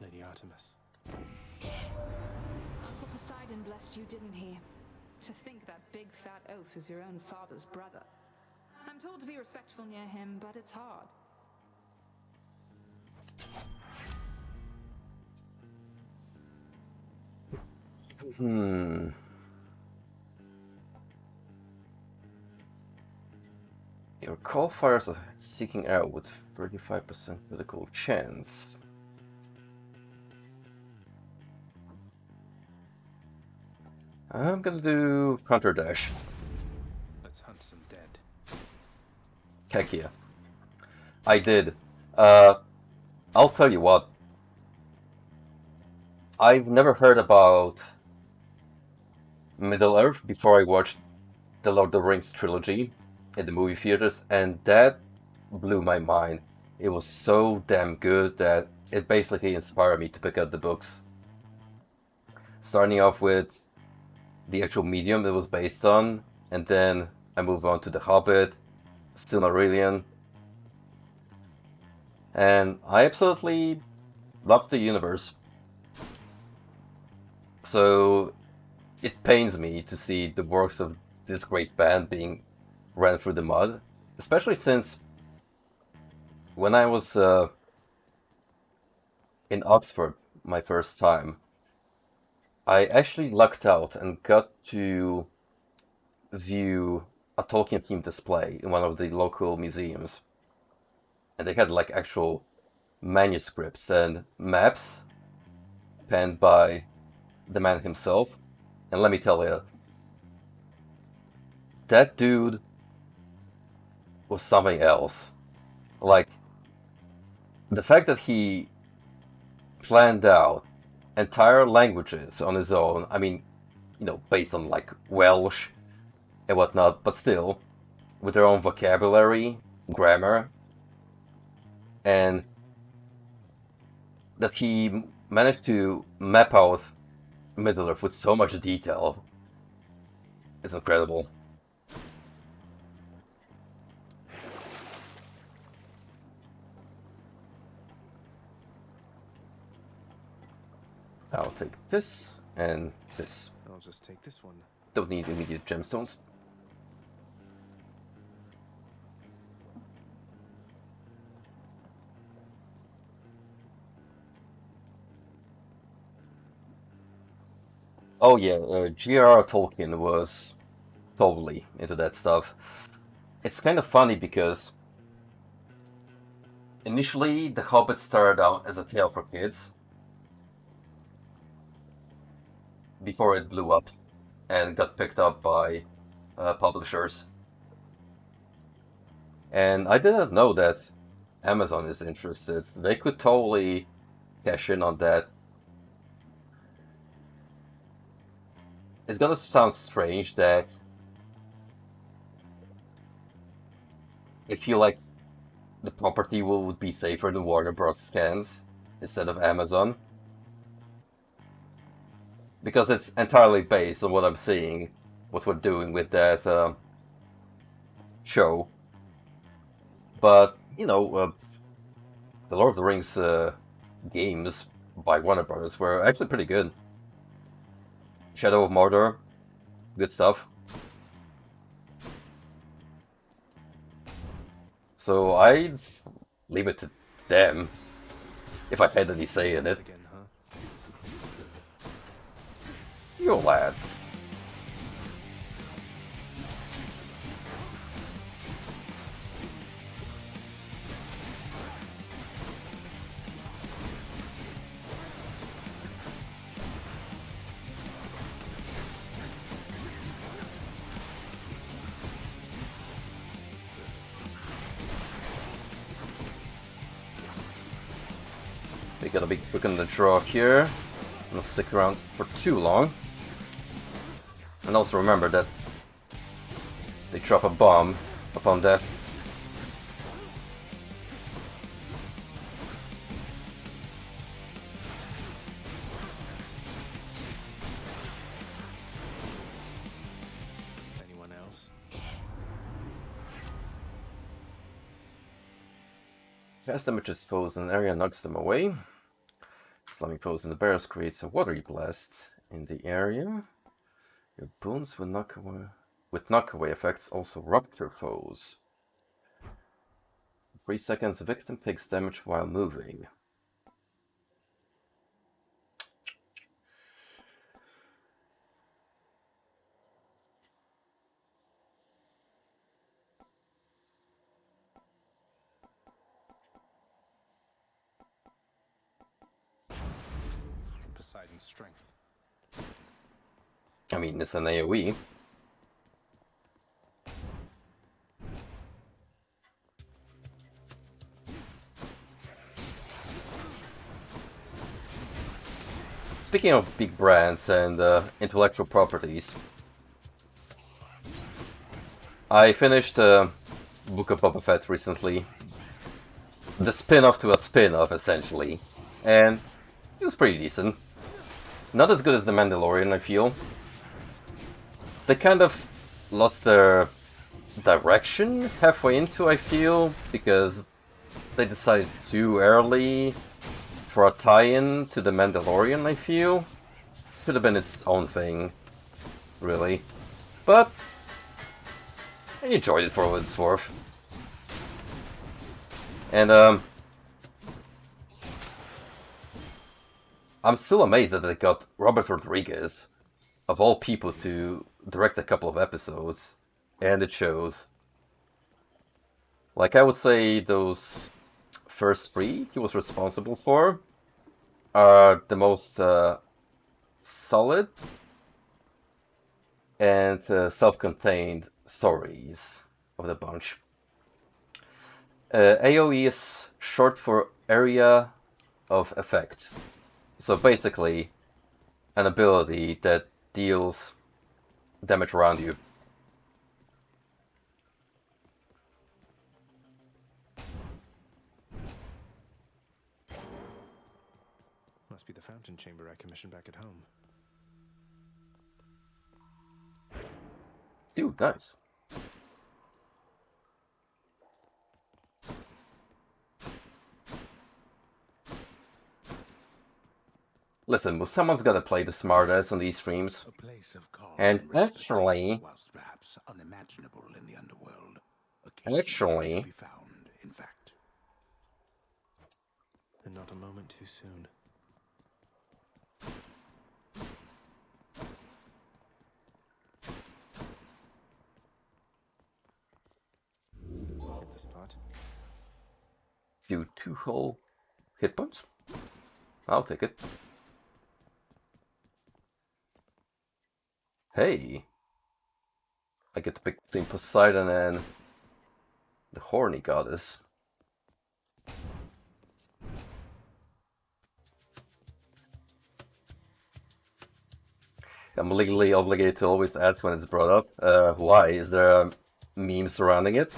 Lady Artemis. Uncle Poseidon blessed you, didn't he? To think that big fat oaf is your own father's brother. I'm told to be respectful near him, but it's hard. Your call fires are seeking out with 35% critical chance. I'm gonna do counter dash. Let's hunt some dead. Heck yeah. I did. I'll tell you what. I've never heard about Middle-earth before I watched the Lord of the Rings trilogy in the movie theaters, and that blew my mind. It was so damn good that it basically inspired me to pick up the books. Starting off with the actual medium it was based on, and then I moved on to The Hobbit, Silmarillion, and I absolutely loved the universe. So it pains me to see the works of this great band being ran through the mud, especially since when I was in Oxford my first time, I actually lucked out and got to view a Tolkien-themed display in one of the local museums. And they had like actual manuscripts and maps penned by the man himself. And let me tell you, that dude was something else. Like, the fact that he planned out entire languages on his own, I mean, you know, based on like Welsh and whatnot, but still, with their own vocabulary, grammar, and that he managed to map out Middle-earth with so much detail is incredible. I'll take this and this. I'll just take this one. Don't need immediate gemstones. Oh yeah, J.R.R. Tolkien was totally into that stuff. It's kind of funny because initially The Hobbit started out as a tale for kids before it blew up and got picked up by publishers. And I didn't know that Amazon is interested. They could totally cash in on that. It's gonna sound strange that I feel like the property would be safer than Warner Bros. Hands instead of Amazon. Because it's entirely based on what I'm seeing, what we're doing with that show. But, you know, the Lord of the Rings games by Warner Bros. Were actually pretty good. Shadow of Mordor, good stuff. So I'd leave it to them, if I had any say in it. You lads. We gotta be quick on the draw here. Not stick around for too long. And also remember that they drop a bomb upon death. Anyone else? Fast damages foes in an area, knocks them away. Slamming foes in the barrels creates a watery blast in the area. Your boons with knockaway effects also rupture foes. 3 seconds, the victim takes damage while moving. Poseidon's strength. I mean, it's an AoE. Speaking of big brands and intellectual properties, I finished Book of Boba Fett recently. The spin-off to a spin-off, essentially. And it was pretty decent. Not as good as The Mandalorian, I feel. They kind of lost their direction halfway into, I feel, because they decided too early for a tie-in to The Mandalorian, I feel. Should have been its own thing, really. But I enjoyed it for what it's worth. And I'm still amazed that they got Robert Rodriguez, of all people, to direct a couple of episodes, and it shows. Like, I would say those first three he was responsible for are the most solid and self-contained stories of the bunch. AoE is short for area of effect. So basically, an ability that deals damage around you. Must be the fountain chamber I commissioned back at home. Dude, nice. Listen, well, someone's gotta play the smartass on these streams. And actually, whilst perhaps unimaginable in the underworld, actually, to be found, in fact. And not a moment too soon. Hit the spot. do 2 whole hit points. I'll take it. Hey, I get to pick between Poseidon and the horny goddess. I'm legally obligated to always ask when it's brought up. Why? Is there a meme surrounding it?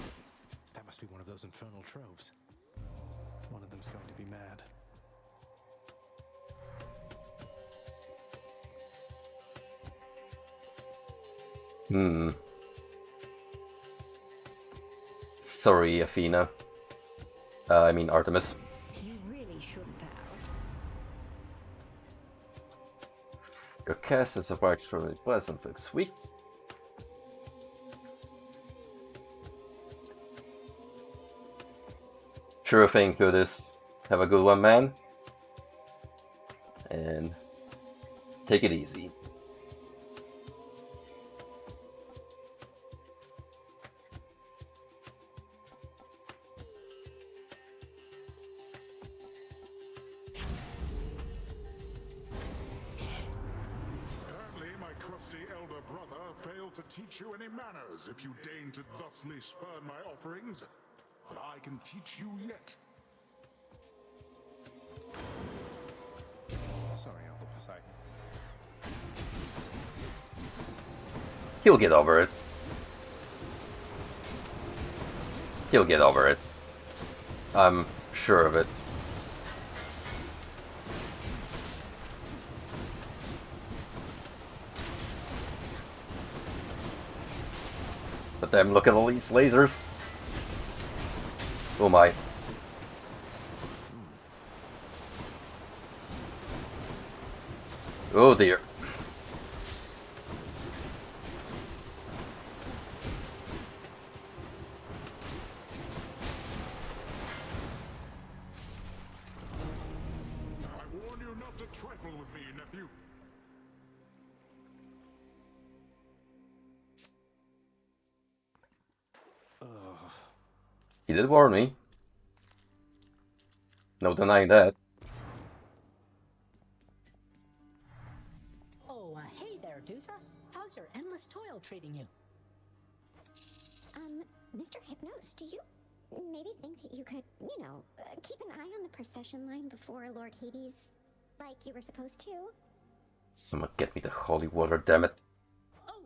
That must be one of those infernal troves. One of them's going to be mad. Sorry, Athena. I mean Artemis. You really shouldn't have. Your cast is actually pleasant, looks sweet. Sure thing, Goodis. Have a good one, man. And take it easy. To teach you any manners if you deign to thusly spurn my offerings, but I can teach you yet. Sorry, Uncle Poseidon. He'll get over it. He'll get over it. I'm sure of it. But then look at all these lasers. Oh my. Oh dear. I warn you not to trifle with me, nephew. He did warn me. No denying that. Oh, hey there, Dusa. How's your endless toil treating you? Mr. Hypnos, do you maybe think that you could, keep an eye on the procession line before Lord Hades, like you were supposed to? Someone get me the holy water, damn it. Oh,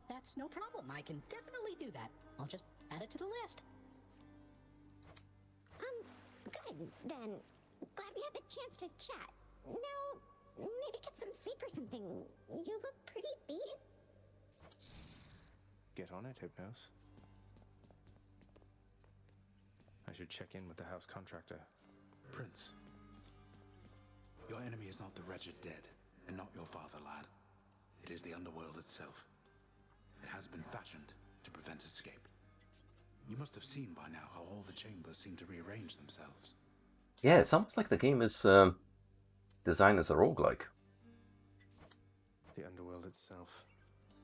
that's no problem. I can definitely do that. I'll just add it to the list. Good, then. Glad we had the chance to chat. Now, maybe get some sleep or something. You look pretty beat. Get on it, Hypnos. I should check in with the house contractor. Prince, your enemy is not the wretched dead, and not your father, lad. It is the underworld itself. It has been fashioned to prevent escape. You must have seen by now how all the chambers seem to rearrange themselves. Yeah, it's almost like the game is designed as a roguelike. The underworld itself,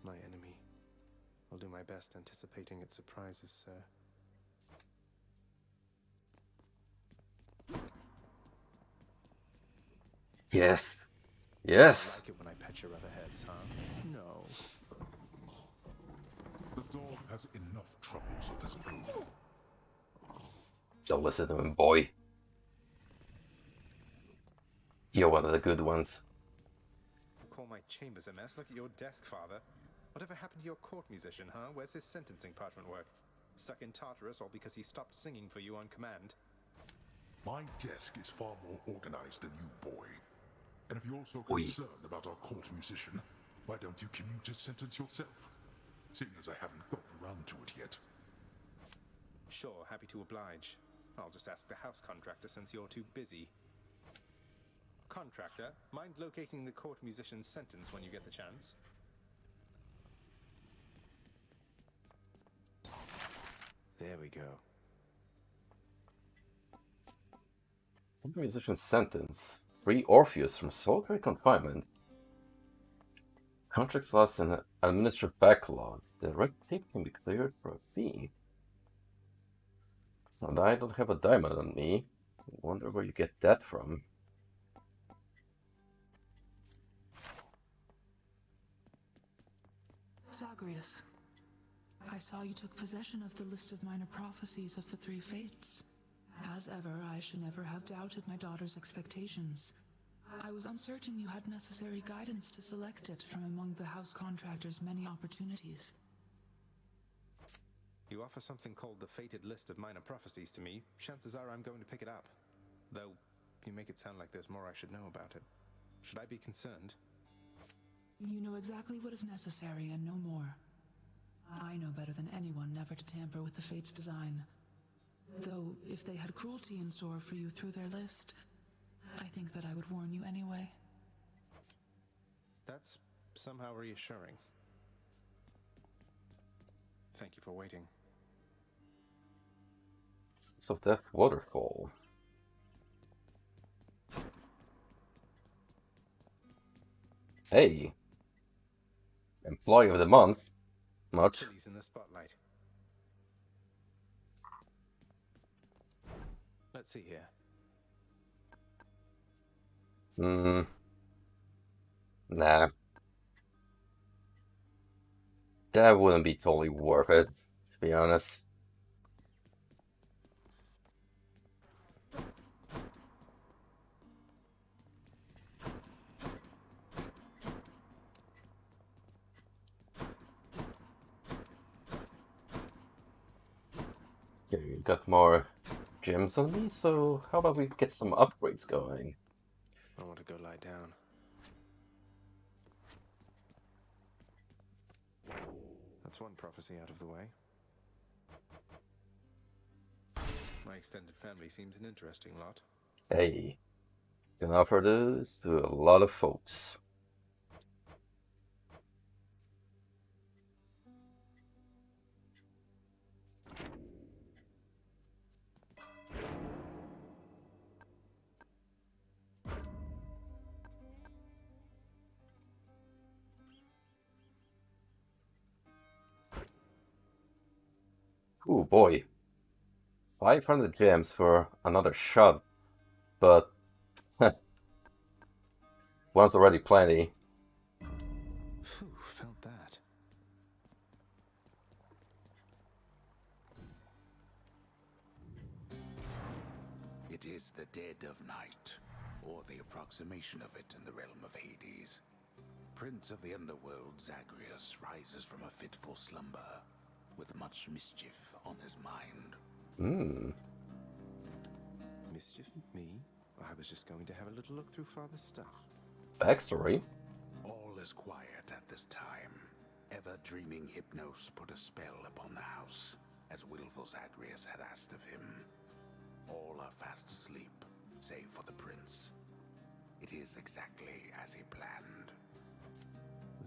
my enemy. I'll do my best anticipating its surprises, sir. Yes. Yes. Like it when I pet your other heads, huh? No. The dog has enough troubles of his own. Don't listen to him, boy. You're one of the good ones. You call my chambers a mess? Look at your desk, Father. Whatever happened to your court musician, huh? Where's his sentencing parchment work? Stuck in Tartarus all because he stopped singing for you on command? My desk is far more organized than you, boy. And if you're so concerned about our court musician, why don't you commute his sentence yourself? Seeing as I haven't gotten around to it yet. Sure, happy to oblige. I'll just ask the house contractor since you're too busy. Contractor, mind locating the court musician's sentence when you get the chance? There we go. Musician's sentence. Free Orpheus from solitary confinement. Contracts lost an administrative backlog. The red tape can be cleared for a fee. And I don't have a diamond on me. I wonder where you get that from. Zagreus, I saw you took possession of the list of minor prophecies of the three fates. As ever, I should never have doubted my daughter's expectations. I was uncertain you had necessary guidance to select it from among the house contractor's many opportunities. You offer something called the Fated List of Minor Prophecies to me, chances are I'm going to pick it up. Though, you make it sound like there's more I should know about it. Should I be concerned? You know exactly what is necessary and no more. I know better than anyone never to tamper with the Fates' design. Though, if they had cruelty in store for you through their list, I think that I would warn you anyway. That's somehow reassuring. Thank you for waiting. of Death Waterfall. Hey! Employee of the month. Much. He's in the spotlight. Let's see here. Nah. That wouldn't be totally worth it, to be honest. Okay, we got more gems on me, so how about we get some upgrades going? I want to go lie down. That's one prophecy out of the way. My extended family seems an interesting lot. Hey, can offer this to a lot of folks. Ooh boy, 500 gems for another shot, but one's already plenty. Phew, felt that. It is the dead of night, or the approximation of it in the realm of Hades. Prince of the underworld Zagreus rises from a fitful slumber, with much mischief on his mind. Mischief? Me? I was just going to have a little look through Father's stuff. Backstory? All is quiet at this time. Ever-dreaming Hypnos put a spell upon the house, as willful Zagreus had asked of him. All are fast asleep, save for the prince. It is exactly as he planned.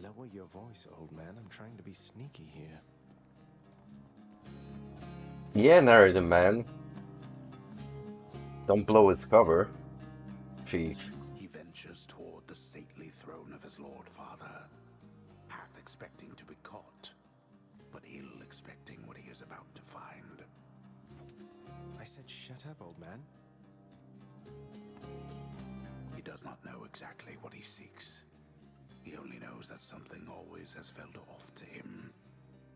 Lower your voice, old man. I'm trying to be sneaky here. Yeah, narrator man. Don't blow his cover. Sheesh. He ventures toward the stately throne of his lord father, half expecting to be caught, but ill expecting what he is about to find. I said shut up, old man. He does does not know exactly what he seeks. He only knows that something always has felt off to him,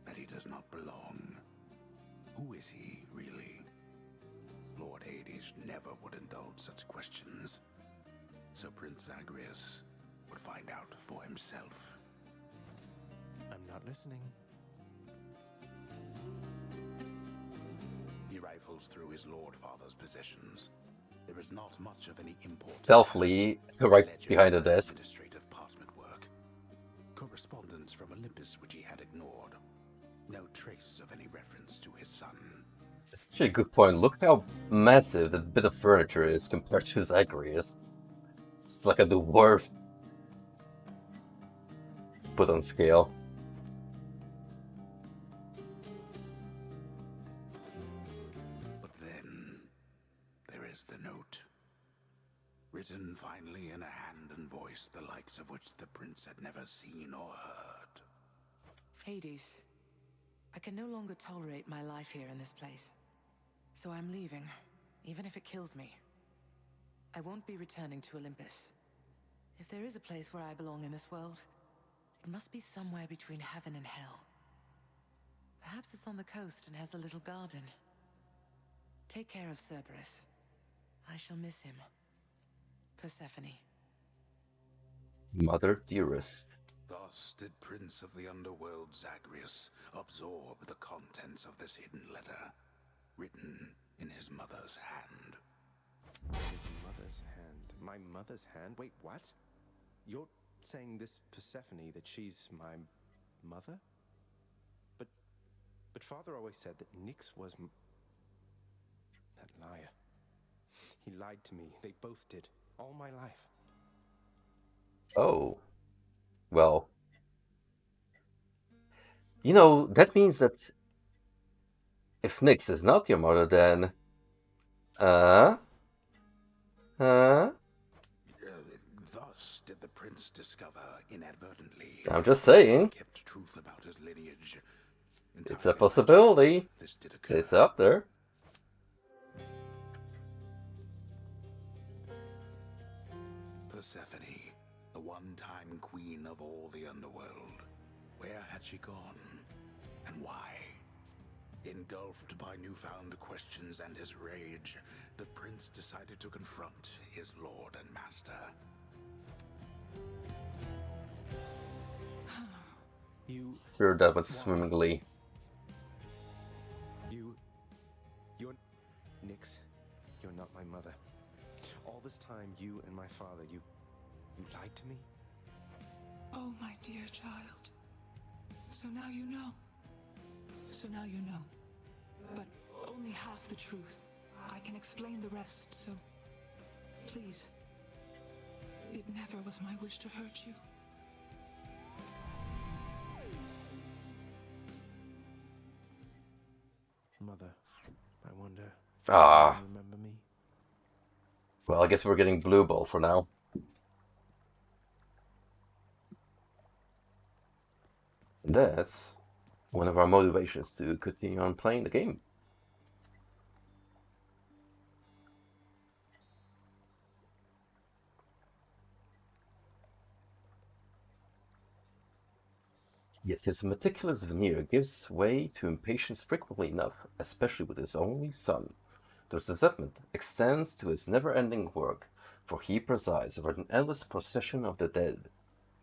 that he does not belong. Who is he, really? Lord Hades never would indulge such questions, so Prince Zagreus would find out for himself. I'm not listening. He rifles through his Lord Father's possessions. There is not much of any import. Stealthily, right behind the desk. Administrative parchment work. Correspondence from Olympus which he had ignored. No trace of any reference to his son. That's actually a good point. Look how massive that bit of furniture is compared to Zagreus. It's like a dwarf put on scale. But then there is the note. Written finally in a hand and voice the likes of which the prince had never seen or heard. Hades, I can no longer tolerate my life here in this place. So I'm leaving, even if it kills me. I won't be returning to Olympus. If there is a place where I belong in this world, it must be somewhere between heaven and hell. Perhaps it's on the coast and has a little garden. Take care of Cerberus. I shall miss him. Persephone. Mother dearest. Thus did Prince of the Underworld Zagreus absorb the contents of this hidden letter, written in his mother's hand. His mother's hand? My mother's hand? Wait, what? You're saying this Persephone, that she's my mother? But Father always said that Nyx was that liar. He lied to me. They both did. All my life. Oh. Well. You know, that means that if Nyx is not your mother, then... Thus did the prince discover inadvertently. I'm just saying. Kept truth about his lineage. It's a possibility. This did occur. It's up there. Persephone, the one-time queen of all the underworld. Where had she gone? And why? Engulfed by newfound questions and his rage, the prince decided to confront his lord and master. You... Sure, that went swimmingly. You're... Nyx, you're not my mother. All this time, you and my father, you lied to me? Oh, my dear child. So now you know. So now you know. But only half the truth. I can explain the rest, so... Please. It never was my wish to hurt you. Mother, I wonder... Ah. You remember me? Well, I guess we're getting blue ball for now. And that's one of our motivations to continue on playing the game. Yet his meticulous veneer gives way to impatience frequently enough, especially with his only son. This resentment extends to his never-ending work, for he presides over an endless procession of the dead.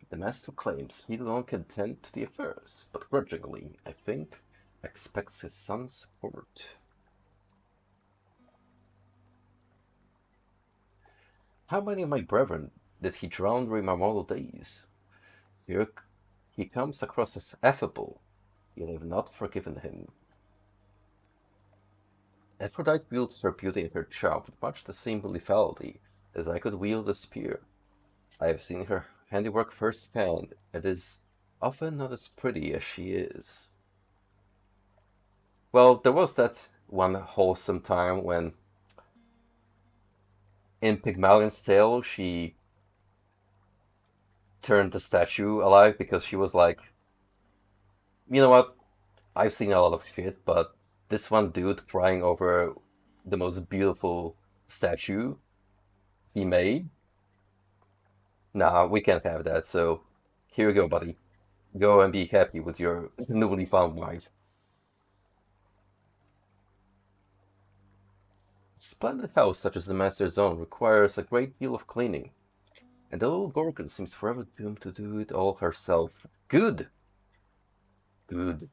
The master claims he alone can tend to the affairs, but grudgingly, I think, expects his son's support. How many of my brethren did he drown during my mortal days? Here he comes across as affable, yet I have not forgiven him. Aphrodite wields her beauty and her charm with much the same lethality as I could wield a spear. I have seen her handiwork firsthand, and is often not as pretty as she is. Well, there was that one wholesome time when in Pygmalion's tale she turned the statue alive because she was like, you know what, I've seen a lot of shit, but this one dude crying over the most beautiful statue he made, Nah, we can't have that, so here you go, buddy. Go and be happy with your newly found wife. A splendid house such as the Master's own requires a great deal of cleaning, and the little Gorgon seems forever doomed to do it all herself. Good! Good.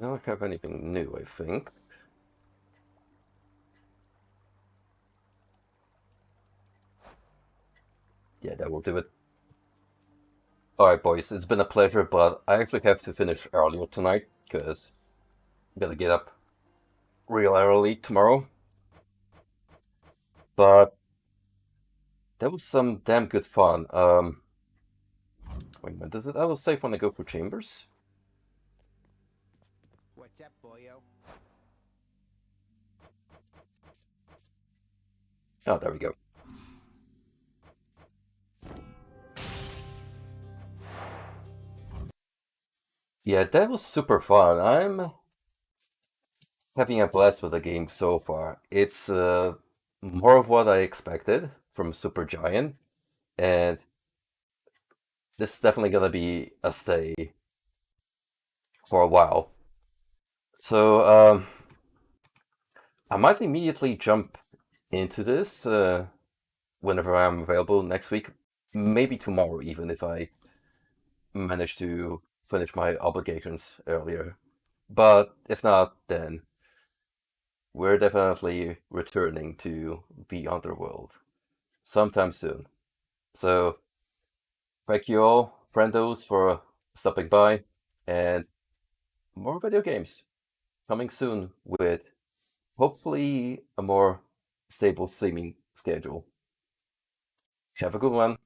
I don't have anything new, I think. Yeah, that will do it. Alright, boys, it's been a pleasure, but I actually have to finish earlier tonight, because I'm gonna get up real early tomorrow. But that was some damn good fun. Wait a minute, does it auto save when I go through chambers? What's up, boyo? Oh, there we go. Yeah, that was super fun. I'm having a blast with the game so far. It's more of what I expected from Supergiant, and this is definitely gonna be a stay for a while. So I might immediately jump into this whenever I'm available next week, maybe tomorrow even if I manage to finish my obligations earlier. But if not, then we're definitely returning to the underworld sometime soon. So thank you all, friendos, for stopping by, and more video games coming soon with hopefully a more stable streaming schedule. Have a good one.